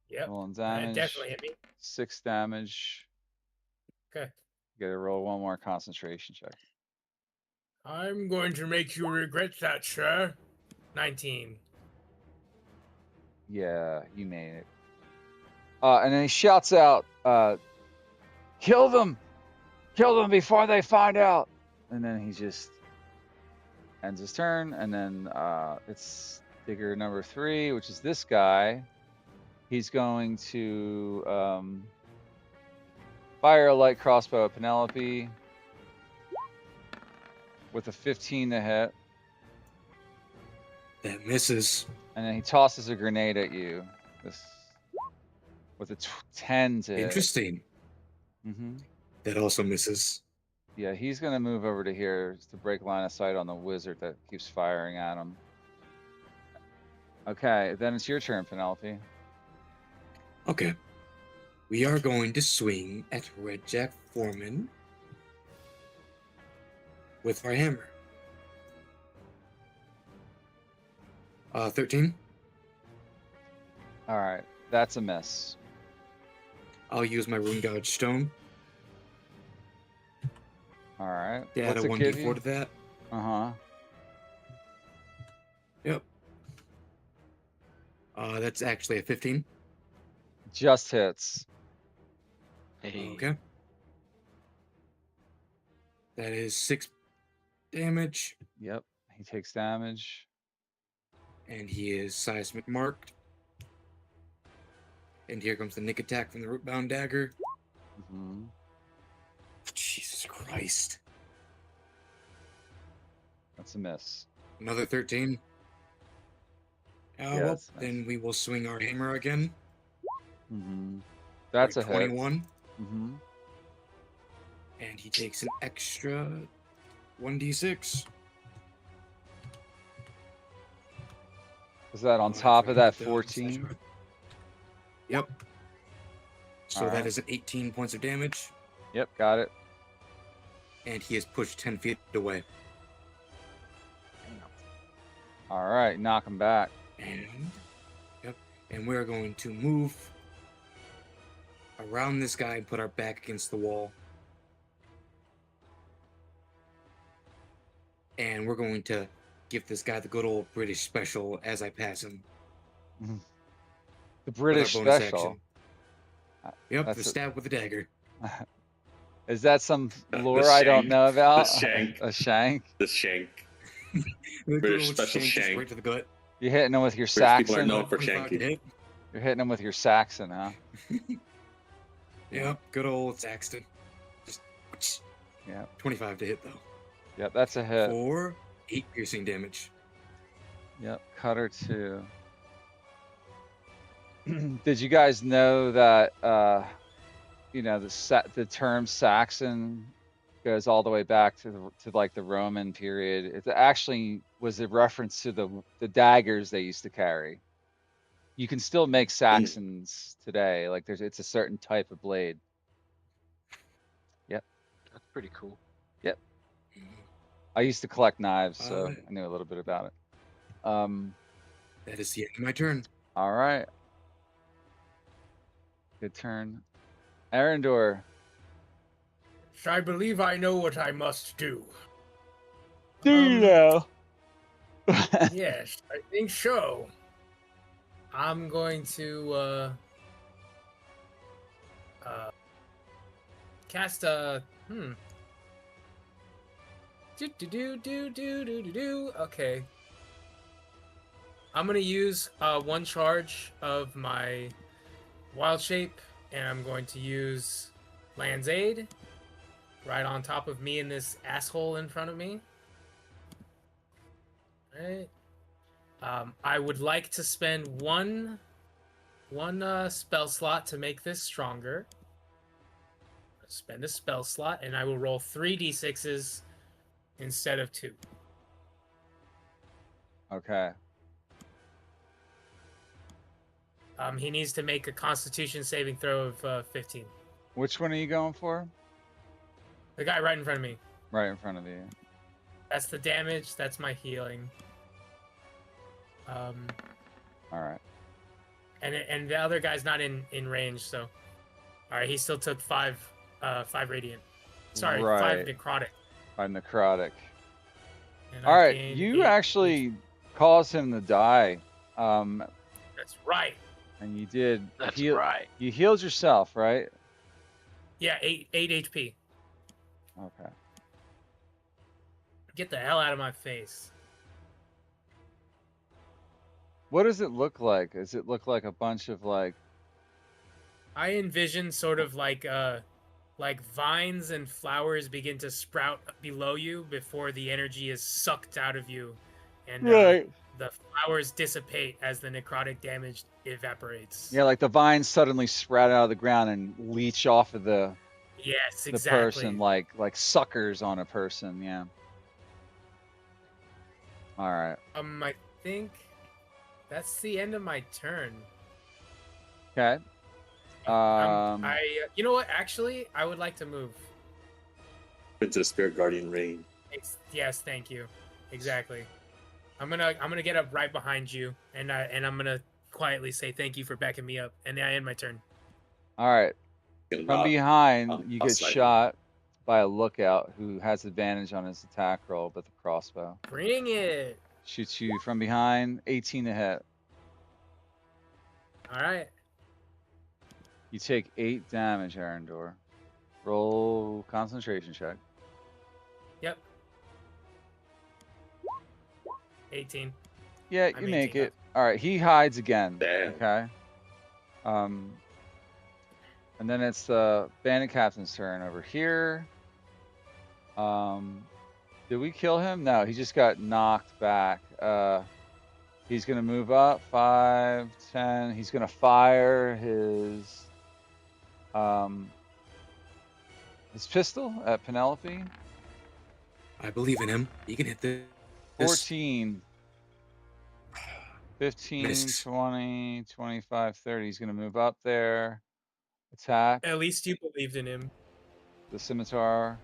Yep. Rolling That damage. definitely hit me. 6 damage. Okay. You gotta roll one more concentration check. I'm going to make you regret that, sir. 19. Yeah, you made it. And then he shouts out, kill them! Kill them before they find out! And then he just ends his turn, and then it's digger number 3, which is this guy. He's going to fire a light crossbow at Penelope with a 15 to hit. That misses. And then he tosses a grenade at you. With a 10 to hit. Interesting. Mm-hmm. That also misses. Yeah, he's gonna move over to here to break line of sight on the wizard that keeps firing at him. Okay, then it's your turn, Penelope. Okay. We are going to swing at Red Jack Foreman with our hammer. 13. All right, that's a miss. I'll use my Rune Gouge Stone. All right. To add a What's it give 1d4 you? to that. Uh-huh. Yep. That's actually a 15. Just hits. Hey. Okay. That is 6 damage, Yep, he takes damage. and he is seismic marked. And here comes the nick attack from the Rootbound Dagger. Mm-hmm. Jesus Christ. That's a miss. Another 13. Yeah, Well, that's nice. then we will swing our hammer again. Mm-hmm. That's Like a hit. 21. Mm-hmm. And he takes an extra 1d6. Is that on Oh, I top of that forgot 14? Yep. So All that right. is an 18 points of damage, Yep, got it. and he is pushed 10 feet away. All right, knock him back. And we're going to move around this guy and put our back against the wall. And we're going to give this guy the good old British special as I pass him. The with our British bonus special. action. Yep, That's the a- stab with a dagger. Is that some The lore I don't shank, know about? the shank. A shank? The shank. The British little special just shank. right to the gut. You're hitting them with your British people are Saxon? known for 25 to shanking. hit. You're hitting them with your Saxon, huh? Yep, good old Saxton. Just Yeah. 25 to hit though. Yep, that's a hit. For 8 piercing damage. Yep, cutter 2. Did you guys know that the term Saxon goes all the way back to like the Roman period? It actually was a reference to the daggers they used to carry. You can still make Saxons today. Like it's a certain type of blade. That's pretty cool. Yep. I used to collect knives, so Uh, I knew a little bit about it. That is the end of my turn. All right. Good turn. Arendor. I believe I know what I must do. Do you know? Yes, I think so. I'm going to cast a Okay. I'm gonna use one charge of my wild shape, and I'm going to use Land's Aid right on top of me and this asshole in front of me. Right. I would like to spend one spell slot to make this stronger. Spend a spell slot, and I will roll 3d6s instead of 2. Okay. He needs to make a Constitution saving throw of 15. Which one are you going for? The guy right in front of me. Right in front of you. That's the damage. That's my healing. All right. And the other guy's not in range, so all right. He still took 5 radiant. Sorry, 5 Right. necrotic. By necrotic. And All I right. gained You 8. actually caused him to die. That's right. And you did. That's heal- right. You healed yourself, right? Yeah, 8 HP. Okay. Get the hell out of my face. What does it look like? Does it look like a bunch of like? I envision sort of like vines and flowers begin to sprout below you before the energy is sucked out of you, and the flowers dissipate as the necrotic damage evaporates. Yeah, like the vines suddenly sprout out of the ground and leech off of the Yes, the exactly. person like suckers on a person. Yeah. All right. I think that's the end of my turn. Okay. You know what? Actually, I would like to move. Into the Spirit Guardian Rain. Yes, thank you. Exactly. I'm gonna get up right behind you, and I'm gonna quietly say thank you for backing me up, and I end my turn. All right. From behind, you I'll get slide shot by a lookout who has advantage on his attack roll with a crossbow. Bring it. Shoots you from behind, 18 to hit. All right. You take 8 damage, Arendor. Roll concentration check. Yep. 18. Yeah, I'm you make 18 it. All right, he hides again. Damn. Okay. And then it's the bandit captain's turn over here. Did we kill him? No, he just got knocked back. He's gonna move up 5, 10. He's gonna fire his pistol at Penelope. I believe in him. He can hit this. 14. 15, Missed. 20, 25, 30. He's gonna move up there. Attack At least you believed in him. the scimitar.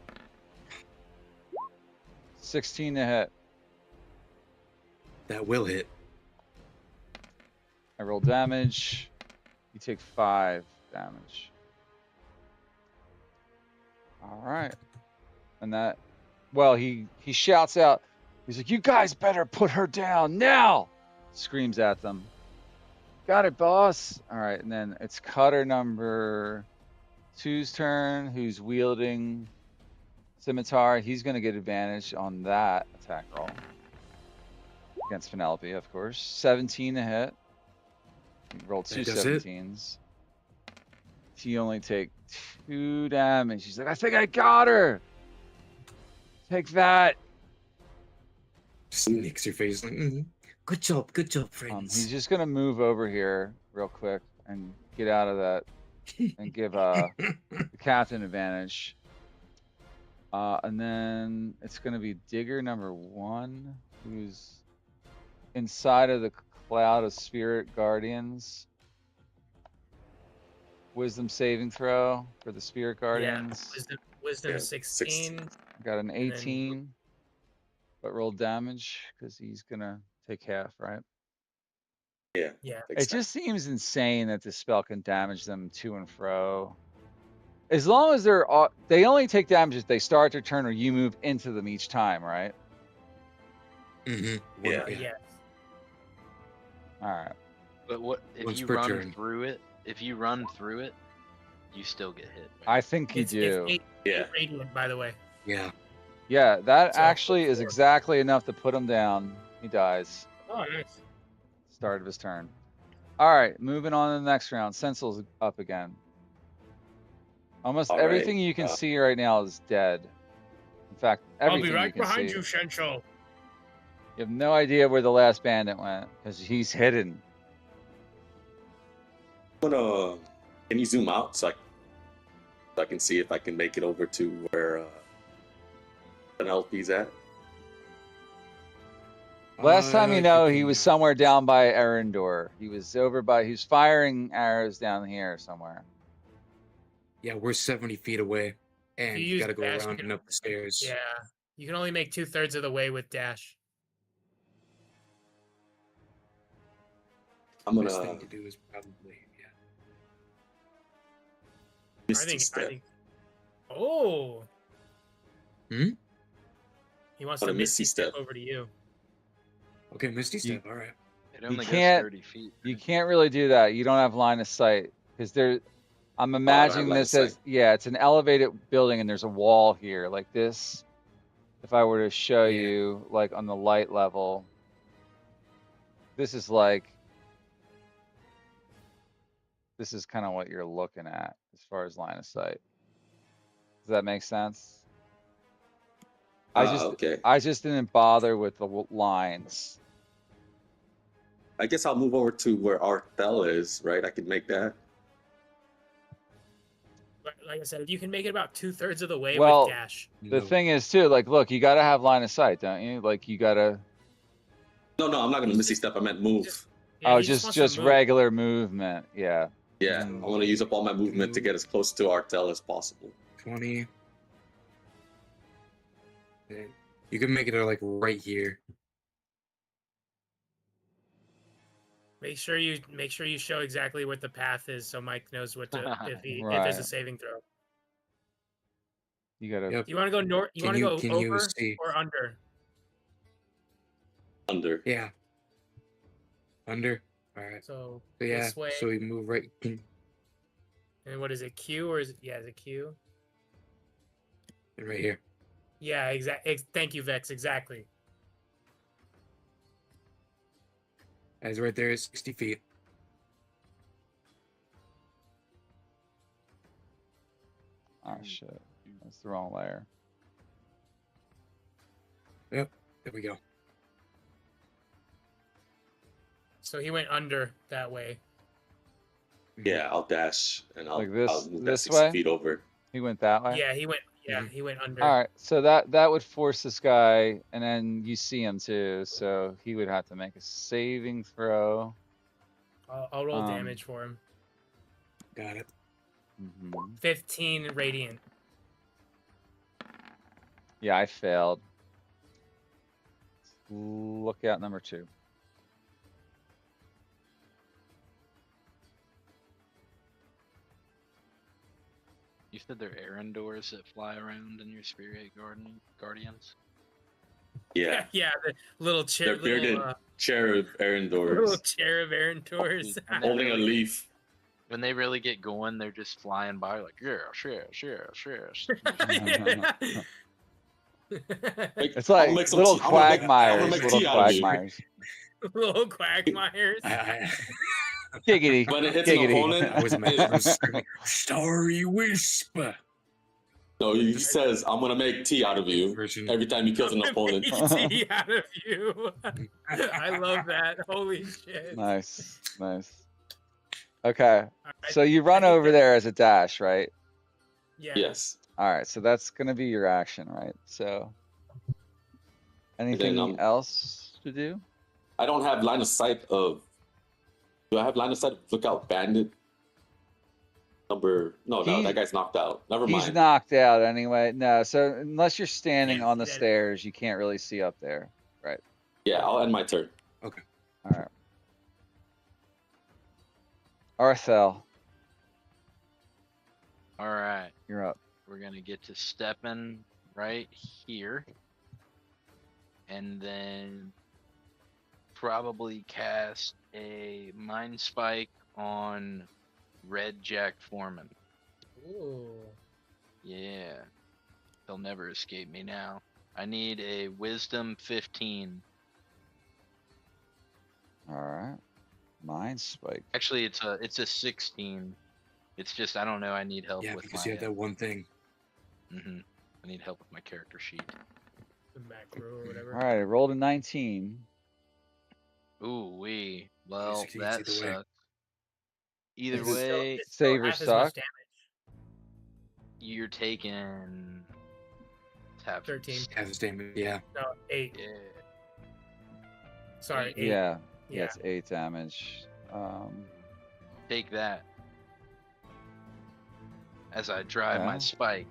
16 to hit. That will hit. I roll damage. You take 5 damage. All right. And that, well, he shouts out. He's like, "You guys better put her down now!" Screams at them. Got it, boss. All right, and then it's Cutter number 2's turn, who's wielding scimitar. He's going to get advantage on that attack roll against Penelope, of course. 17 to hit. He rolled two That does it. 17s. He only take 2 damage. He's like, I think I got her. Take that. Sneaks your face like, good job, friends. He's just gonna move over here real quick and get out of that and give the captain advantage. And then it's gonna be Digger number 1, who's inside of the cloud of spirit guardians. Wisdom saving throw for the spirit guardians. Yeah, wisdom Yeah, 16. Got an then- 18, but rolled damage because he's gonna take half, right? Yeah. Yeah. It just seems insane that the spell can damage them to and fro. As long as they only take damage if they start their turn or you move into them each time, right? Mm-hmm. Yeah. Yes. All right. But what if Once you per run turn. through it? If you run through it, you still get hit. I think you It's do. 8 Yeah. radiant, by the way. Yeah. Yeah, that So, actually is 4. exactly enough to put him down. He dies. Oh, nice. Start of his turn. All right, moving on to the next round. Sensel's up again. Almost All right, everything you can see right now is dead. In fact, I'll everything be right you can behind see. you, Shenshou. You have no idea where the last bandit went because he's hidden. Can you zoom out so I can see if I can make it over to where Penelope's at? Last time you know, he can- was somewhere down by Arendor. He was firing arrows down here somewhere. Yeah, we're 70 feet away, and you you use gotta go dash, you around can- and up the stairs. Yeah. You can only make 2/3 of the way with dash. I'm Best gonna thing to do is probably Misty Step. Oh. Hmm? He wants On to a Misty Misty step Step. over to you. Okay, Misty Step. All right. It only goes can't- 30 feet. You can't really do that. You don't have line of sight because I'm imagining line of this as sight. it's an elevated building and there's a wall here like this. If I were to show Yeah. you like on the light level, this is like kind of what you're looking at as far as line of sight. Does that make sense? Okay. I just didn't bother with the lines. I guess I'll move over to where Arthel is, right? I can make that. But like I said, you can make it about 2/3 of the way Well, with dash. The No. thing is too, like, look, you gotta have line of sight, don't you? Like, you gotta. No, I'm not gonna Misty Step. I meant move. Yeah, Oh, he just wants to move. regular movement. Yeah. Yeah, I want to use up all my movement to get as close to Artel as possible. 20. Okay. You can make it like right here. Make sure you show exactly what the path is so Mike knows what to if there's Right. a saving throw. You gotta. Yep. You want to go north? You Can want to you- go can you over see? or under? Under. Yeah. Under. All right. So So yeah. this way. So we move right. And what is it? Q or is it? Yeah, is it Q? Right here. Yeah, exactly. Thank you, Vex. Exactly. As right there is 60 feet. Oh shit! That's the wrong layer. Yep. There we go. So he went under that way. Yeah, I'll dash and I'll, Like this- I'll move this that 60 way? feet over. He went that way. Yeah, he went. Yeah, Mhm. he went under. All right. So that would force this guy, and then you see him too. So he would have to make a saving throw. I'll roll Um, damage for him. Got it. 15 radiant. Yeah, I failed. Look out, number 2. You said they're Arendors that fly around in your spirit guardians? Yeah. Yeah, the little They're chip. bearded. chair of Aaron Little doors, chair of Aaron Tours. When they holding a really, leaf. when they really get going, they're just flying by like, yeah, sure, sure, sure. Like, It's I'm like gonna make some little tea. I'm gonna make quagmires, little tea out of you. quagmires. Little quagmires. Giggity, When it hits an giggity. opponent, I was imagining him screaming, Starry Whisper. no, he says, "I'm gonna make tea out of you." Version. Every time he kills an opponent. Tea out of you. I love that. Holy shit. Nice, nice. Okay, I- so you I run think over that- there as a dash, right? Yeah. Yes. All right, so that's gonna be your action, right? So, anything I'm- else to do? I don't have line of sight of. Do I have line of sight of Lookout Bandit? No, He- that guy's knocked out. Never He's mind. knocked out anyway. No, so unless you're standing Can't on see the that. stairs, you can't really see up there. Right. Yeah, I'll end my turn. All right. Arthel, All right, you're up. we're gonna get to stepping right here, and then probably cast a Mind Spike on Red Jack Foreman. Ooh. Yeah, he'll never escape me now. I need a Wisdom 15. All right. Mind spike. Actually, it's a 16. It's just I don't know. I need help Yeah, with because my. you have that one thing. I need help with my character sheet. The macro or whatever. All right, I rolled a 19. Ooh wee. Well, succeeds that either way. sucks. Either Is it still- way, It's still Save or half as much suck? damage. you're taking. Tap 13. Half his damage. Yeah. No, 8. Yeah. Sorry, 8. Yeah, Yeah. it's 8 damage. Take that. As I drive my Yeah. spike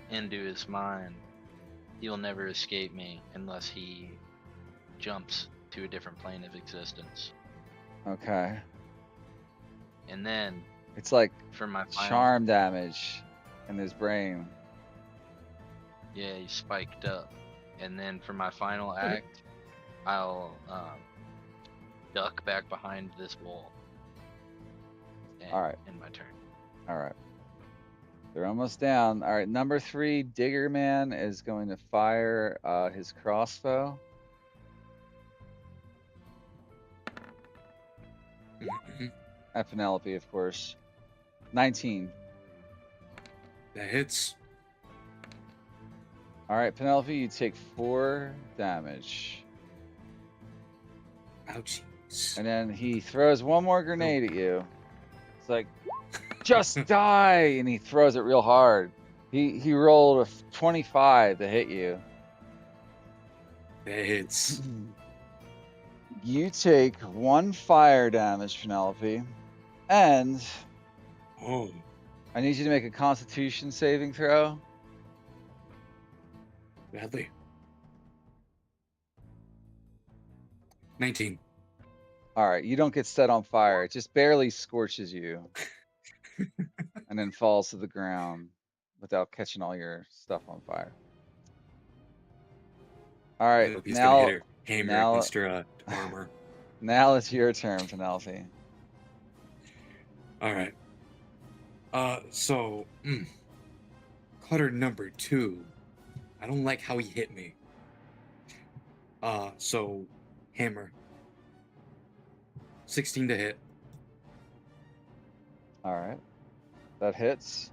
into his mind, he'll never escape me unless he jumps to a different plane of existence. Okay. And then It's like for my final, charm damage in his brain. yeah, he's spiked up. And then for my final act, I'll duck back behind this wall. And All right. end my turn. All right. They're almost down. All right, number 3, Digger Man is going to fire his crossbow. Mhm. At Penelope, of course. 19. That hits. All right, Penelope, you take 4 damage. Ouchies. And then he throws one more grenade at you. It's like, just die! And he throws it real hard. He rolled a 25 to hit you. That hits. You take 1 fire damage, Penelope. And Oh. I need you to make a Constitution saving throw. Badly. 19. All right, you don't get set on fire. It just barely scorches you. And then falls to the ground without catching all your stuff on fire. All right, He's gonna hit now her hammer now- against her armor. now it's your turn, Penelope. All right. So, Clutter number 2. I don't like how he hit me. So, hammer. 16 to hit. All right, that hits.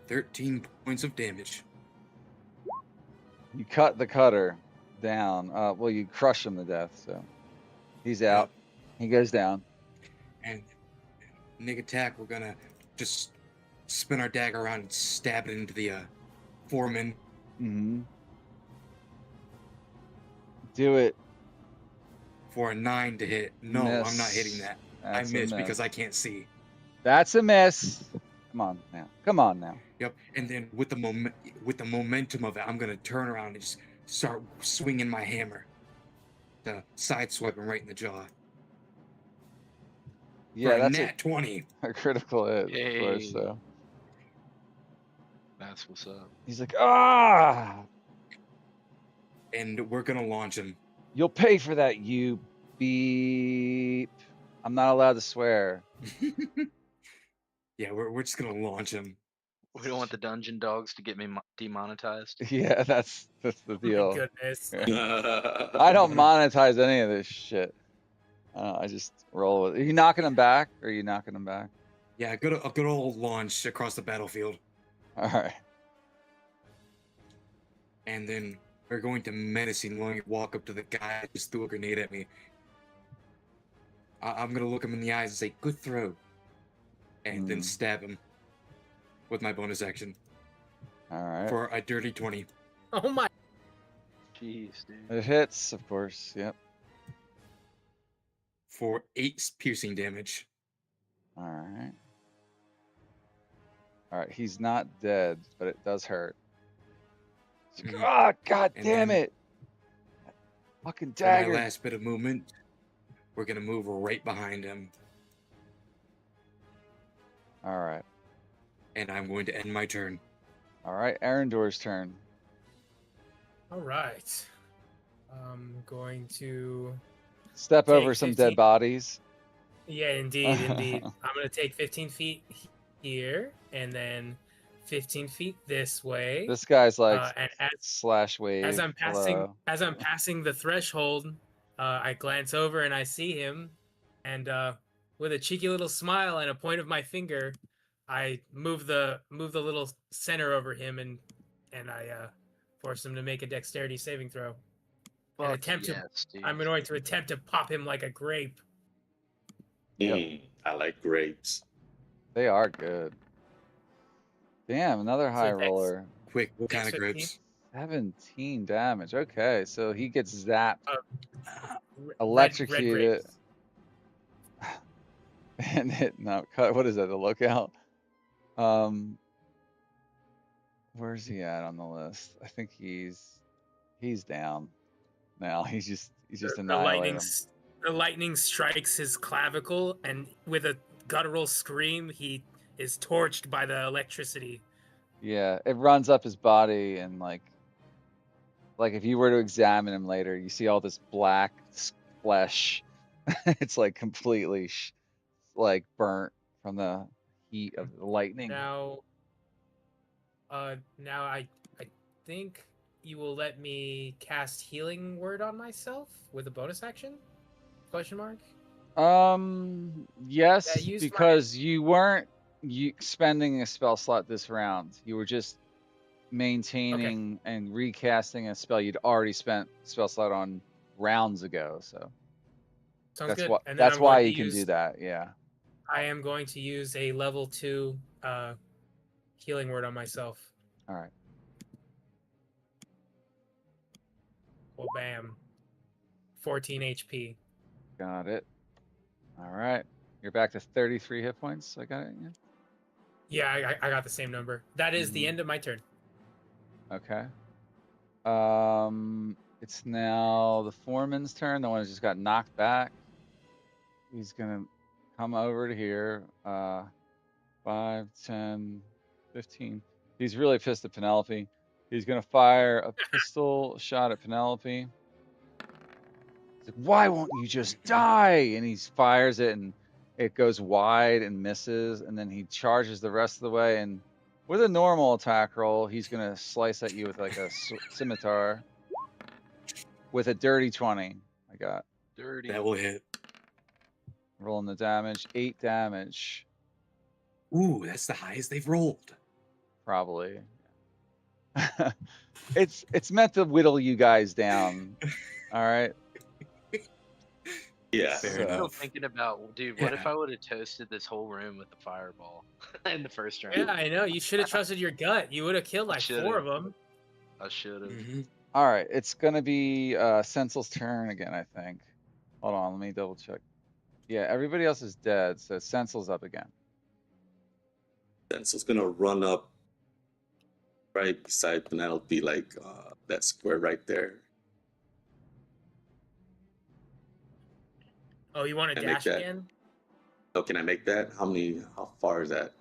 13 points of damage. You cut the cutter down. Well, you crush him to death, so he's out. He goes down. And Nick attack, we're gonna just spin our dagger around and stab it into the foreman. Mm-hmm. Do it. For a 9 to hit. No, I'm not hitting Miss. that. That's I a missed miss. because I can't see. That's a miss. Come on now. Come on now. Yep. And then with the momentum of it, I'm gonna turn around and just start swinging my hammer to sideswipe him right in the jaw. Yeah, For a that's nat 20. a critical hit, of course. Yay. So That's what's up. he's like, ah. and we're gonna launch him. You'll pay for that, you beep. I'm not allowed to swear. Yeah, we're just gonna launch him. We don't want the dungeon dogs to get me demonetized. Yeah, that's the My deal. goodness. Yeah. I don't monetize any of this shit. I just roll with it. Are you knocking them back? Or are you knocking them back? Yeah, a good old launch across the battlefield, All right. and then we're going to menacingly walk up to the guy that just threw a grenade at me. I'm gonna look him in the eyes and say, "Good throw," and then stab him with my bonus action All right. for a dirty 20. Oh my. Jeez, dude. It hits, of course. Yep. For 8 piercing damage. All right. All right. He's not dead, but it does hurt. Mhm. Ah, God And damn then- it. Fucking For my dagger. last bit of movement, we're gonna move right behind him, All right. and I'm going to end my turn. All right. Arendor's turn. All right. I'm going to. Step Take over some 15. dead bodies. Yeah, indeed, indeed. I'm going to take 15 feet here and then 15 feet this way. This guy's like and slash wave. as I'm passing, hello. as I'm passing the threshold, I glance over and I see him, and with a cheeky little smile and a point of my finger, I move the little center over him and I force him to make a dexterity saving throw. Fuck attempt to- yes, dude. I'm going to attempt to pop him like a grape. Yep. I like grapes. They are good. Damn, another high dex- roller. Quick, what kind of 15? grapes? 17 damage. Okay, so he gets zapped, Red electrocuted, grapes. and hit. No, cut. What is that? The lookout. Where's he at on the list? I think he's down now. He's just The annihilated him. the lightning strikes his clavicle, and with a guttural scream, he is torched by the electricity. Yeah, it runs up his body, and like if you were to examine him later, you see all this black flesh. It's like completely like burnt from the heat of the lightning. Now, now I think you will let me cast Healing Word on myself with a bonus action? Question mark. Yes, Yeah, use my- because you weren't spending a spell slot this round. You were just maintaining and recasting a spell you'd already spent spell slot on rounds ago. So Sounds that's good. why And then I'm why going to you can do use- that. Yeah. I am going to use a level 2 Healing Word on myself. All right. Well, bam. 14 HP. Got it. All right. You're back to 33 hit points. I got it. Yeah. Yeah, I got the same number. That is the Mhm. end of my turn. Okay. It's now the foreman's turn. The one who just got knocked back. He's gonna come over to here. 5, 10, 15. He's really pissed at Penelope. He's gonna fire a pistol shot at Penelope. He's like, "Why won't you just die?" And he fires it, and it goes wide and misses. And then he charges the rest of the way. And with a normal attack roll, he's gonna slice at you with like a scimitar. With a dirty 20, I got. Dirty. That will hit. Rolling the damage, 8 damage, Ooh, that's the highest they've rolled. probably. It's meant to whittle you guys down. All right. Yeah. Fair So- I'm still enough. thinking about, dude, what if Yeah. I would have toasted this whole room with the fireball in the first round? Yeah, I know. You should have trusted your gut. You would have killed I like should've. 4 of them. I should have. Mhm. All right. It's gonna be Sensel's turn again, I think. Hold on, let me double check. Yeah, everybody else is dead, so Sensel's up again. Then so it's gonna run up right beside Penelope, like that square right there. Oh, you want to I make dash that. again? Oh, can I make that? How far is that?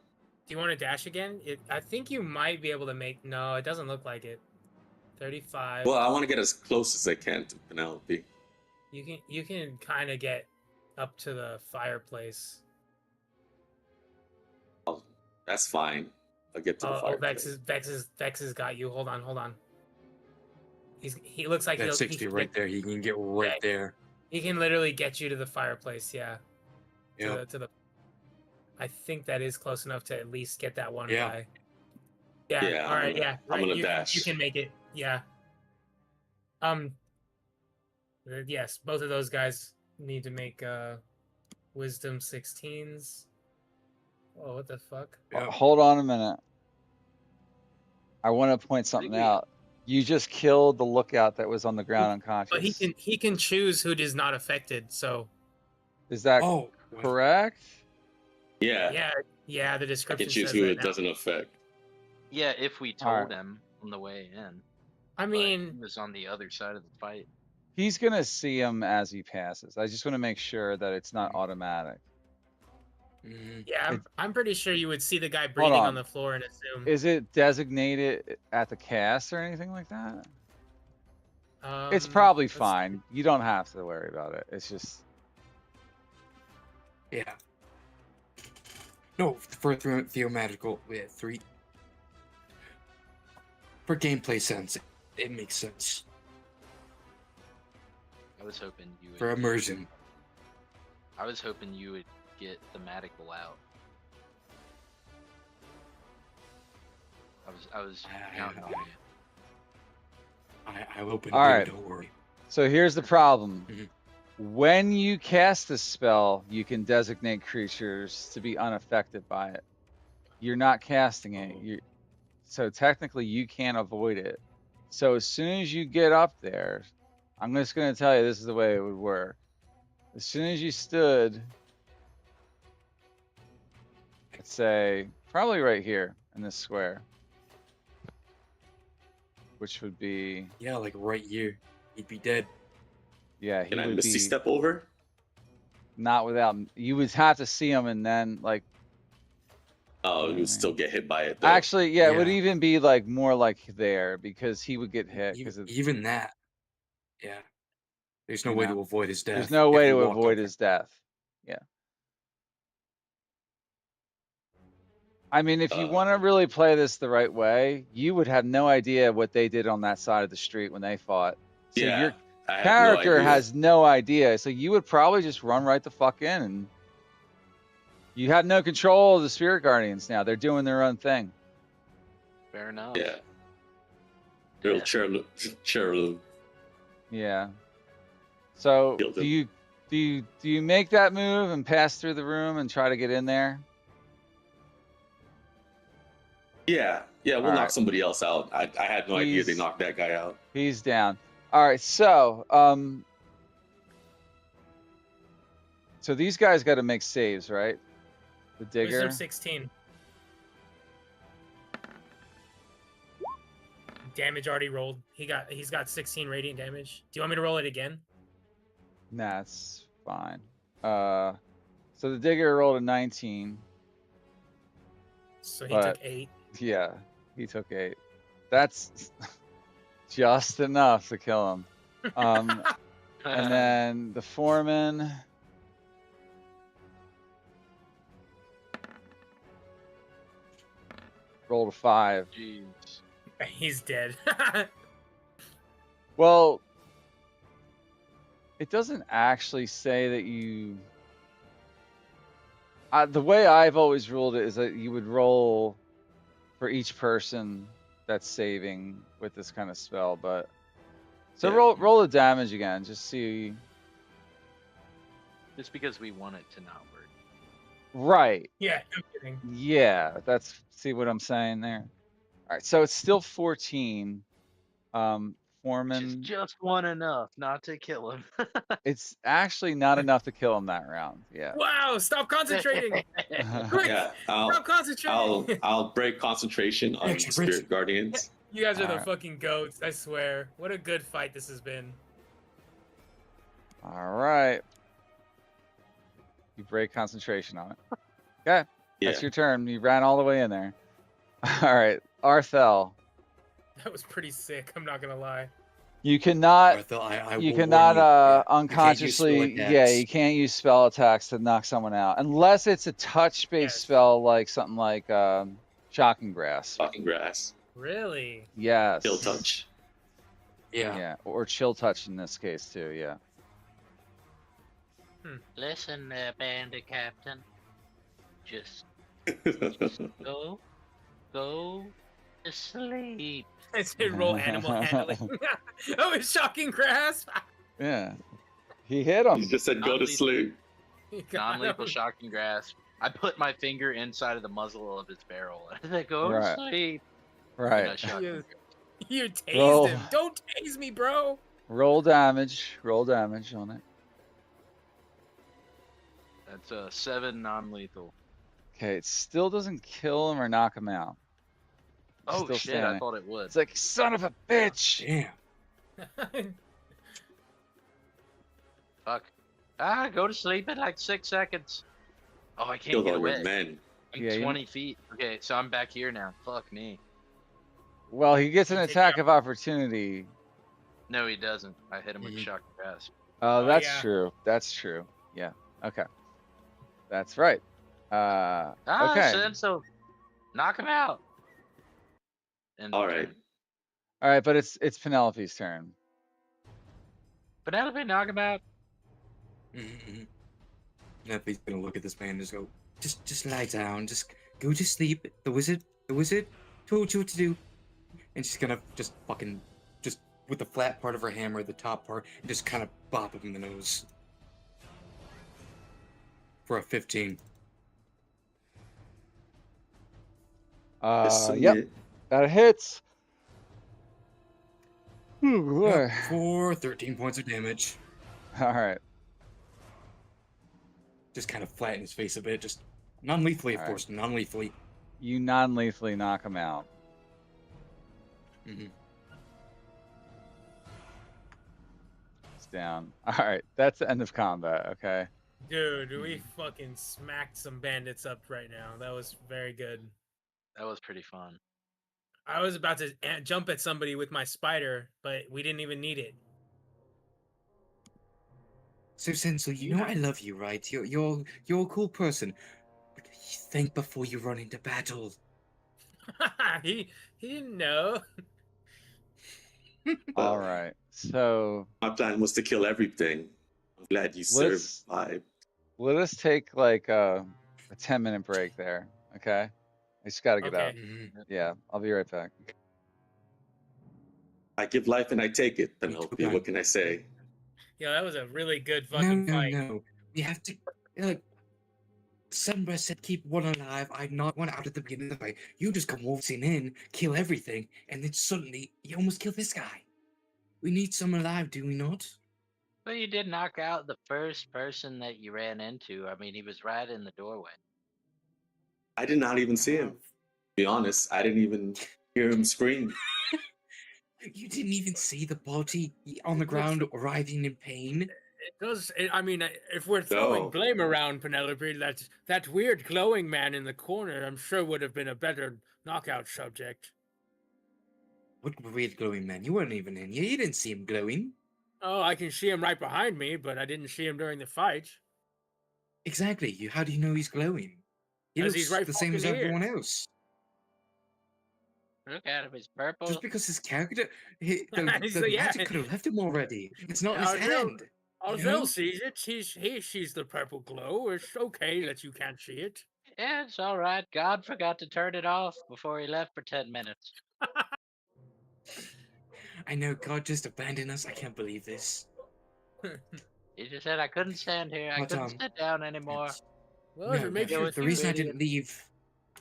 Do you want to dash again? I think you might be able to make. No, it doesn't look like it. 35. Well, I want to get as close as I can to Penelope. You can kind of get up to the fireplace. That's fine. I'll get to the fireplace. Vex has got you. Hold on. He looks like That's he 60 can right there. He can get right Yeah. there. He can literally get you to the fireplace. Yeah. Yep. To the. I think that is close enough to at least get that one Yeah. guy. Yeah. Yeah, All right. I'm Right. gonna You dash. can make it. Yeah. Yes, both of those guys need to make wisdom 16s. Oh, what the fuck? Yep. Hold on a minute. I want to point something out. You just killed the lookout that was on the ground unconscious. But he can choose who is not affected. So Is that Oh, correct? Yeah. yeah. The I description can choose says who that it now. doesn't affect. Yeah, if we All told right. him on the way in. I But mean, he was on the other side of the fight. He's gonna see him as he passes. I just want to make sure that it's not automatic. Mhm. yeah, I'm pretty sure you would see the guy Hold breathing on on. the floor and assume. Is it designated at the cast or anything like that? It's probably let's see. fine. You don't have to worry about it. It's just Yeah. No, for theoretical, we had 3. For gameplay sense, it makes sense. I was hoping you would. For immersion. I was hoping you would get thematical out. I was counting on you. I opened All it, right. don't worry. so. Here's the problem. Mhm. When you cast a spell, you can designate creatures to be unaffected by it. You're not casting it. So technically, you can't avoid it. So as soon as you get up there, I'm just going to tell you this is the way it would work. As soon as you stood, let's say, probably right here in this square, which would be, Yeah, like right here. He'd be dead. yeah, he Can I would misty be step over? not without, you would have to see him and then like, Oh, you would still get hit by it though. actually, yeah, it would Yeah. even be like more like there because he would get hit because Even that. Yeah. There's no You way know, to avoid his death. there's no if way you to walk avoid up his death. Yeah. I mean, if you want to really play this the right way, you would have no idea what they did on that side of the street when they fought. So Yeah, your I have no character idea. has no idea. So you would probably just run right the fuck in and you had no control of the spirit guardians now. They're doing their own thing. Fair enough. Yeah. Little Cherlu. Yeah. So Killed do him. you make that move and pass through the room and try to get in there? Yeah, we'll All knock right. somebody else out. I had no idea they He's- knocked that guy out. He's down. All right, so so these guys got to make saves, right? The digger. Wisdom 16. Damage already rolled. He's got 16 radiant damage. Do you want me to roll it again? Nah, it's fine. So the digger rolled a 19. So he But- took 8. Yeah, he took 8. That's just enough to kill him. And then the foreman. Rolled a 5. Jeez. He's dead. Well, it doesn't actually say that you. The way I've always ruled it is that you would roll for each person that's saving with this kind of spell, but so Yeah. roll the damage again, just see. Just because we want it to not work. Right. Yeah, no kidding. Yeah, that's see what I'm saying there. All right, so it's still 14. Which is Foreman. just one enough not to kill him. It's actually not enough to kill him that round. Yeah. Wow, stop concentrating. Quick, Yeah, stop concentrating. I'll break concentration on Richard, Spirit Richard. Guardians. You guys are the Alright. fucking goats, I swear. What a good fight this has been. All right. You break concentration on it. Okay. Yeah. That's your turn. You ran all the way in there. All right. Arthel. That was pretty sick. I'm not gonna lie. You cannot. Arthur, I You will warn cannot you. Yeah, you can't use spell unconsciously. Yeah, attacks. you can't use spell attacks to knock someone out unless it's a touch-based Yes. spell like something like shocking grasp. Fucking grass. Really? Yes. Kill touch. Yeah. Yeah, or chill touch in this case too. Yeah. Listen there, bandit captain. Just go to sleep. I said roll animal handling. Oh, it's shocking grasp. Yeah. He hit You him. just said go to Non-lethal. sleep. Got Non-lethal him. shocking grasp. I put my finger inside of the muzzle of his barrel. I said, "Go Right. to sleep." Right. And I shot him. You tased Roll. him. Don't tase me, bro. Roll damage. Roll damage on it. That's a 7 non-lethal. Okay, it still doesn't kill him or knock him out. He's Oh still shit! I standing. thought it would. It's like, son of a bitch. Damn. Fuck. Go to sleep in like 6 seconds. Oh, I can't Killed get all your away. men. I'm Yeah, you- 20 feet. Okay, so I'm back here now. Fuck me. Well, he gets an You take attack out- of opportunity. No, he doesn't. I hit him with Mhm. shocking grasp. Oh, Oh, that's yeah. true. That's true. Yeah. Okay. That's right. Okay. So knock him out. And All right. All right, but it's Penelope's turn. Penelope, knock him out. Mm-hmm. Nephili's gonna look at this man and just go, just lie down, just go to sleep. The wizard told you what to do. And she's gonna just fucking, just with the flat part of her hammer, the top part, and just kind of bop him in the nose. For a 15. Yep, Submit. that hits. Ooh, boy. Yep, for 13 points of damage. All right. Just kind of flatten his face a bit, just non-lethally, of Alright. course, non-lethally. You non-lethally knock him out. Mm-hmm. It's down. All right, that's the end of combat. Okay. Dude, we fucking smacked some bandits up right now. That was very good. That was pretty fun. I was about to jump at somebody with my spider, but we didn't even need it. So, Senso, you know I love you, right? You're a cool person. But think before you run into battle. he didn't know. All Well, right. So my plan was to kill everything. I'm glad you Let's- survived. let us take like a 10-minute break there. Okay. I just gotta get Okay. up. Mhm. Yeah, I'll be right back. I give life and I take it, Penelope. Okay. What can I say? Yeah, that was a really good No, fucking no, fight. no. We have to. Like, Sunbreast said keep one alive. I knocked one out at the beginning of the fight. You just come waltzing in, kill everything, and then suddenly you almost kill this guy. We need some alive, do we not? But you did knock out the first person that you ran into. I mean, he was right in the doorway. I did not even see him. To be honest, I didn't even hear him scream. You didn't even see the body on the It looks- ground writhing in pain. It does. I mean, if we're throwing No. blame around Penelope, that weird glowing man in the corner, I'm sure would have been a better knockout subject. What weird glowing man? You weren't even in here. You didn't see him glowing. Oh, I can see him right behind me, but I didn't see him during the fight. Exactly. How do you know he's glowing? He 'Cause looks he's right the same as fucking here. everyone else. Look at him, he's purple. Just because his character, the So, yeah. magic could have left him already. It's not in his Arzel- hand. Arzel know? sees it. He sees the purple glow. It's okay that you can't see it. Yeah, it's all right. God forgot to turn it off before he left for 10 minutes. I know God just abandoned us. I can't believe this. He just said I couldn't stand here. I But, couldn't sit down anymore. Well, if No, it makes no, you it's the you reason idiot.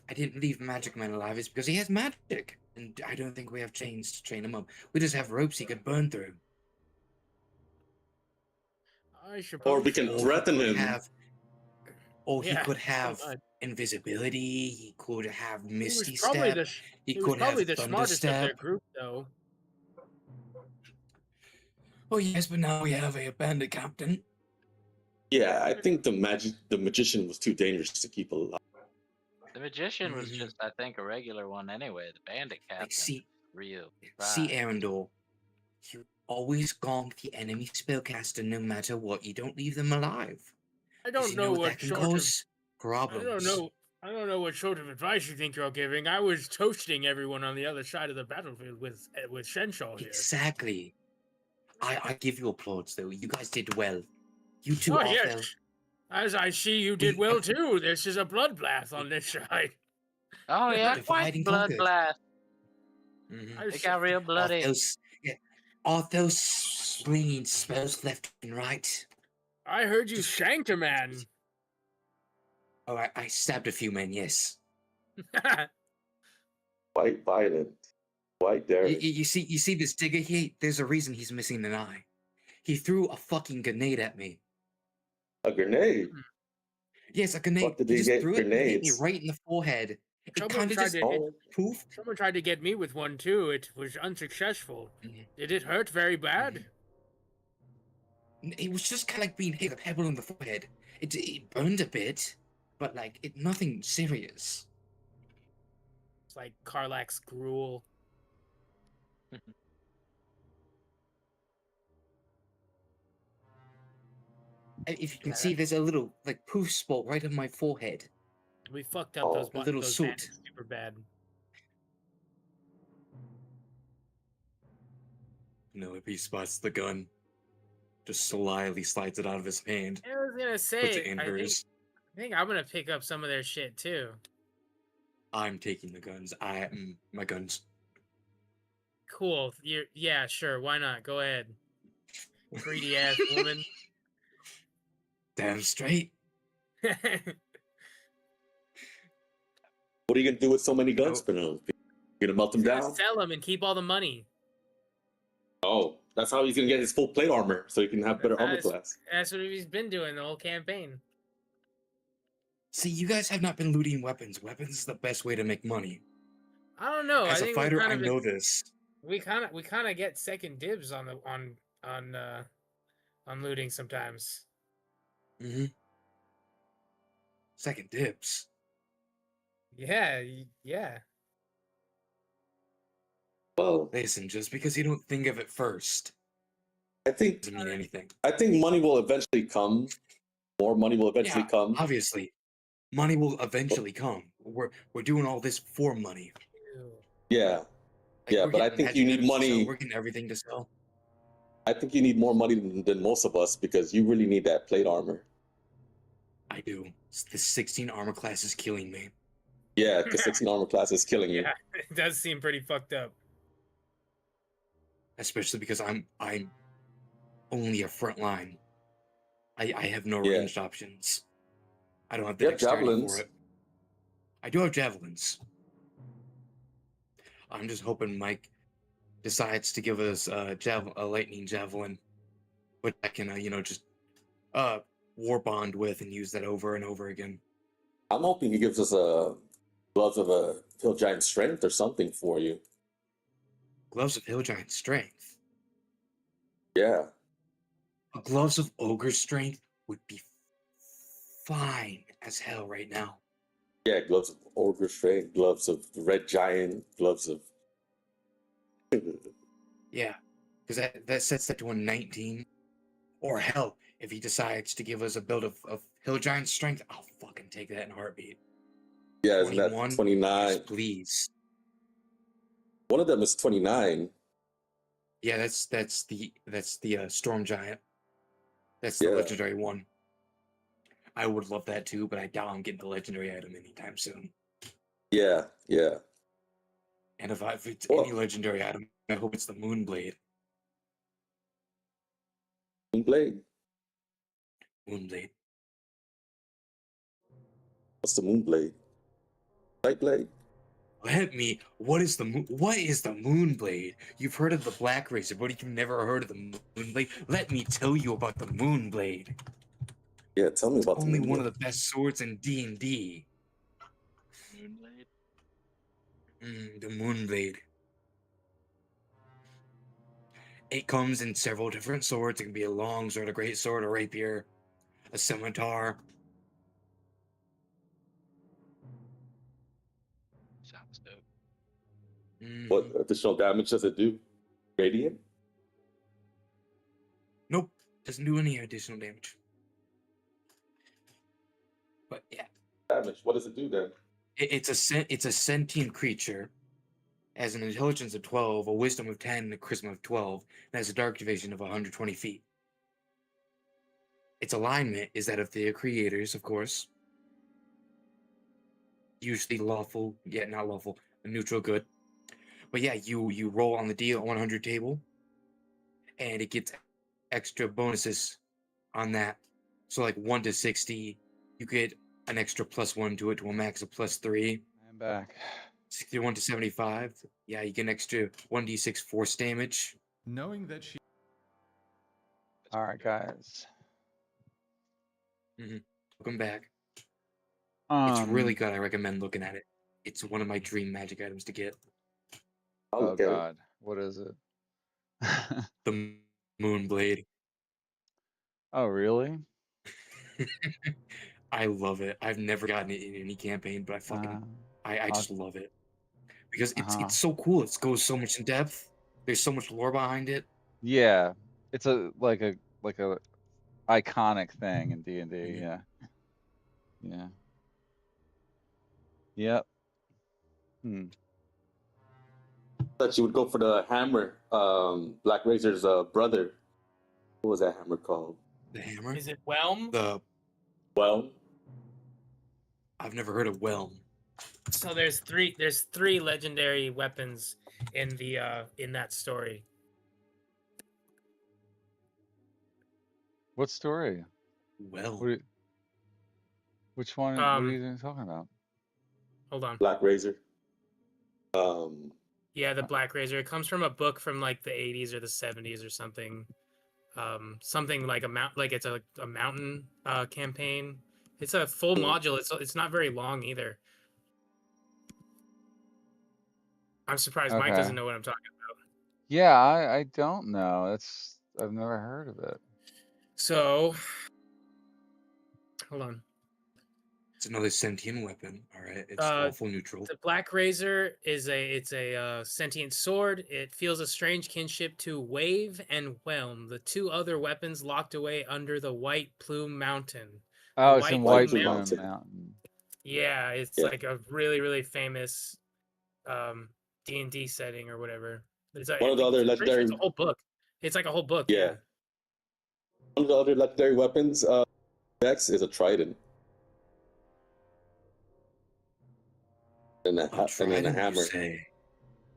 I didn't leave Magic Man alive is because he has magic, and I don't think we have chains to chain him up. We just have ropes he could burn through. I suppose. Or we can Or he threaten could him. have- Or he Yeah, could pretty have much. invisibility. He could have He was Misty probably Step. the He he was could probably have the Thunder smartest of their Step. group, though. Oh yes, but now we have a bandit captain. Yeah, I think the magician was too dangerous to keep alive. The magician was Mhm. just, I think, a regular one anyway. The bandit captain. Like, see, real. See, Right. Arundel, you always gonk the enemy spellcaster no matter what. You don't leave them alive. I Because don't you know know what what that can sort of cause? I don't Problems. know. I don't know what sort of advice you think you're giving. I was toasting everyone on the other side of the battlefield with Shenshaw here. Exactly. I give you applause, though. You guys did well. You too, Oh yes, Arthel. as I see you did well too. This is a bloodbath on this side. Oh yeah, quite Divide and blood conquered. blast. Mm-hmm. It got real bloody. Arthel's slinging spells left and right. I heard you Just- shanked a man. Oh, I stabbed a few men, yes. Quite violent. Quite daring. You see this digger here? There's a reason he's missing an eye. He threw a fucking grenade at me. A grenade. Yes, a grenade. Fuck did He he just get threw it and hit me grenades? right in the forehead. It Someone kind of tried just to hit. Oh, poof. Someone tried to get me with one too. It was unsuccessful. Mhm. Did it hurt very bad? It was just kind of like being hit a pebble in the forehead. It burned a bit, but like nothing serious. It's like Karlach's gruel. If you can Yeah, see, there's a little like poof spot right on my forehead. We fucked up Oh, those a little those soot. bandits super bad. No, if he spots the gun, just slyly slides it out of his hand, I was gonna puts say, it in I hers. think I'm gonna pick up some of their shit too. I'm taking the guns. My guns. Cool. Yeah, sure. Why not? Go ahead. Greedy ass woman. Damn straight. what are you gonna do with so many guns, Oh. Penelope? You gonna melt them down? Sell them and keep all the money. Oh, that's how he's gonna get his full plate armor, so he can have better armor That's, class. that's what he's been doing the whole campaign. See, you guys have not been looting weapons. Weapons is the best way to make money. I don't know. As I a think fighter, we kind I of know this. we kind of get second dibs on the on looting sometimes. Mm-hmm. Second dibs. Yeah, yeah. Well, Listen, just because you don't think of it first I think doesn't mean anything. money will eventually come. More money will eventually Yeah, come. obviously, money will eventually come. We're doing all this for money. Ew. Yeah, Like, yeah, we're but I getting think you magic need items to sell, money. we're getting everything to sell. I think you need more money than most of us because you really need that plate armor. I do. The 16 armor class is killing me. Yeah, the 16 armor class is killing you. Yeah, it does seem pretty fucked up. Especially because I'm only a front line. I have no Yeah. ranged options. I don't have the You have dexterity javelins. for it. I do have javelins. I'm just hoping Mike decides to give us a lightning javelin, which I can just war bond with and use that over and over again. I'm hoping he gives us a gloves of a hill giant strength or something for you. Gloves of hill giant strength. Yeah, Gloves of ogre strength would be fine as hell right now. yeah, gloves of ogre strength, gloves of the red giant, gloves of. Yeah, because that sets that to 119. Or hell, if he decides to give us a build of hill giant strength, I'll fucking take that in a heartbeat. Yeah, isn't that 21? 29? Yes, please. One of them is 29. Yeah, that's the storm giant. That's the Yeah. legendary one. I would love that too, but I doubt I'm getting the legendary item anytime soon. Yeah, yeah. And if it's Well- any legendary item, I hope it's the Moonblade. Moonblade. Moonblade. What's the Moonblade? Light blade. What is the Moonblade? You've heard of the Black Racer, but you've never heard of the Moonblade. Let me tell you about the Moonblade. Yeah, tell me about Only the one Moonblade. of the best swords in D&D. The Moonblade. It comes in several different swords. It can be a long sword, a great sword, a rapier, a scimitar. Sounds dope. What Mm, additional damage does it do? Radiant? nope, doesn't do any additional damage. But yeah, Damage. What does it do then? it's a sentient creature, has an intelligence of 12, a wisdom of 10, and a charisma of 12, and has a dark division of 120 feet. Its alignment is that of the creators, of course. Usually lawful, yet not lawful, a neutral good. But yeah, you roll on the D100 table, and it gets extra bonuses on that. So like 1 to 60, you get an extra +1 to it to a max of +3. I'm back. 61 to 75, yeah, you get an extra 1d6 force damage. Knowing that she All right, guys. Welcome back. It's really Um. good. I recommend looking at it. It's one of my dream magic items to get. I'll Oh look at it. God, what is it? The Moon Blade. Oh really? I love it. I've never gotten it in any campaign, but I I'll, just love it because uh-huh. it's so cool. It goes so much in depth. There's so much lore behind it. Yeah, it's a iconic thing in D&D. Mhm. Yeah, yeah, yep. Hmm. Thought you would go for the hammer. Black Razor's brother. What was that hammer called? The hammer. Is it Whelm? Well, I've never heard of Whelm. So there's three legendary weapons in the in that story. What story? Whelm. What? Which one? What are you talking about? Hold on. Black Razor. Um, Yeah, the Black Razor. It comes from a book from like the 80s or the 70s or something. Something like it's a mountain campaign. It's a full module. It's not very long either. I'm surprised Mike Okay. doesn't know what I'm talking about. Yeah, I don't know. I've never heard of it. So, hold on. It's another sentient weapon. All right, it's lawful neutral. The Black Razor is a sentient sword. It feels a strange kinship to Wave and Whelm, the two other weapons locked away under the White Plume Mountain. The Oh, it's in White Plume Mountain. Mountain. Yeah, it's like a really, really famous D&D setting or whatever. One of the other I'm pretty sure legendary. it's a whole book. It's like a whole book. Yeah. One of the other legendary weapons Dex is a trident. And then a hammer.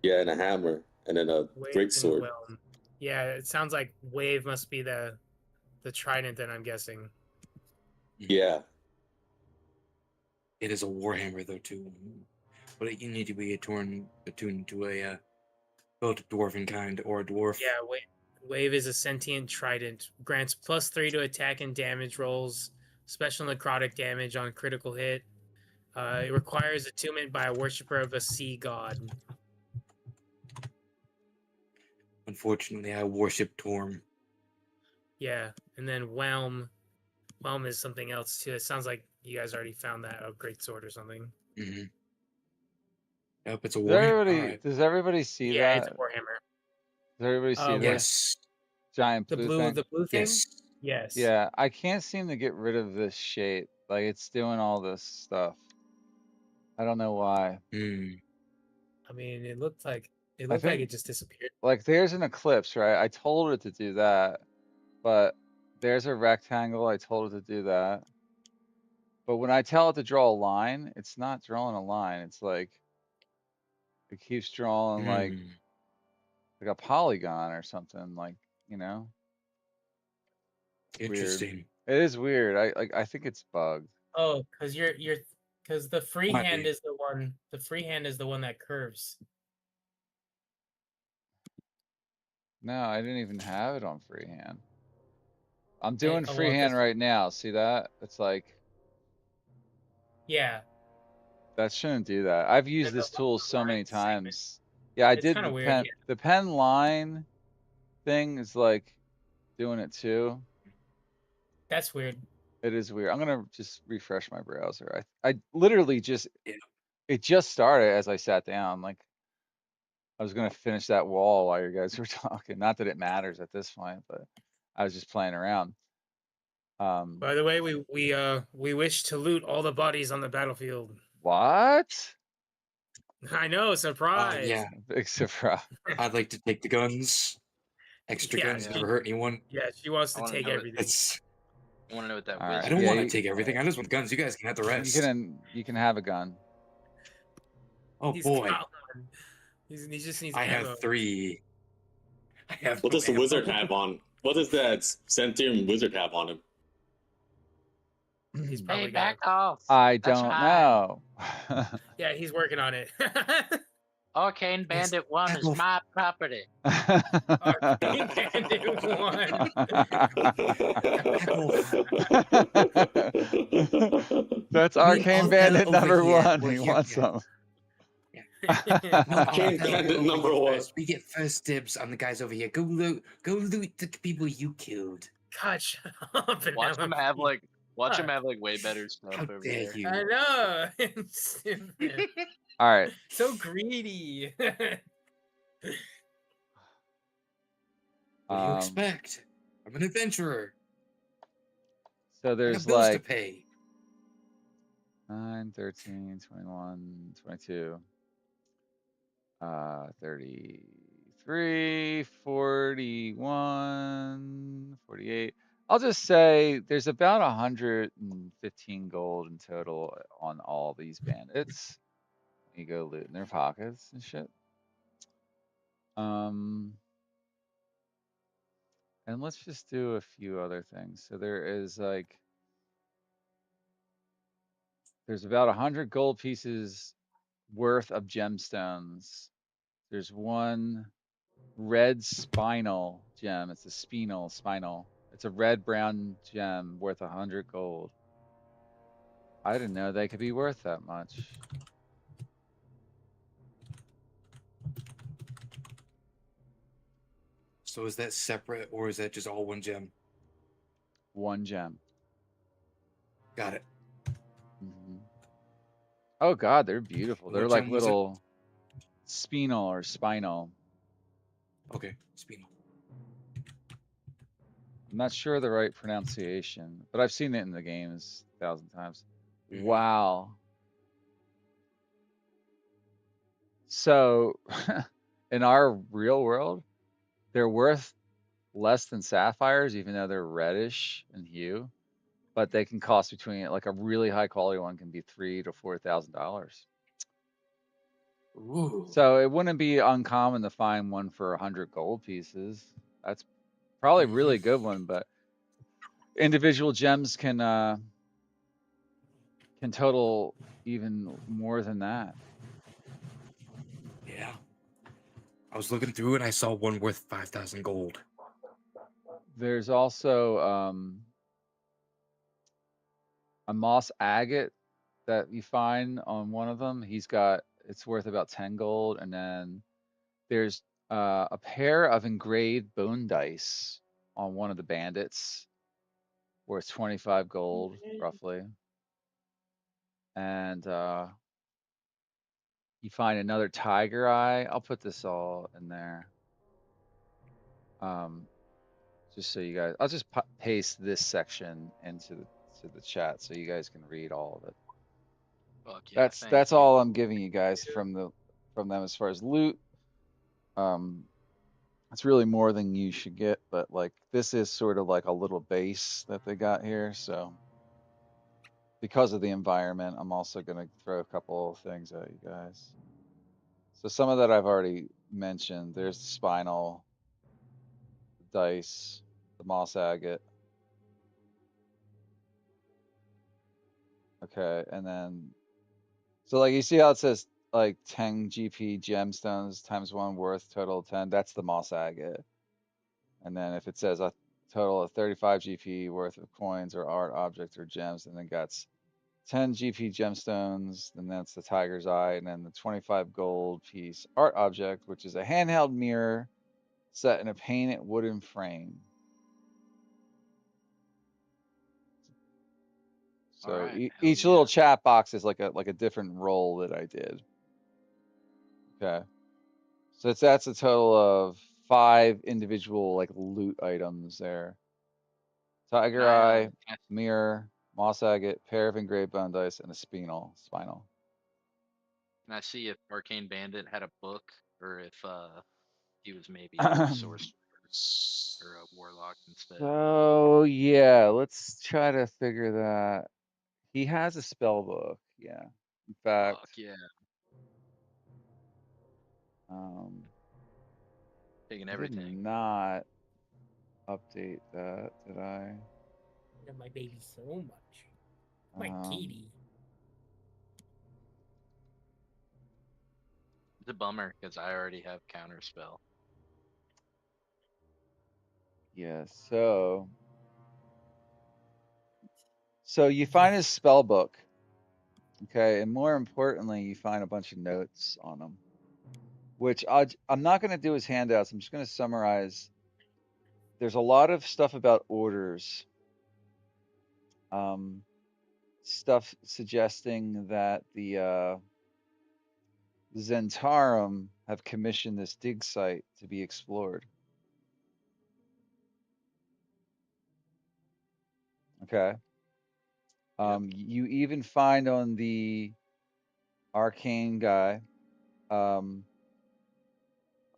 Yeah, and a hammer. And then a Wave great and sword. Whelm. Yeah, it sounds like Wave must be the trident then, I'm guessing. Yeah. It is a warhammer though too, but you need to be attuned to a both dwarven kind or a dwarf. Yeah, Wave is a sentient trident. Grants +3 to attack and damage rolls. Special necrotic damage on critical hit. It requires attunement by a worshiper of a sea god. Unfortunately, I worship Torm. Yeah, and then Whelm. Whelm is something else too. It sounds like you guys already found that a great sword or something. Mm-hmm. Yep, it's a warhammer. Does everybody see Yeah, that? it's a warhammer. Does everybody see this Yes. giant The blue thing? the blue thing. Yes. Yes. Yeah, I can't seem to get rid of this shape. Like it's doing all this stuff. I don't know why. I mean, it looked like I think it just disappeared. like there's an ellipse, right? I told it to do that, but there's a rectangle. I told it to do that. But when I tell it to draw a line, it's not drawing a line. It's like it keeps drawing like a polygon or something, like, you know. It's Interesting. weird. It is weird. I think it's bugged. Oh, because the free Might hand be. is the one. The free hand is the one that curves. No, I didn't even have it on freehand. I'm doing well, freehand right now. See that? It's like Yeah. that shouldn't do that. I've used And this the tool so many line segment. times. Yeah, I It's did kinda the weird, pen. yeah. The pen line thing is like doing it too. That's weird. It is weird. I'm gonna just refresh my browser. I literally just Yeah. it just started as I sat down. Like I was gonna finish that wall while you guys were talking. Not that it matters at this point, but I was just playing around. By the way, we wish to loot all the bodies on the battlefield. What? I know, surprise. Yeah, Big surprise. I'd like to take the guns. Extra Yeah, guns yeah. never hurt anyone. Yeah, she wants I to wanna take know it. everything. It's. I want to know what that All right, I wizard. don't yeah, want to take everything. I just want the guns. You guys can have the rest. you can have a gun. Oh He's boy, got one. He just needs I ammo. have 3. I have. What no does the ammo. wizard have on? What does that Sentient wizard have on him? He's Hey, probably got. back off! I That's don't mine. know. Yeah, he's working on it. Arcane Bandit 1 is Back off. my property. Arcane Bandit 1. Back off. That's Me and Arcane Arthur Bandit over number here. 1. Well, He here- wants yeah. some. Arcane Bandit number 1. We get first dibs on the guys over here. Go loot the people you killed. God, shut up. Watch him have Penelope. like way better stuff How over dare there. you? I know. It's stupid. All right. So greedy. What do you expect? I'm an adventurer. So I there's have bills to like pay. 9, 13, 21, 22, 33, 41, 48. I'll just say there's about 115 gold in total on all these bandits. You go loot in their pockets and shit. And let's just do a few other things. So there is like there's about 100 gold pieces worth of gemstones. There's one red spinal gem. It's a spinal. It's a red brown gem worth 100 gold. I didn't know they could be worth that much. So is that separate or is that just all one gem? One gem. Got it. Oh God, they're beautiful. They're What like gem was it? little spinal or spinal. Okay, spinal. I'm not sure the right pronunciation, but I've seen it in the games 1,000 times. Mhm. Wow. So in our real world, they're worth less than sapphires, even though they're reddish in hue, but they can cost between like a really high quality one can be $3,000 to $4,000. Ooh. So it wouldn't be uncommon to find one for 100 gold pieces. That's probably a really good one, but individual gems can total even more than that. Yeah. I was looking through and I saw one worth 5,000 gold. There's also a moss agate that you find on one of them. It's worth about 10 gold, and then there's a pair of engraved bone dice on one of the bandits worth 25 gold roughly. And you find another tiger eye. I'll put this all in there. Just so you guys, I'll just paste this section into the chat so you guys can read all of it. Fuck yeah, thank That's you. all I'm giving you guys from them as far as loot. It's really more than you should get, but like this is sort of like a little base that they got here. So because of the environment, I'm also gonna throw a couple of things at you guys. So some of that I've already mentioned. There's the spinal dice, the moss agate. Okay, and then so like you see how it says like 10 GP gemstones times 1 worth total 10. That's the moss agate. And then if it says a total of 35 GP worth of coins or art objects or gems, and then that's 10 GP gemstones, then that's the tiger's eye, and then the 25 gold piece art object, which is a handheld mirror set in a painted wooden frame. So Alright, hell each yeah. little chat box is like a different roll that I did. Okay. So that's a total of 5 individual like loot items there. Can Tiger I eye, can I, mirror, moss agate, pair of engraved bone dice, and a spinal. can I see if Arcane Bandit had a book, or if he was maybe like a sorcerer or a warlock instead? So yeah, let's try to figure that. He has a spell book, yeah. In fact, Fuck yeah, um, taking I did everything. not update that, did I? Love my baby so much. My Um, kitty. It's a bummer because I already have counter spell. yeah, so you find his spell book, okay, and more importantly, you find a bunch of notes on him, which I'm not going to do his handouts. I'm just going to summarize. There's a lot of stuff about orders, um, stuff suggesting that the Zentarum have commissioned this dig site to be explored. Okay. Yep. You even find on the arcane guy um,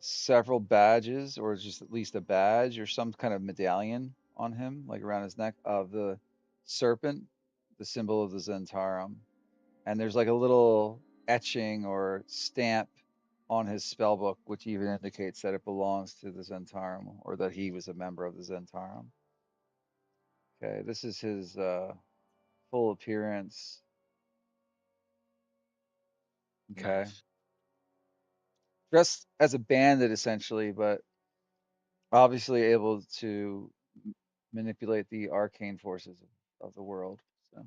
several badges, or just at least a badge or some kind of medallion on him, like around his neck, of the serpent, the symbol of the Zentarum. And there's like a little etching or stamp on his spell book, which even indicates that it belongs to the Zentarum or that he was a member of the Zentarum. Okay, this is his full appearance. Okay, Nice. dressed as a bandit essentially, but obviously able to manipulate the arcane forces of the world. So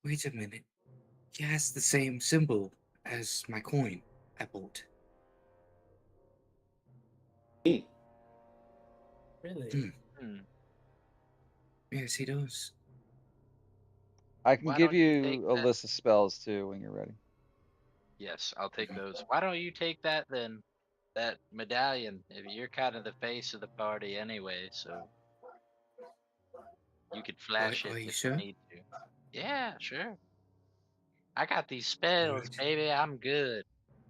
Wait a minute. He has the same symbol as my coin I bought. Hmm. Really? Hmm. Hmm. Yes, he does. I can Why give don't you take you a that? list of spells too when you're ready. Yes, I'll take those. Why don't you take that then? That medallion. If you're kind of the face of the party anyway, so you could flash Are it you if you sure? need to. Yeah, sure. I got these All spells, right. baby. I'm good.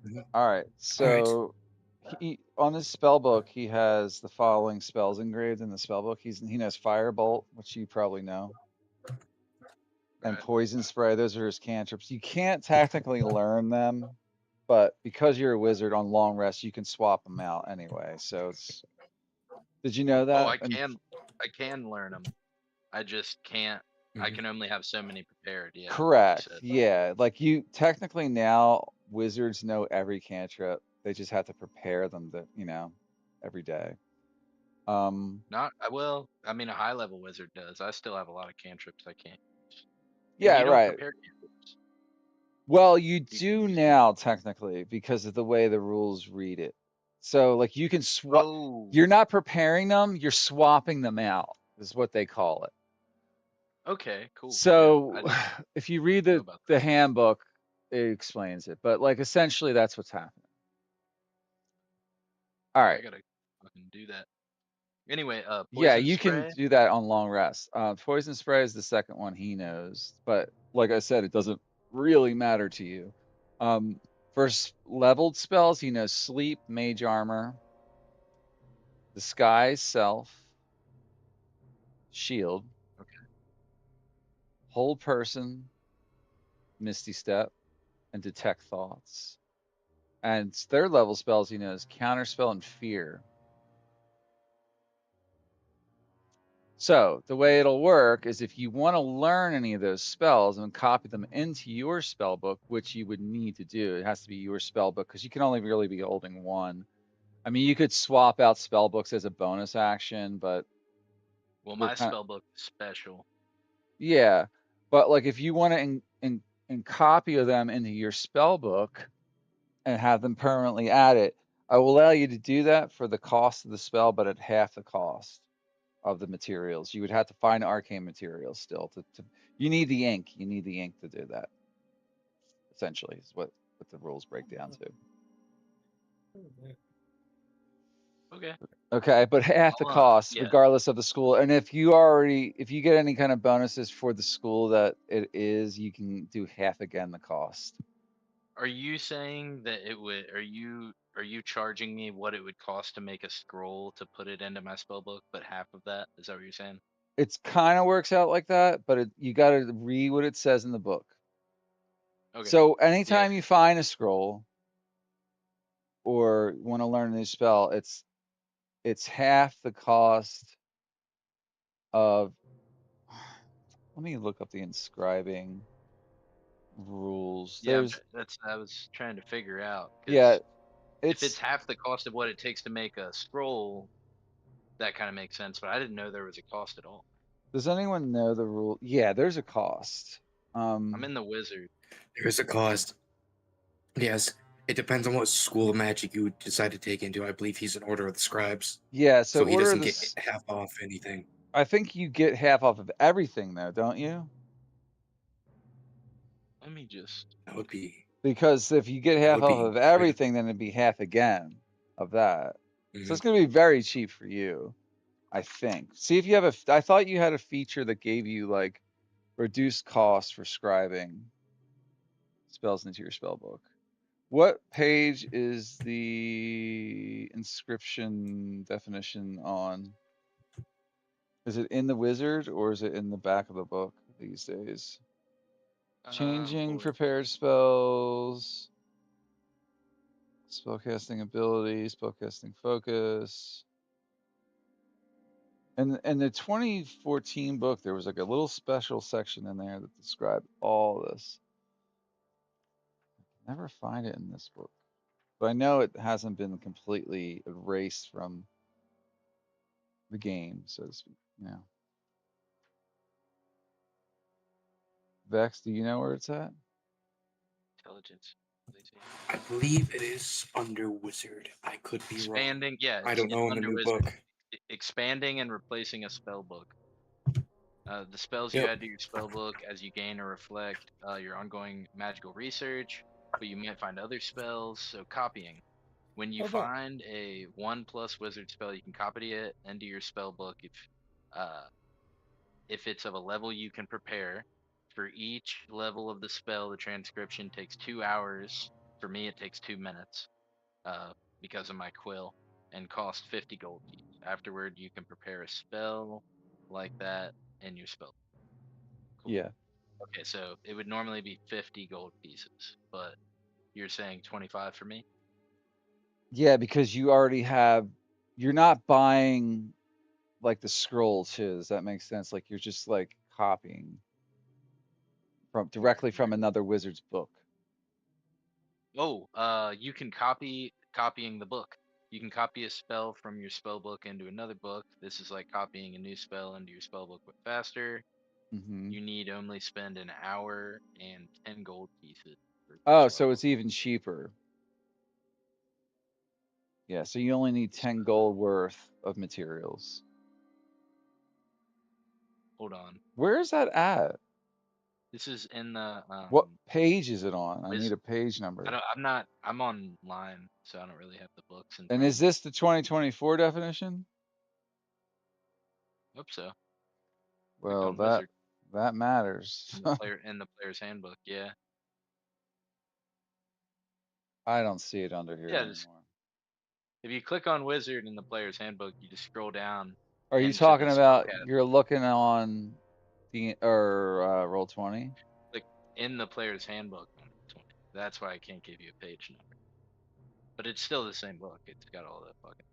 Mhm. All right, All right. so he on his spell book he has the following spells engraved in the spell book. He knows Firebolt, which you probably know, and Right. Poison Spray. Those are his cantrips. You can't technically learn them, but because you're a wizard on long rest, you can swap them out anyway. So it's. Did you know Oh, that? And I can learn them. I just can't. I Mhm. can only have so many prepared. Yeah, like you correct, said. yeah. Like you technically now wizards know every cantrip. They just have to prepare them every day. Um, Not well. I mean, a high level wizard does. I still have a lot of cantrips I can't use, and yeah, you don't right. prepare cantrips. Well, you You can do use them. now technically because of the way the rules read it. So like you can swap. Oh, You're not preparing them. You're swapping them out. Is what they call it. okay, cool. Yeah, I So didn't if you read know the about the that. handbook, it explains it. But like essentially, that's what's happening. All Yeah, I right. gotta fucking do that. Anyway, Yeah, poison you can spray. do that on long rest. Poison spray is the second one he knows, but like I said, it doesn't really matter to you. For leveled spells, he knows sleep, mage armor, disguise self, shield, Okay. hold person, misty step, and detect thoughts. And third level spells he knows counterspell and fear. So the way it'll work is if you want to learn any of those spells and copy them into your spell book, which you would need to do, it has to be your spell book because you can only really be holding one. I mean, you could swap out spell books as a bonus action, but Well, we're my kind of spell book is special. yeah. But like if you want to in copy of them into your spell book and have them permanently added, I will allow you to do that for the cost of the spell, but at half the cost of the materials. You would have to find arcane materials still to you need the ink. You need the ink to do that. Essentially, is what the rules break down to. Okay. Okay, but half the cost, Yeah. regardless of the school. And if you get any kind of bonuses for the school that it is, you can do half again the cost. Are you saying that it would? Are you charging me what it would cost to make a scroll to put it into my spell book, but half of that? Is that what you're saying? It's kind of works out like that, but you got to read what it says in the book. Okay. So Yeah. anytime you find a scroll or want to learn a new spell, it's half the cost of. Let me look up the inscribing rules. Yeah. There's That's I was trying to figure out yeah, because if it's it's half the cost of what it takes to make a scroll, that kind of makes sense. But I didn't know there was a cost at all. does anyone know the rule? Yeah, there's a cost. I'm in the wizard. There is a cost. Yes, it depends on what school of magic you decide to take into. I believe he's an Order of the Scribes, Yeah, so so he order of doesn't get this. half off anything. I think you get half off of everything though, don't you? Let me just. That would be Because if you get that half would off be of great. everything, then it'd be half again of that. So it's Mhm. gonna be very cheap for you, I think. See if you have I thought you had a feature that gave you like reduced cost for scribing spells into your spell book. What page is the inscription definition on? Is it in the wizard or is it in the back of the book these days? Changing Boy. prepared spells, spellcasting ability, spellcasting focus. And in the 2014 book, there was like a little special section in there that described all this. Never find it in this book, but I know it hasn't been completely erased from the game, so to speak. Yeah. Vex, do you know where it's at? Intelligence. Let's see. I believe it is under Wizard. I could be wrong. Expanding. Yeah, I it's don't know in the under new wizard. book. Expanding and replacing a spell book. The spells you Yep. add to your spell book as you gain or reflect your ongoing magical research, but you might find other spells. So copying. When you Although, find a 1+ wizard spell, you can copy it into your spell book uh, if it's of a level you can prepare. For each level of the spell, the transcription takes 2 hours. For me, it takes 2 minutes uh, because of my quill and cost 50 gold pieces. Afterward, you can prepare a spell like that in your spell. Cool. Yeah. Okay, so it would normally be 50 gold pieces, but you're saying 25 for me? Yeah, because you already have, you're not buying like the scroll too. Does that make sense? Like you're just like copying from directly from Where? another wizard's book. Oh, you can copying the book. You can copy a spell from your spell book into another book. This is like copying a new spell into your spell book, but faster. Hmm. You need only spend an hour and 10 gold pieces for Oh, each so level. it's even cheaper. Yeah, so you only need 10 So, gold worth of materials. hold on. Where is that at? This is in the What page is it on? I need Wiz. a page number. I'm not. I'm online, so I don't really have the books in And front of is me. this the 2024 definition? Hope so. Click Well, on wizard that matters. in the player's handbook. Yeah. I don't see it under here Yeah. Just anymore. if you click on wizard in the player's handbook, you just scroll down Are you into talking the about spellcast. you're looking on the or roll 20? Click in the player's handbook on 20. That's why I can't give you a page number, but it's still the same book. It's got all the fucking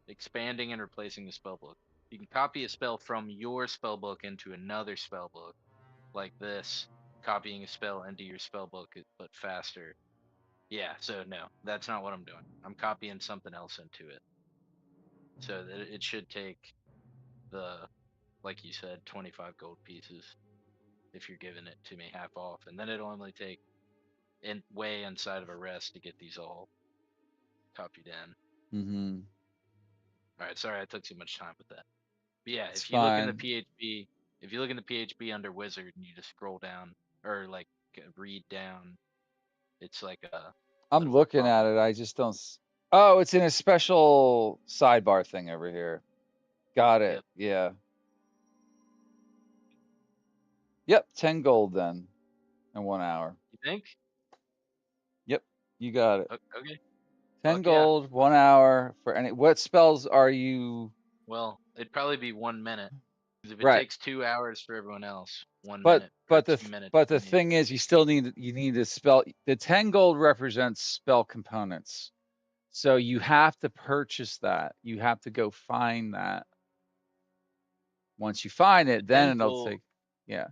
expanding and replacing the spell book. You can copy a spell from your spell book into another spell book, like this, copying a spell into your spell book, but faster. Yeah, so no, that's not what I'm doing. I'm copying something else into it. So that it should take the, like you said, 25 gold pieces if you're giving it to me half off. And then it'll only take way inside of a rest to get these all copied in. Mm-hmm. All right, sorry I took too much time with that. But yeah, It's fine. If you look in the PHP under wizard and you just scroll down or like read down, it's like I'm looking at it. I just don't. Oh, it's in a special sidebar thing over here. Got it. Yep. Yeah. Yep. 10 gold then in 1 hour. You think? Yep. You got it. Okay. 10 Fuck yeah. gold, 1 hour for any. What spells are you? Well, it'd probably be 1 minute. 'Cause if it Right. takes 2 hours for everyone else, 1 But minute or but the 2 minutes but for the me. thing is, you need to spell. The 10 gold represents spell components. So you have to purchase that. You have to go find that. Once you find The it, then 10 it'll gold. take, yeah.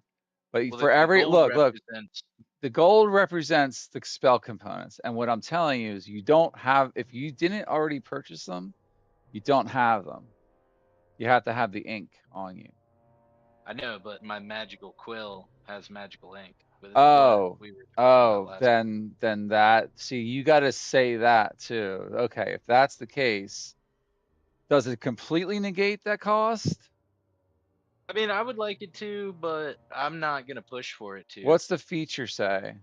But Well, for the every, gold look, represents. the gold represents the spell components. And what I'm telling you is you don't have, if you didn't already purchase them, you don't have them. You have to have the ink on you. I know, but my magical quill has magical ink. But this is what Oh, we were talking about oh, last. then that, see, you got to say that too. Okay, if that's the case, does it completely negate that cost? I mean, I would like it to, but I'm not gonna push for it to. What's the feature say?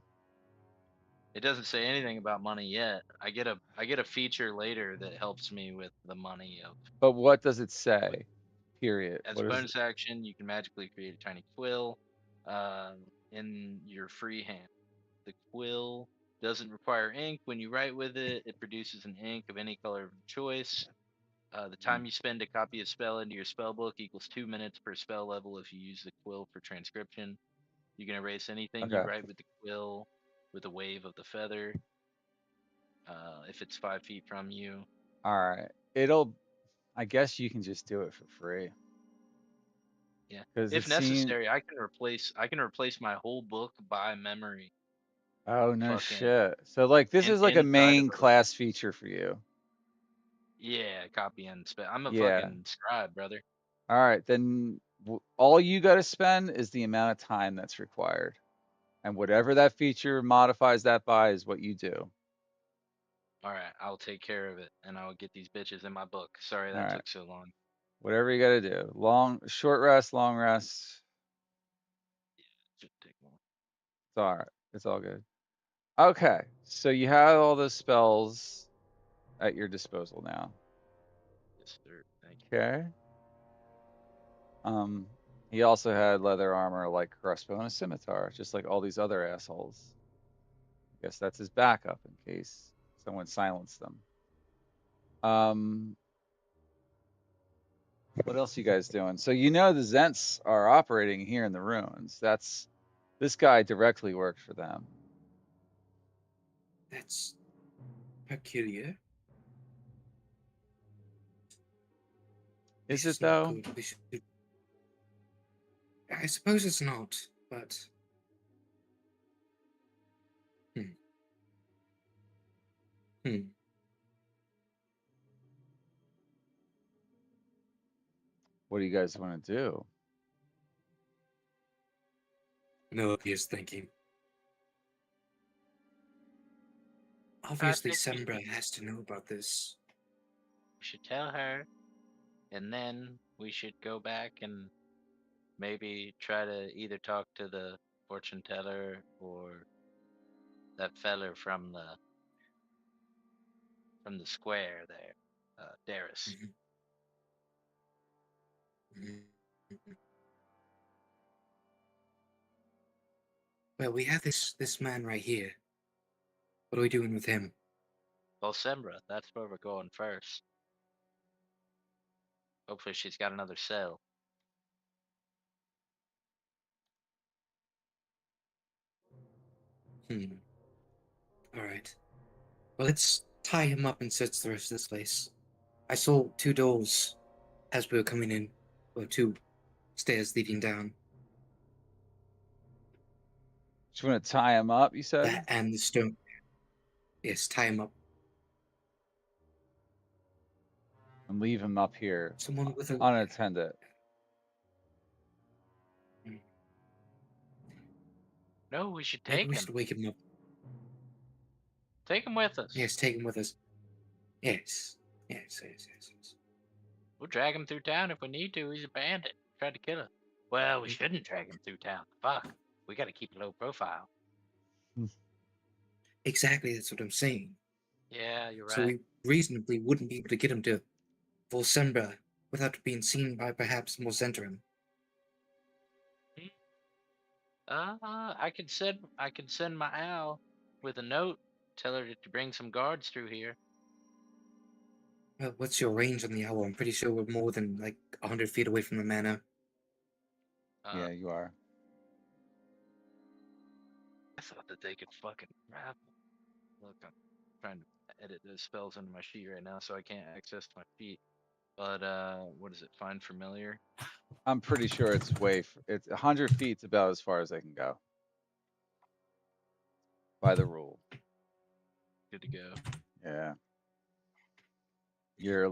It doesn't say anything about money yet. I get a feature later that helps me with the money of. But what does it Like, say? Period. as What a is it? bonus action, you can magically create a tiny quill in your free hand. The quill doesn't require ink. When you write with it, it produces an ink of any color of your choice. The time you spend to copy a spell into your spell book equals 2 minutes per spell level if you use the quill for transcription. You can erase anything you Okay. write with the quill with a wave of the feather if it's 5 feet from you. All right. It'll, I guess you can just do it for free Yeah. because it If seems, necessary, I can replace my whole book by memory. oh no Fucking shit. So like this is like a inside of main a class feature for you. yeah, copy and spell. I'm a Yeah. fucking scribe, brother. All right. Then all you got to spend is the amount of time that's required. And whatever that feature modifies that by is what you do. All right, I'll take care of it, and I'll get these bitches in my book. Sorry All that right. took so long. Whatever you got to do. Short rest, long rest. Should take long. It's all right. It's all good. Okay. So you have all those spells at your disposal now. Yes, sir. Thank you. Okay. Um, he also had leather armor like crossbow and a scimitar, just like all these other assholes. I guess that's his backup in case someone silenced them. Um, what else you guys doing? So you know the Zents are operating here in the ruins. That's this guy directly worked for them. That's peculiar. Is This it is not though? good. We should. I suppose it's not, but. Hmm. Hmm. What do you guys want to do? No obvious thinking. I Obviously, think Sembra has to know about this. we should tell her, and then we should go back and maybe try to either talk to the fortune teller or that feller from the square there, Darius. Mhm. Mhm. Well, we have this man right here. What are we doing with him? Well, Sembra, that's where we're going first. Hopefully, she's got another cell. Hmm. All right. Well, let's tie him up and search the rest of this place. I saw two doors as we were coming in, or two stairs leading down. Just want to tie him up, you said, That and the stone. Yes, tie him up. and leave him up here Someone with a. unattended. Hmm. No, we should Maybe take we him. should wake him up. Take him with us. Yes, take him with us. Yes. Yes. We'll drag him through town if we need to. He's a bandit. Tried to kill us. Well, we shouldn't drag him through town. Fuck. We got to keep a low profile. Exactly, that's what I'm saying. Yeah, you're So right. we reasonably wouldn't be able to get him to Volsembra without being seen by perhaps Molcentrum. I can send my owl with a note. Tell her to bring some guards through here. Well, what's your range on the owl? I'm pretty sure we're more than like 100 feet away from the manor. Uh, Yeah, you are. I thought that they could fucking travel. Look, I'm trying to edit those spells into my sheet right now, so I can't access my sheet. But what is it? Find familiar. I'm pretty sure it's 100 feet's about as far as they can go by the rule. Good to go. Yeah. You're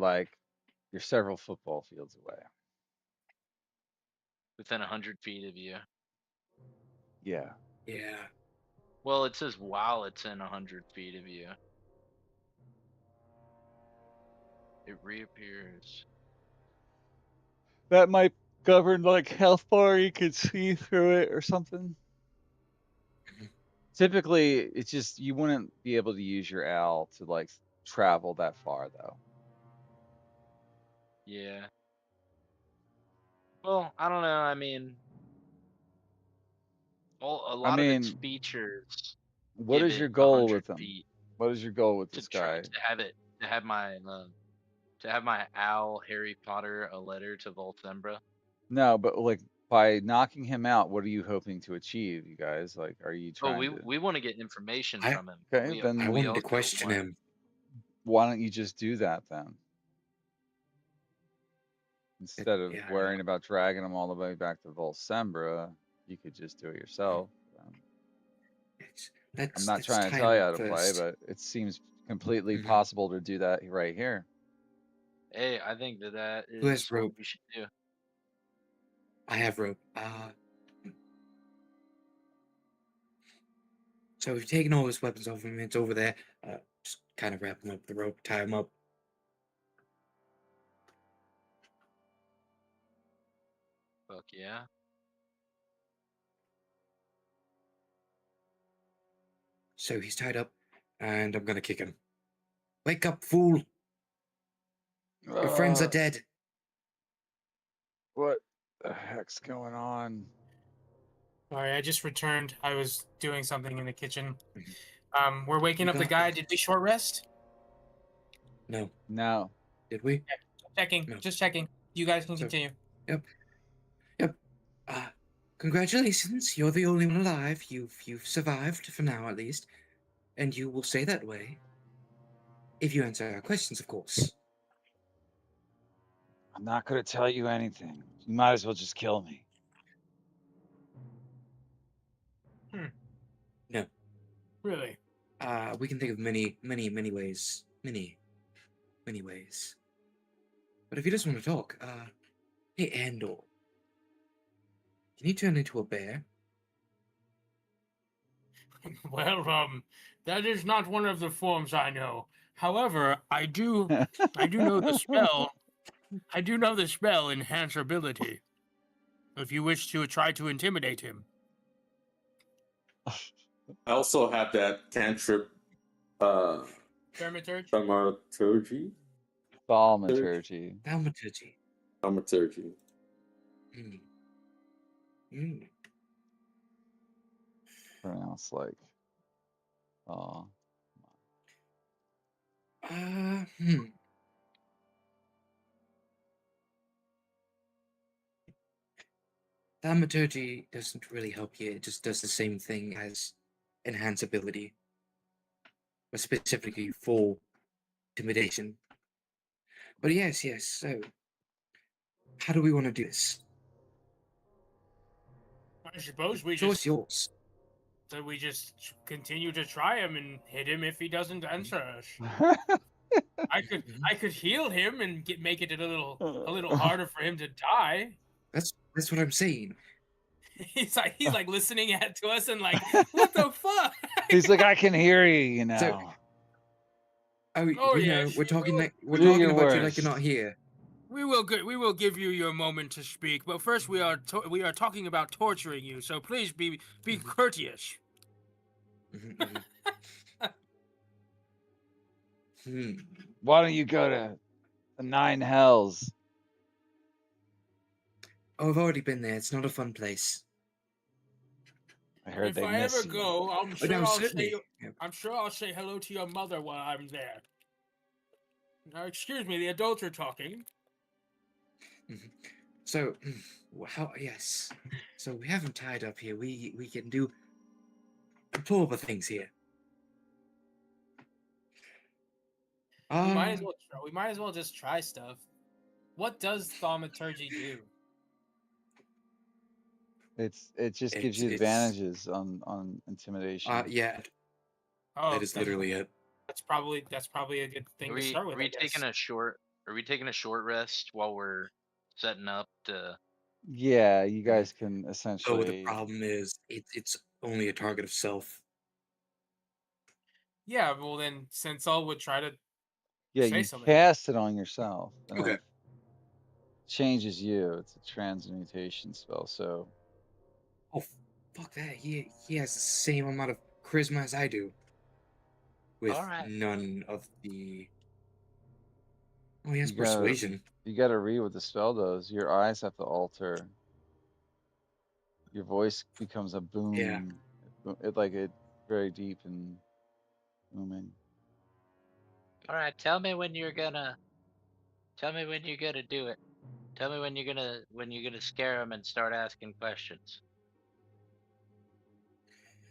several football fields away. Within 100 feet of you. Yeah. Yeah. Well, it says while it's in 100 feet of you, it reappears. That might govern like how far you can see through it or something. Typically, it's just you wouldn't be able to use your owl to like travel that far though. Yeah. Well, I don't know. I mean, a I lot of its mean, features what give is it your a goal hundred with them? feet What is your goal with to this try guy? to have it to have my owl Harry Potter a letter to Volthembra. No, but like by knocking him out, what are you hoping to achieve, you guys? Like, are you Oh, trying to? we want to get information I from him. Okay, We I we then wanted to also question want. him. why don't you just do that then? Instead of Yeah, I know. worrying about dragging him all the way back to Volsembra, you could just do it yourself. It's, I'm let's not let's trying to tie tell him you up how to play, first. but it seems completely Mhm. possible to do that right here. Hey, I think that Who has is what rope? we should do. I have rope. So we've taken all his weapons off him. It's over there. Just kind of wrap him up with the rope, tie him up. Fuck yeah. So he's tied up, and I'm gonna kick him. Wake up, fool! Your friends are Uh, dead. what the heck's going on? Sorry, I just returned. I was doing something in the kitchen. Mhm. We're waking You up the got guy. this. Did we short rest? No, No. did we? Checking. No. Just checking. You guys can So, continue. yep, yep. Congratulations. You're the only one alive. You've survived for now, at least, and you will stay that way if you answer our questions, of course. I'm not going to tell you anything. You might as well just kill me. No. Really? We can think of many, many, many ways. Many, many ways. But if you just want to talk, hey, Andor, can you turn into a bear? Well, that is not one of the forms I know. However, I do know the spell. I do know the spell enhance ability. If you wish to try to intimidate him. I also have that cantrip, uh, Thaumaturge? thaumaturgy. Thaumaturgy. Thaumaturgy. Thaumaturgy. Hmm. Hmm. Pronounced like, uh, Hmm. Thaumaturgy doesn't really help you. It just does the same thing as enhance ability, but specifically for intimidation. But yes, yes. So, how do we want to do this? I suppose we Choice yours. continue to try him and hit him if he doesn't answer us. Mhm. I could heal him and make it a little harder for him to die. That's what I'm saying. He's like listening to us and like, what the fuck? he's like, I can hear you, you So, know. Oh we know yes, we're Do talking your about you like you're worst. not here. we will give you your moment to speak. But first, we are talking about torturing you. So please be Mhm. courteous. Mhm, mhm. Why don't you go to the 9 hells? Oh, I've already been there. It's not a fun place. I heard If they I ever miss you. go, I'm Oh, sure no, I'll certainly. say I'm sure I'll say hello to your mother while I'm there. Now, excuse me, the adults are talking. So, how? Yes. So we haven't tied up here. We can do deplorable things here. We might as well. We might as well just try stuff. What does thaumaturgy do? It just gives you It's advantages on intimidation. yeah. Oh, That is literally it. that's probably a good thing Are to we start are with. we I guess. taking a short? Are we taking a short rest while we're setting up to? Yeah, you guys can Oh, the essentially. problem is it's only a target of self. Yeah, well then, Sensal would try to Yeah, say you something. cast it on yourself, and Okay. it changes you. It's a transmutation spell, so Oh, fuck that. He has the same amount of charisma as I do, with All right. none of the. Oh, he has you gotta persuasion. you gotta read what the spell does. Your eyes have to alter. Your voice becomes a Yeah. boom. It very deep and booming. All right. Tell me when you're gonna. Tell me when you're gonna do it. Tell me when you're gonna scare them and start asking questions.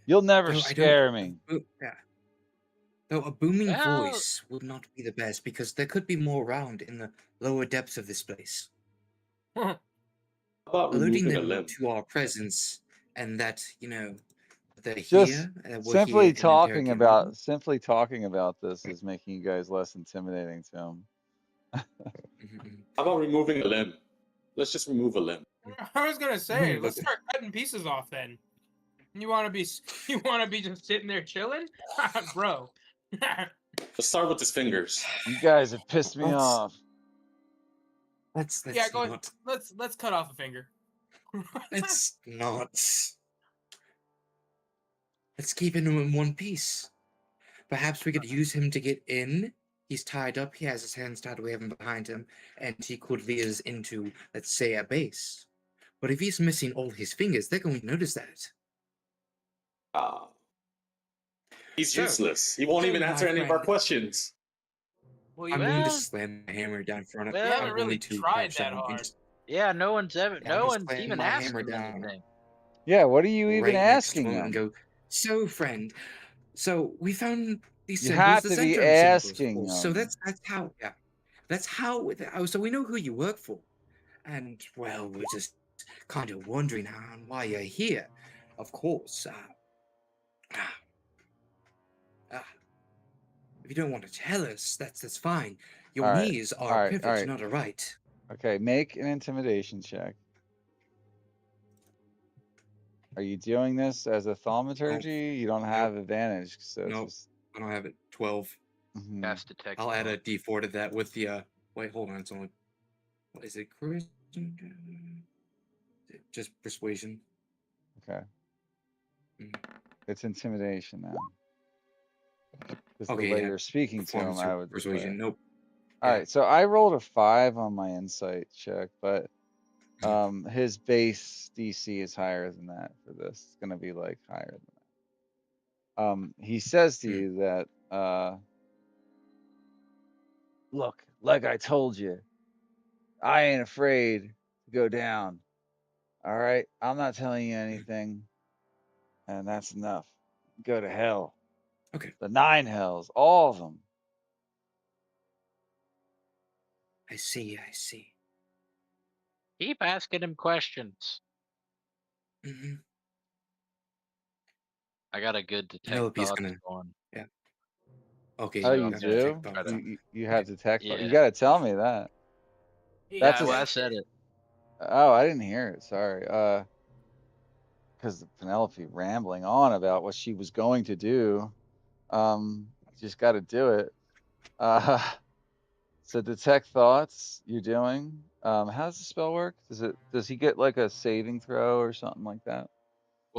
You'll never Though I don't. scare me. Yeah. Though a booming Well, voice would not be the best because there could be more around in the lower depths of this place, How about alerting removing a them limb? to our presence and that they're Just here. We're here in Imperium. simply talking about this is making you guys less intimidating to him. Mhm. How about removing a limb? Let's just remove a limb. I was gonna say, No, let's but start cutting pieces off then. You want to be just sitting there chilling, bro? Let's start with his fingers. You guys have pissed me let's off. let's Yeah, go ahead. not Let's cut off a finger. let's not let's keep him in one piece. Perhaps we could use him to get in. He's tied up. He has his hands tied. We have him behind him, and he could lead us into, let's say, a base. But if he's missing all his fingers, they're going to notice that. Ah, he's So, useless. He won't even my answer any of our friend, questions. Well, I'm going to well, slam my hammer down in front of we him. well. haven't I'm really going to tried crouch that down and hard. just, Yeah, no I'm gonna one's slam even my asked hammer him down anything. Yeah, what are you even right next to asking him and him? go, so, friend, so we found these You symbols, have the to be Zentrum symbols, of asking course. So him. that's how, yeah. That's how, so we know who you work for. And, well, we're just kind of wondering why you're here. Of course, if you don't want to tell us, that's fine. Your All right, knees all are a right, all privilege, right. not a right. Okay, make an intimidation check. Are you doing this as a Oh, thaumaturgy? You don't nope, have advantage, so it's nope. just. I don't have it. 12. Cast detect. I'll add a thought. d4 to that with the, wait, hold on, it's only, what is it, charisma? Just persuasion. Okay. Mm. It's intimidation now. Because the Okay, way yeah. you're speaking to him, Performance I or would declare. persuasion, nope. All Yeah. right, so I rolled a 5 on my insight check, but his base DC is higher than that for this. It's gonna be like higher than that. He says to you that look, like I told you, I ain't afraid to go down. All right, I'm not telling you anything, and that's enough. Go to hell. Okay, The 9 hells, all of them. I see. Keep asking him questions. Mm-hmm. I got a good I know detect if he's thoughts gonna, going. yeah. Okay, Oh, So you you I'm got gonna do? detect try thoughts. to. You have Okay, detect. You Yeah. gotta tell me that. He That's Yeah. a. has Well, I it. said it. Oh, I didn't hear it. Sorry. Because Penelope rambling on about what she was going to do. Just got to do it. Uh, so detect thoughts. You're doing. How does the spell work? Does he get like a saving throw or something like that?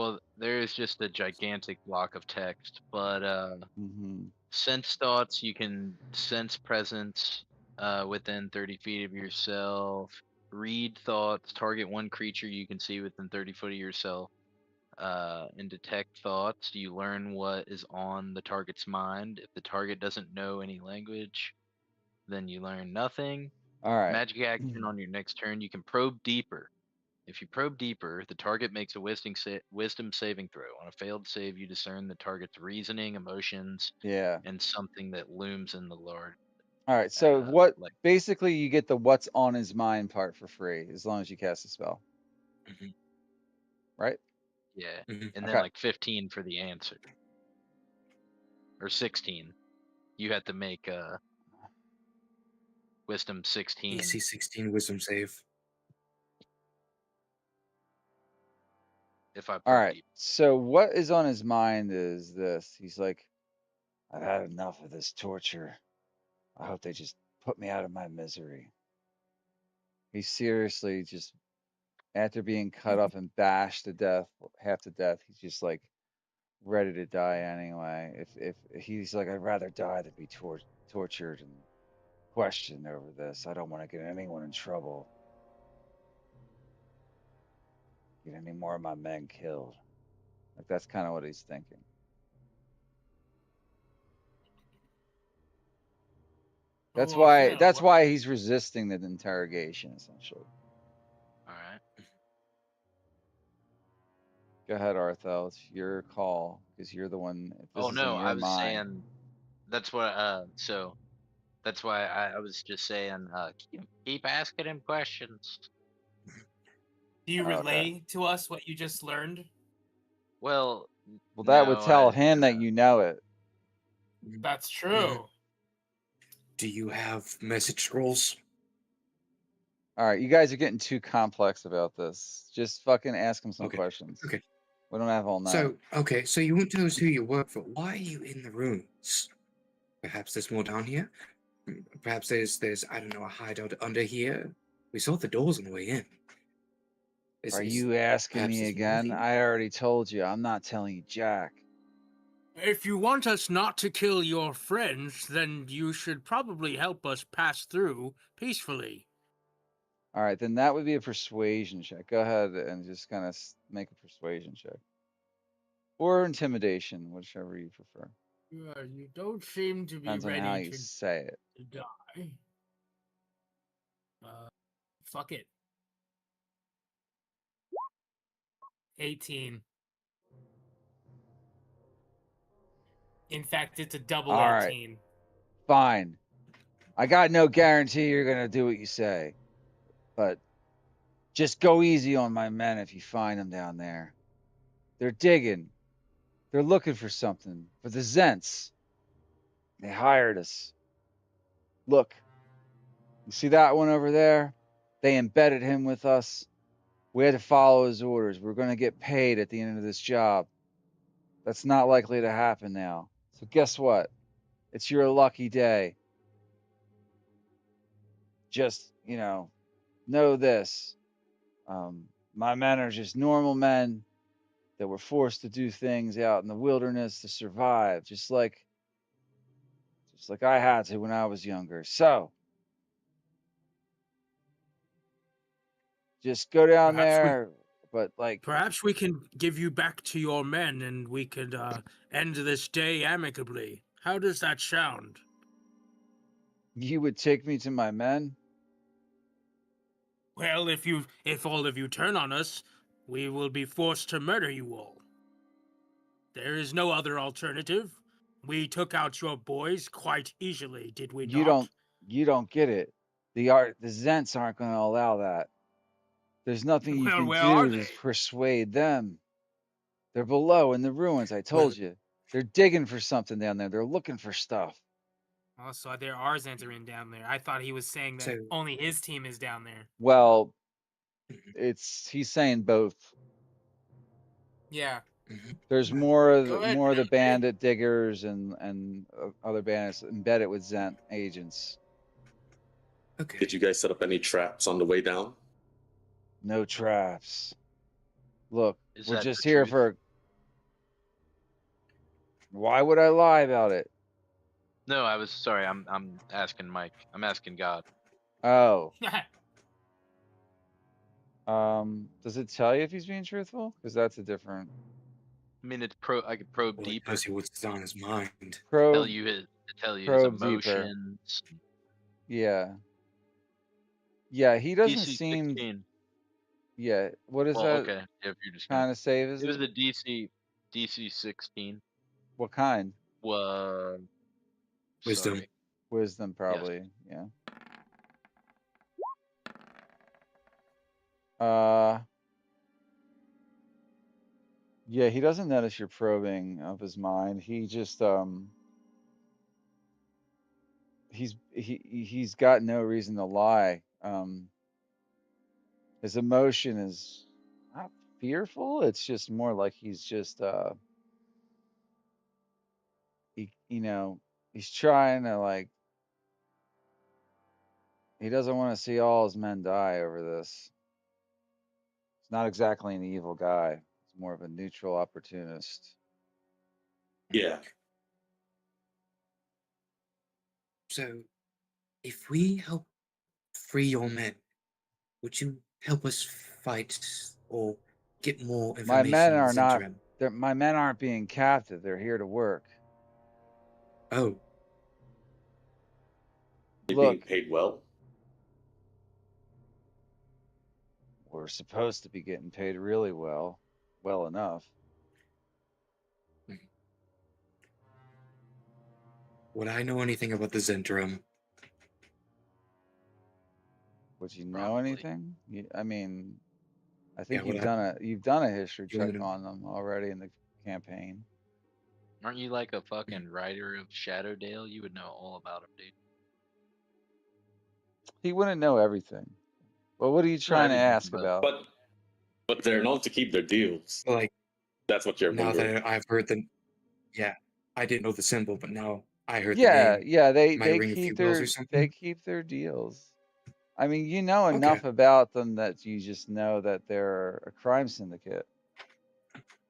Well, there is just a gigantic block of text, but Mm-hmm. sense thoughts, you can sense presence within 30 feet of yourself. Read thoughts, target one creature you can see within 30 foot of yourself. And detect thoughts, you learn what is on the target's mind. If the target doesn't know any language, then you learn nothing. All right. Magic action on your next turn, you can probe deeper. If you probe deeper, the target makes a wisdom saving throw. On a failed save, you discern the target's reasoning, emotions, Yeah. and something that looms in the large. All right. So what? Like, Basically, you get the what's on his mind part for free as long as you cast a spell, mhm, right? yeah, Mhm. and then Okay. like 15 for the answer, or 16. You had to make wisdom 16. AC 16 wisdom save. If I All probe right. deep. So what is on his mind is this. He's like, I've had enough of this torture. I hope they just put me out of my misery. He's seriously just, after being cut up and bashed to death, half to death, he's just like ready to die anyway. If he's like, I'd rather die than be tortured and questioned over this. I don't want to get anyone in trouble. Get any more of my men killed. Like that's kind of what he's thinking. Oh, well, hell, That's why he's resisting the interrogation, essentially. All right. Go ahead, Arthel. It's your call because you're the one. If this Oh is in no, I your was mind, saying that's what. So that's why I was just saying. Keep asking him questions. Do you okay. relay to us what you just learned? Well, Well, that would no, tell I. him that you know it. That's true. Do you have message scrolls? All right, you guys are getting too complex about this. Just fucking ask him some Okay. questions. Okay. We don't have all night. So, okay, so you won't tell us who you work for. Why are you in the rooms? Perhaps there's more down here? Perhaps there's I don't know, a hideout under here? We saw the doors on the way in. Are you asking perhaps me there's more again? here? I already told you. I'm not telling you Jack. If you want us not to kill your friends, then you should probably help us pass through peacefully. All right, then that would be a persuasion check. Go ahead and just kind of make a persuasion check. Or intimidation, whichever you prefer. You don't seem to be Depends on how ready you to say it. die. Fuck it. 18. In fact, it's a double All right, 18. fine. I got no guarantee you're going to do what you say. But just go easy on my men if you find them down there. They're digging. They're looking for something. For the Zents. They hired us. Look, you see that one over there? They embedded him with us. We had to follow his orders. We're going to get paid at the end of this job. That's not likely to happen now. So guess what? It's your lucky day. Just, know this. My men are just normal men that were forced to do things out in the wilderness to survive, just like I had to when I was younger. So just go down there, but like Perhaps we can give you back to your men and we could end this day amicably. How does that sound? you would take me to my men. Well, if all of you turn on us, we will be forced to murder you all. There is no other alternative. We took out your boys quite easily, did we You not? don't get it. The Zents aren't going to allow that. There's nothing you Well, can where are do they? to persuade them. They're below in the ruins. I told you. They're digging for something down there. They're looking for stuff. Oh, so there are Xantarin down there. I thought he was saying that So, only his team is down there. Well, he's saying both. Yeah. There's more of Go the, ahead, more of the Xantarin. bandit diggers and other bandits embedded with Zent agents. okay. Did you guys set up any traps on the way down? No traps. Look, Is we're that just the here truth? for. Why would I lie about it? No, I was sorry. I'm asking Mike. I'm asking God. Oh, does it tell you if he's being truthful? Because that's a different I mean, I could probe Well, it deeper. tells you what's on his mind. probe. Tell you his Probe deeper. emotions. Yeah, yeah. He doesn't DC seem. 16. Yeah. What is Well, that okay. If you're just gonna, kind of save? Is it was it? the DC 16. What kind? Well, Wisdom. sorry. Wisdom, Yes. probably. Yeah. Uh. Yeah. He doesn't notice your probing of his mind. He just he's got no reason to lie. His emotion is not fearful. It's just more like he's just he he's trying to like he doesn't want to see all his men die over this. He's not exactly an evil guy. He's more of a neutral opportunist. Yeah. So, if we help free your men, would you help us fight or get more My men information on are this not interim? my men aren't being captive. They're here to work. Oh, They being Look, paid well. we're supposed to be getting paid really well, well enough. would I know anything about this interim? Would you know Probably. anything? I mean, I Yeah, think would I you've done a history want check to know? on them already in the campaign. Aren't you like a fucking writer of Shadowdale? You would know all about him, dude. He wouldn't know everything. Well, what are you Not trying to everything, ask but about? But they're known to keep their deals. Well, like, That's what you're now wondering. that I've heard the, yeah, I didn't know the symbol, but now I heard the Yeah, name. yeah, Might ring a few bells or they something. keep their deals. I mean, you know Okay. enough about them that you just know that they're a crime syndicate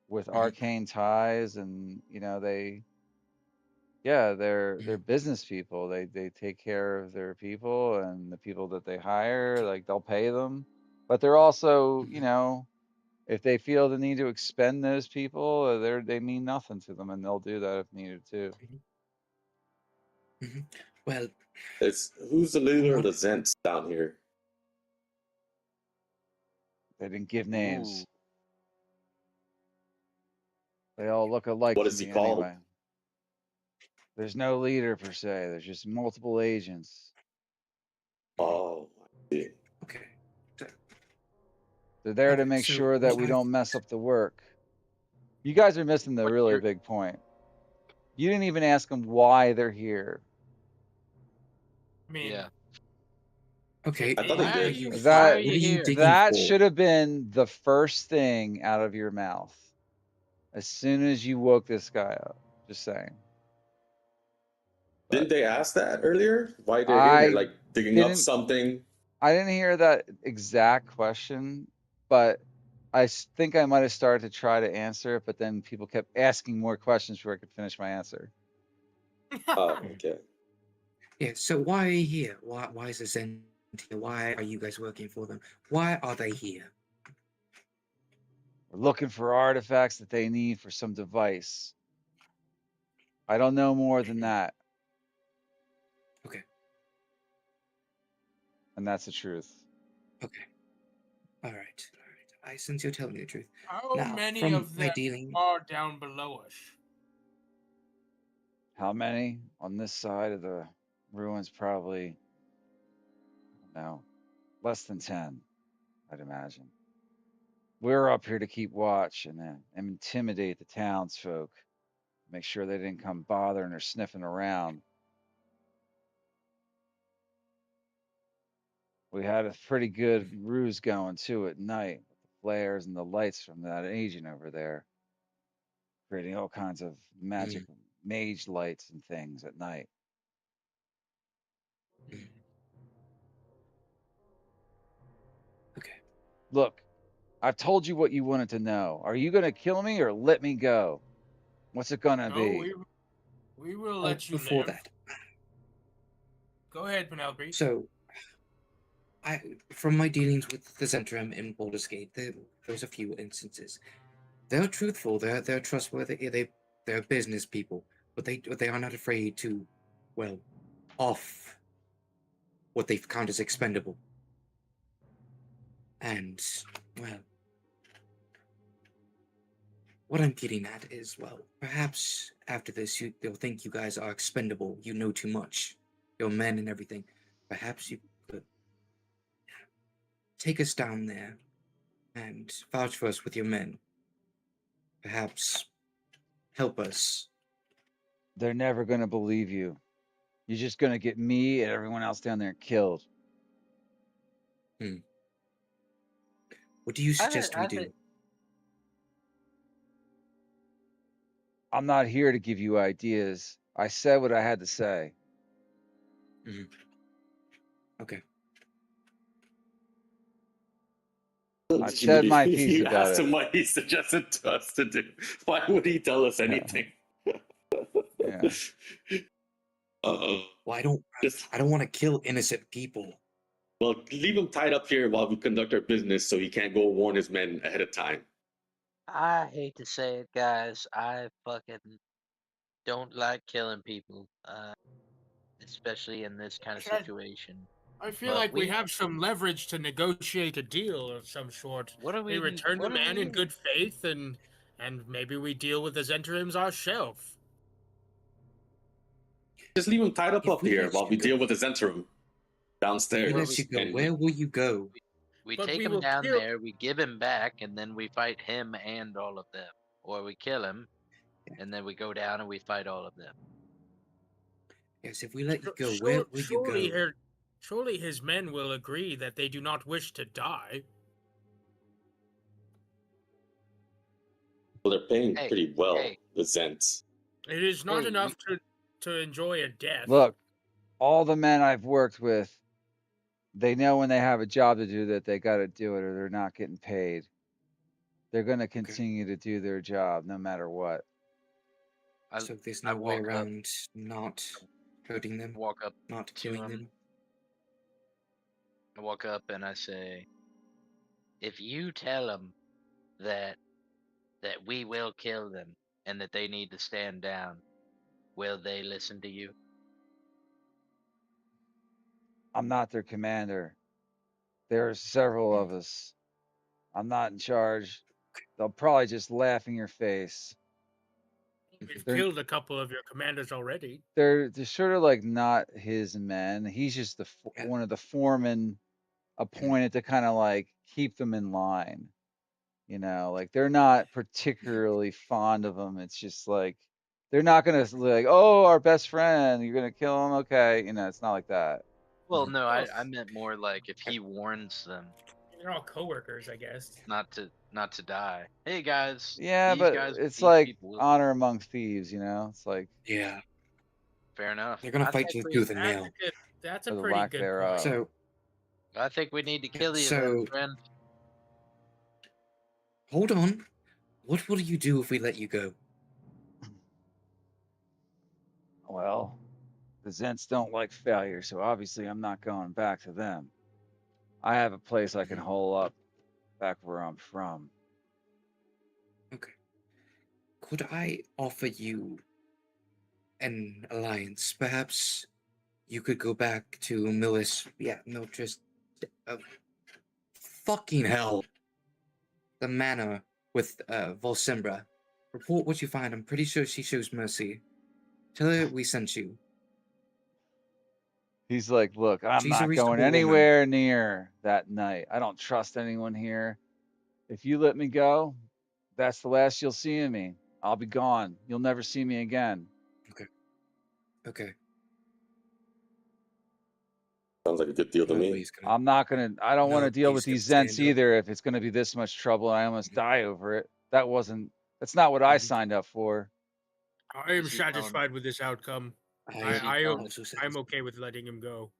with Mhm, arcane ties, and yeah, they're mhm. business people. They take care of their people and the people that they hire, Okay. like they'll pay them. But they're also, Mhm, if they feel the need to expend those people, they mean nothing to them, and they'll do that if needed too. mhm, mhm. Well, It's who's the from leader of what? the Zents down here? They didn't give ooh, names. They all look alike What to is he me called? anyway. There's no leader per se. There's just multiple agents. Mhm. Oh, I see. Okay. So, They're there to okay. make So sure that what we I've don't mess up the work. You guys are missing the what's really your big point. You didn't even ask them why they're here. I mean, yeah? okay. I thought they What hey, are did. you? Why are That What you are you here? digging that for? should have been the first thing out of your mouth as soon as you woke this guy up. Just saying. Didn't But they ask that earlier? Why they're here? They're I like digging up didn't something. I didn't hear that exact question, but think I might have started to try to answer it, but then people kept asking more questions before I could finish my answer. Oh, Mhm. okay. Yeah. So why are you here? Why is this end here? Why are you guys working for them? Why are they here? We're looking for artifacts that they need for some device. I don't know more than Mhm. that, Okay. and that's the truth. Okay. All right. All right. I sense you're telling me the truth. how Now, many from of my them dealing, are down below us? How many on this side of the ruins? Probably, I don't know, less than 10, I'd imagine. We're up here to keep watch and intimidate the townsfolk, make sure they didn't come bothering or sniffing around. We had a pretty good ruse going too at night with the flares and the lights from that agent over there, creating all kinds of magic mm, mage lights and things at night. mm, okay. Look, I've told you what you wanted to know. Are you going to kill me or let me go? What's it going to No, be? we will Oh, let you before live. that, Go ahead, Penelope. so from my dealings with the Zentrum in Baldur's Gate, there's a few instances. They're truthful. They're trustworthy. They're business people, but they are not afraid to, well, off what they count as expendable. And well, what I'm getting at is, well, perhaps after this, they'll think you guys are expendable. You know too much. You're men and everything. Perhaps you could take us down there and vouch for us with your men. Perhaps help us. They're never going to believe you. You're just going to get me and everyone else down there killed. What do you I, suggest we I do? think I'm not here to give you ideas. I said what I had to say. Okay. I've said my piece You about asked it. him what he suggested to us to do. Why would he tell us anything? Yeah. Uh, Well, I just don't want to kill innocent people. well, leave him tied up here while we conduct our business, so he can't go warn his men ahead of time. I hate to say it, guys. I fucking don't like killing people, especially in this kind of Okay. situation. I feel But like we have some leverage to negotiate a deal of some sort. What are We we? return the What are man in we? good faith, and maybe we deal with the Zentarims ourselves. Just leave him tied up If we here let while you we go, deal with the Zentrum if downstairs. we Where let we? you go, And where will you go? We But take we him will down kill. there. We give him back, and then we fight him and all of them, or we kill him, and then we go down and we fight all of them. Yes, if we let you go, where will you go? Surely his men will agree that they do not wish to die. well, they're paying Hey, pretty well, hey, the Zents. It is not hey! enough to enjoy a death. Look, all the men I've worked with, they know when they have a job to do that they got to do it or they're not getting paid. They're going to continue to do their job no matter what. So there's I no way walk up, around not hurting them, walk up not to killing him. them. I walk up and I say, if you tell them that we will kill them and that they need to stand down, will they listen to you? I'm not their commander. There are several of us. I'm not in charge. They'll probably just laugh in your face. We've They're killed a couple of your commanders already. they're sort of like not his men. He's just Yeah. one of the foremen appointed to kind of like keep them in line. You know, like they're not particularly fond of him. It's just like they're not gonna like, oh, our best friend, you're gonna kill him, okay? You know, it's not like that. Well, no, Well, I meant more like if he warns them they're all coworkers, I guess. not to die. Hey guys, Yeah, these but guys, it's these like people will. honor among thieves, you know? It's like Yeah, Fair enough. they're gonna I fight think to the we, tooth and nail. That's or a the pretty lack good thereof. point. So, I think we need to yeah, kill you then, so friend. hold on. What will you do if we let you go? Well, the Zents don't like failure, so obviously I'm not going back to them. I have a place I can hole up back where I'm from. Okay. Could I offer you an alliance? Perhaps you could go back to Miltris. Fucking hell. The manor with Volsimbra. Report what you find. I'm pretty sure she shows mercy. Tell her we sent you. He's like, look, I'm She's a not going reasonable woman. anywhere near that night. I don't trust anyone here. If you let me go, that's the last you'll see of me. I'll be gone. You'll never see me again. Okay. Sounds like a good deal to me. Nobody's gonna. I don't want to deal with Nobody's gonna these Zents stand up. either if it's going to be this much trouble and I almost die over it. That's not what I signed up for. I am Is he telling- satisfied with this outcome. I Is he I telling- I'm okay with letting him go.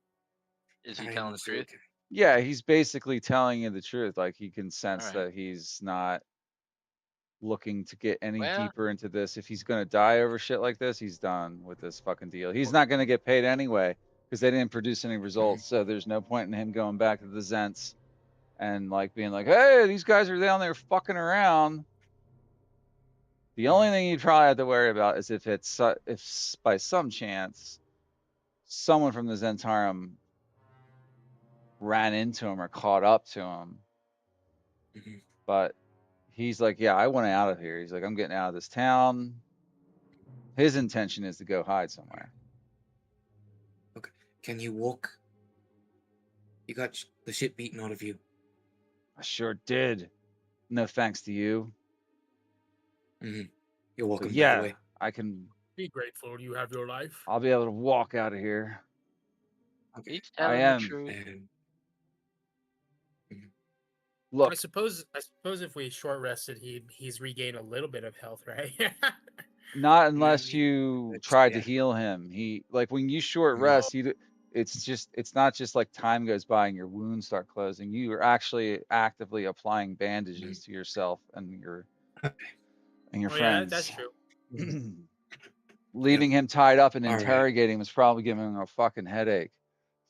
Is he I am telling the also truth? okay. Yeah, he's basically telling you the truth. Like he can sense Alright. that he's not looking to get any Well, deeper into this. If he's gonna die over shit like this, he's done with this fucking deal. He's not gonna get paid anyway because they didn't produce any results. So there's no point in him going back to the Zents and like being like, "Hey, these guys are down there fucking around." The only thing you'd probably have to worry about is if by some chance someone from the Zentarum ran into him or caught up to him. But he's like, yeah, I want out of here. He's like, I'm getting out of this town. His intention is to go hide somewhere. Okay. Can you walk? You got the shit beaten out of you. I sure did. No thanks to you. You're So welcome, by the yeah, way. I can. Be grateful you have your life. I'll be able to walk out of here. Okay. he's I telling the am. truth. And I Look, suppose if we short rested, he's regained a little bit of health, right? not I unless mean, you it's, tried to yeah. heal him. He like when you short Mhm. rest, it's not just like time goes by and your wounds start closing. You are actually actively applying bandages to yourself and your Okay. and your Oh yeah, that's friends. true. Leaving him tied up and All right. interrogating was probably giving him a fucking headache.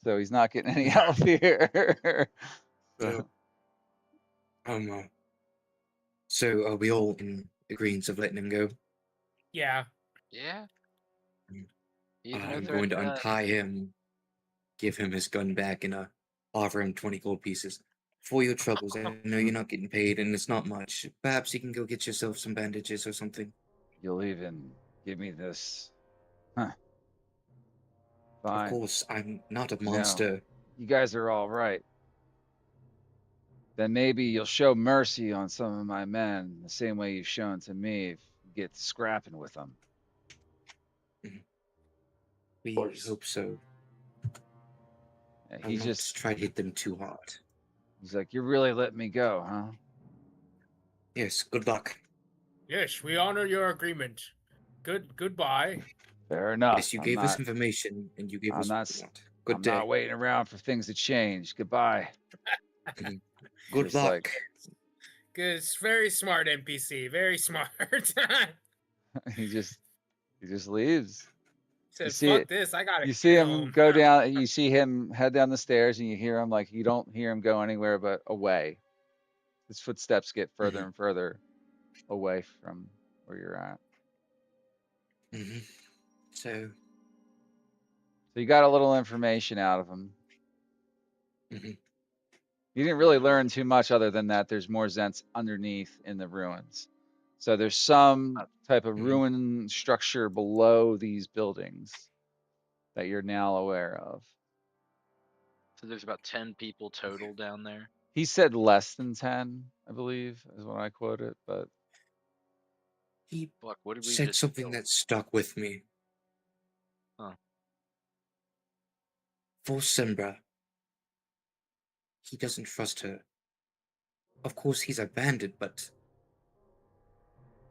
So he's not getting any Yeah. healthier. So, so are we all in agreement of letting him go? Yeah. Yeah. He's no I'm threat going to to us. untie him, give him his gun back, and offer him 20 gold pieces. For your troubles, I know you're not getting paid, and it's not much. Perhaps you can go get yourself some bandages or something. You'll even give me this. Huh. Of Fine. course, I'm not a You know, monster. you guys are all right. Then maybe you'll show mercy on some of my men the same way you've shown to me if you get scrapping with them. We course. hope so. Yeah, I will not try to hit them too hard. he's like, you're really letting me go, huh? Yes, good luck. Yes, we honor your agreement. Goodbye. Fair enough. Yes, you gave us information, and you gave I'm us not, what we want. Good I'm day. not waiting around for things to change. Goodbye. Good Just luck. like Good, it's very smart NPC. Very smart. he just leaves. Said, see fuck it- this. I gotta You see get him home. go down. You see him head down the stairs, and you hear him like you don't hear him go anywhere but away. His footsteps get further and further away from where you're at. So, So you got a little information out of him. Mhm. You didn't really learn too much other than that there's more Zents underneath in the ruins. So there's some type of ruin structure below these buildings that you're now aware of. So there's about 10 people total down there. He said less than 10, I believe, is what I quoted, but he Fuck, what did we said just something kill? that stuck with me. Huh. For Simbra, he doesn't trust her. Of course, he's a bandit, but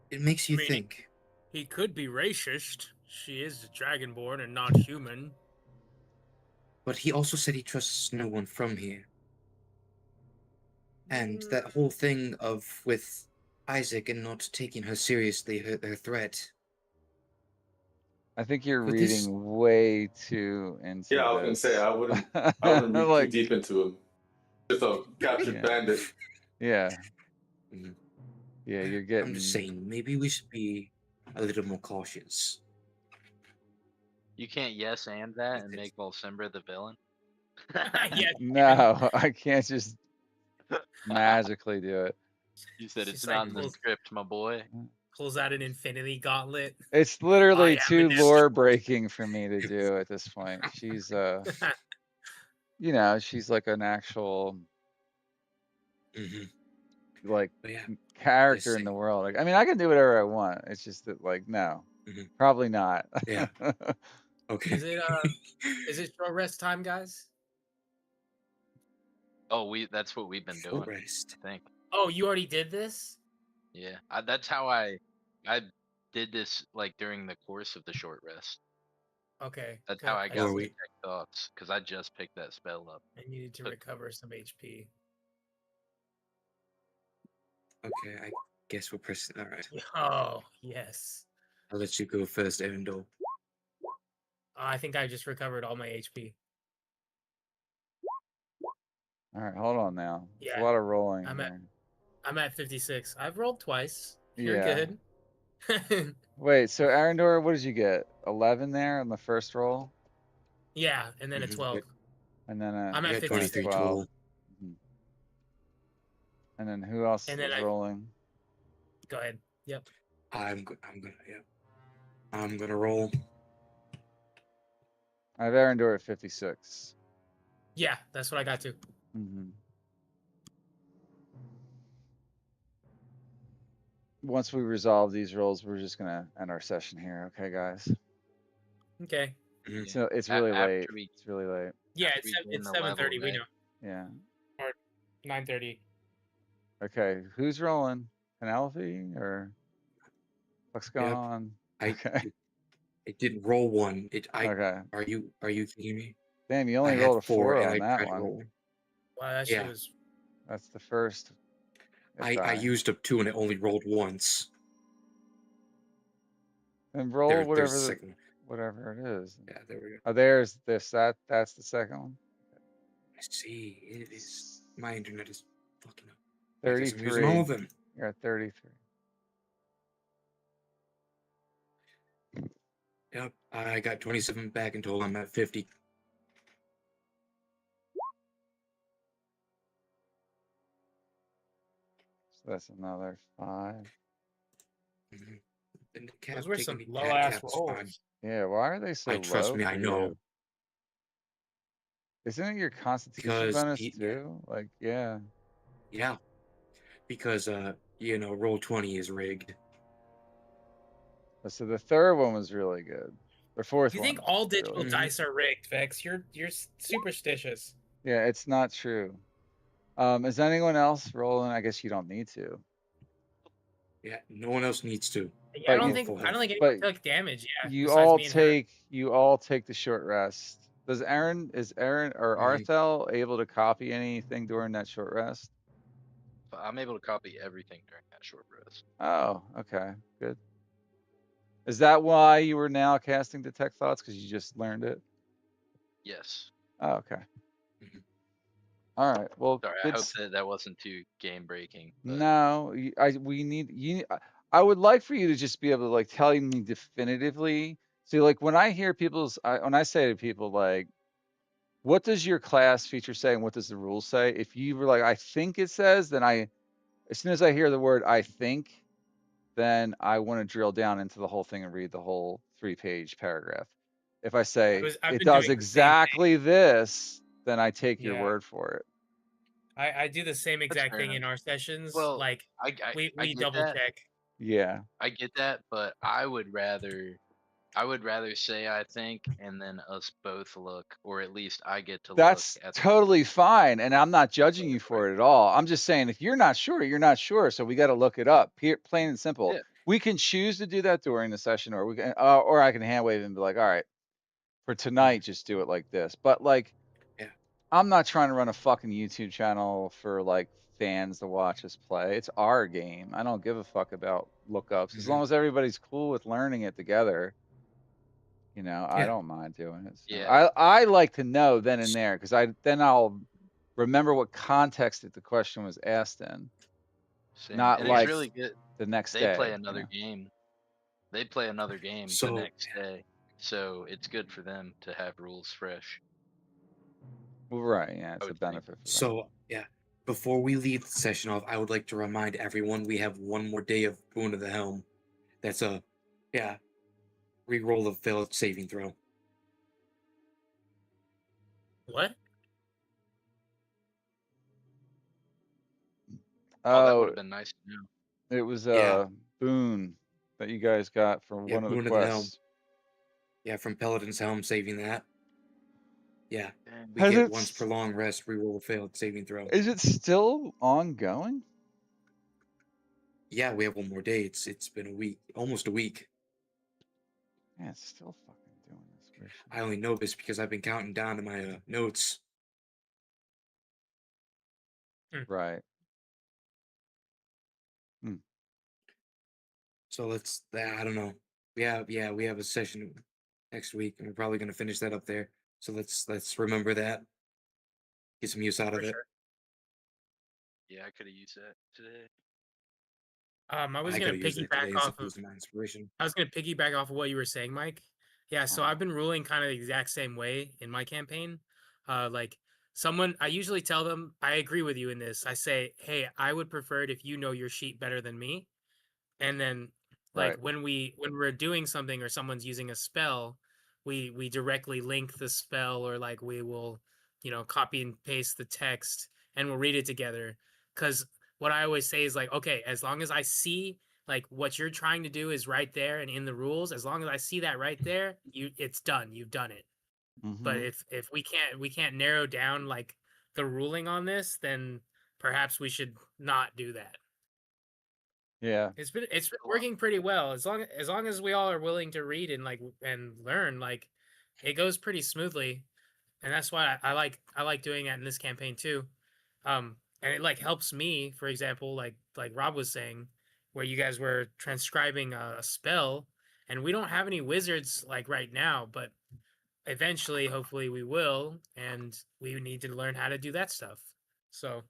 it makes you think. He could be racist. She is dragonborn and not human. But he also said he trusts no one from here. And that whole thing of with Isaac and not taking her seriously, her threat. I think you're Could reading this- way too into Yeah, I was gonna this. say I wouldn't read too Like, deep into him. Just a captured Yeah. bandit. yeah, Mhm. yeah, you're I'm getting. just saying, maybe we should be a little more cautious. You can't yes and that and make Volsimber the villain? Yes. No, I can't just magically do it. You said She's it's like, not in the pulls- script, my boy. Pulls out an infinity gauntlet. It's I literally am too inevitable. lore breaking for me to do at this point. She's you know, she's like an actual like But yeah, character in say. the world. Like, I mean, I can do whatever I want. It's just that like no, probably not. Yeah. Okay. Is it short rest time, guys? Oh, that's what we've been doing, Rest. I think. Oh, you already did this? Yeah, that's how I did this like during the course of the short rest. Okay. That's Good. how I I got just Or my we- need, tech thoughts because I just picked that spell up. I needed to But- recover some HP. Okay, I guess we're pressing. All right, Oh yes. I'll let you go first, Arendelle. I think I just recovered all my HP. All right, hold on now. There's a Yeah, lot of rolling I'm here. I'm at 56. I've rolled twice. You're Yeah. good. Wait, so Arendor, what did you get? 11 there on the first roll? Yeah, and then a Mhm. 12. And then I'm I at got 23 56. 12. total. Mhm. And then who else And then is I rolling? go ahead. Yep. I'm gonna yeah. I'm gonna roll. I have Arendor at 56. Yeah, that's what I got to. Mm-hmm. Once we resolve these rolls, we're just gonna end our session here, okay, guys? Okay. Mhm. So it's really late. After we It's really late. Yeah, After it's we gain it's the level, 7:30. We right? know. Yeah. 9:30. Okay, who's rolling? Penelope or what's going Yep. on? I Okay. I didn't roll one. Okay. Are you kidding me? Damn, you I only had rolled a 4 4 and on I that tried to one. roll. Wow, that shit Yeah. was. That's the first. I used up 2 and it only rolled once. And roll There's the second one. whatever it is. Yeah, there we go. Oh, there's this. That's the second one. I see. It is. My internet is fucking up. I guess I'm using 33. all of them. You're at 33. Yep. I got 27 back in total. I'm at 50. So that's another 5. Mhm. And the cap Those were taking some me. low Yeah, ass cap's fine. rolls. Yeah, why are they so Trust low me, for I know. you? Isn't it your constitution Because bonus too? Like, yeah. yeah, because roll 20 is rigged. So the third one was really good. The fourth You one. think all was digital really good. dice are rigged, Vex? You're superstitious. Yeah, it's not true. Is anyone else rolling? I guess you don't need to. Yeah, no one else needs to. Yeah, But I don't you- think full anyone but took damage. Yeah, You besides all me and her. take the short rest. Is Aaron or Mhm. Arthel able to copy anything during that short rest? But I'm able to copy everything during that short rest. Oh, okay, good. Is that why you were now casting Detect Thoughts? Because you just learned it? Yes. Oh, okay. Mhm. All right. Well, Sorry, I good. hope that wasn't too game breaking. No, we need you. I would like for you to just be able to like tell me definitively. See, like when I hear when I say to people like, "What does your class feature say?" and "What does the rules say?" If you were like, "I think it says," then as soon as I hear the word "I think," then I want to drill down into the whole thing and read the whole 3-page paragraph. If I say I've it been does doing the same thing. exactly this, then I take your Yeah. word for it. I do the same exact fair thing in enough. our sessions. Well, Like I we get double that. check. Yeah. I get that, but I would rather say I think, and then us both look, or at least I get to That's look at totally fine. And I'm not judging you Right. for it at all. I'm just saying, if you're not sure, you're not sure. So we got to look it up. Plain and simple. Yeah. We can choose to do that during the session, or or I can hand wave and be like, all right, for tonight, just do it like this. But like, Yeah. I'm not trying to run a fucking YouTube channel for like fans to watch us play. It's our game. I don't give a fuck about lookups. As Mhm. long as everybody's cool with learning it together, I Yeah. don't mind doing it. So Yeah. I like to know then and there because I'll remember what context that the question was asked in, Same. not And it's like really good. the next They play day. another game. They play another game the So next day, so it's good for them to have rules fresh. Well, right? Yeah, I it's a would think. benefit for them. So yeah, before we leave the session off, I would like to remind everyone we have one more day of Boon of the Helm. That's a reroll of failed saving throw. What? Oh, that would Oh, have been nice to know. it was Yeah. a boon that you guys got from Yeah, one of the Boon of the Helm. quests. Yeah, from Paladin's Helm, saving that. Yeah, Dang. we Has get it once per long rest, reroll a failed saving throw. Is it still ongoing? Yeah, we have one more day. It's been a week, almost a week. Yeah, it's still fucking doing this weird I only know this because I've been counting down to my notes. Right. Hmm. So let's. I don't know. We have a session next week, and we're probably gonna finish that up there. So let's remember that. Get some use out For of it. sure. Yeah, I could have used that today. I was I gonna could have used that piggyback today as off of opposed to my inspiration. what you were saying, Mike. Yeah, so Uh-huh. I've been ruling kind of the exact same way in my campaign. Like I usually tell them I agree with you in this. I say, hey, I would prefer it if you know your sheet better than me. And then like Right. when we're doing something or someone's using a spell, we directly link the spell, or like we will, copy and paste the text and we'll read it together. Because what I always say is like, okay, as long as I see like what you're trying to do is right there and in the rules, as long as I see that right there, it's done. You've done it. But Mm-hmm. if we can't narrow down like the ruling on this, then perhaps we should not do that. Yeah. It's been working pretty well, as long as we all are willing to read and like and learn, like it goes pretty smoothly. And that's why I like doing that in this campaign too. And it like helps me, for example, like Rob was saying, where you guys were transcribing a spell, and we don't have any wizards like right now, but eventually hopefully we will, and we need to learn how to do that stuff. So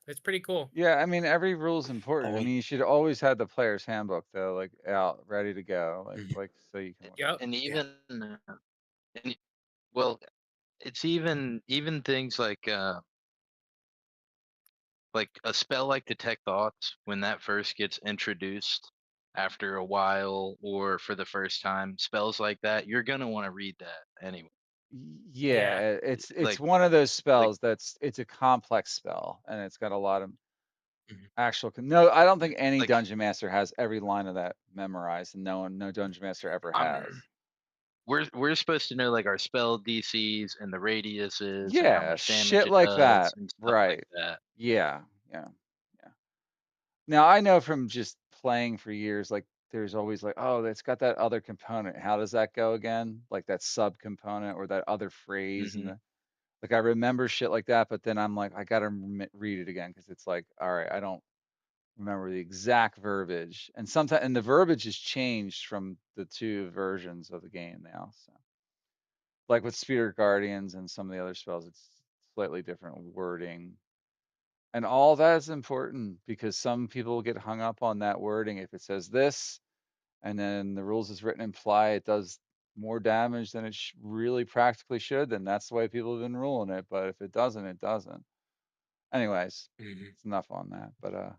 it's pretty cool. Yeah, I mean, every rule is important. I Oh, mean, you should always have the player's handbook though, like out, ready to go, mhm. like so you can look at Yep. it. And Yeah. even and well, it's even things like a spell like detect thoughts when that first gets introduced after a while or for the first time, spells like that, you're gonna want to read that anyway. Yeah. Yeah, it's Like one of those like spells it's a complex spell and it's got a lot of Mhm. no, I don't think any like dungeon master has every line of that memorized, and no dungeon master ever I'm has. we're supposed to know like our spell DCs and the radiuses and how Yeah, much damage shit it like does that. and stuff like Right. that. Yeah. Yeah. Yeah. Now I know from just playing for years, like there's always like, oh, it's got that other component. How does that go again? Like that sub component or that other phrase and Hmm. the like I remember shit like that, but then I'm like, I gotta read it again because it's like, all right, I don't remember the exact verbiage, and sometimes and the verbiage has changed from the two versions of the game now. So, like with Spirit Guardians and some of the other spells, it's slightly different wording, and all that is important because some people get hung up on that wording. If it says this, and then the rules is written imply it does more damage than it really practically should, then that's the way people have been ruling it. But if it doesn't, it doesn't. Anyways, Mhm. it's enough on that. But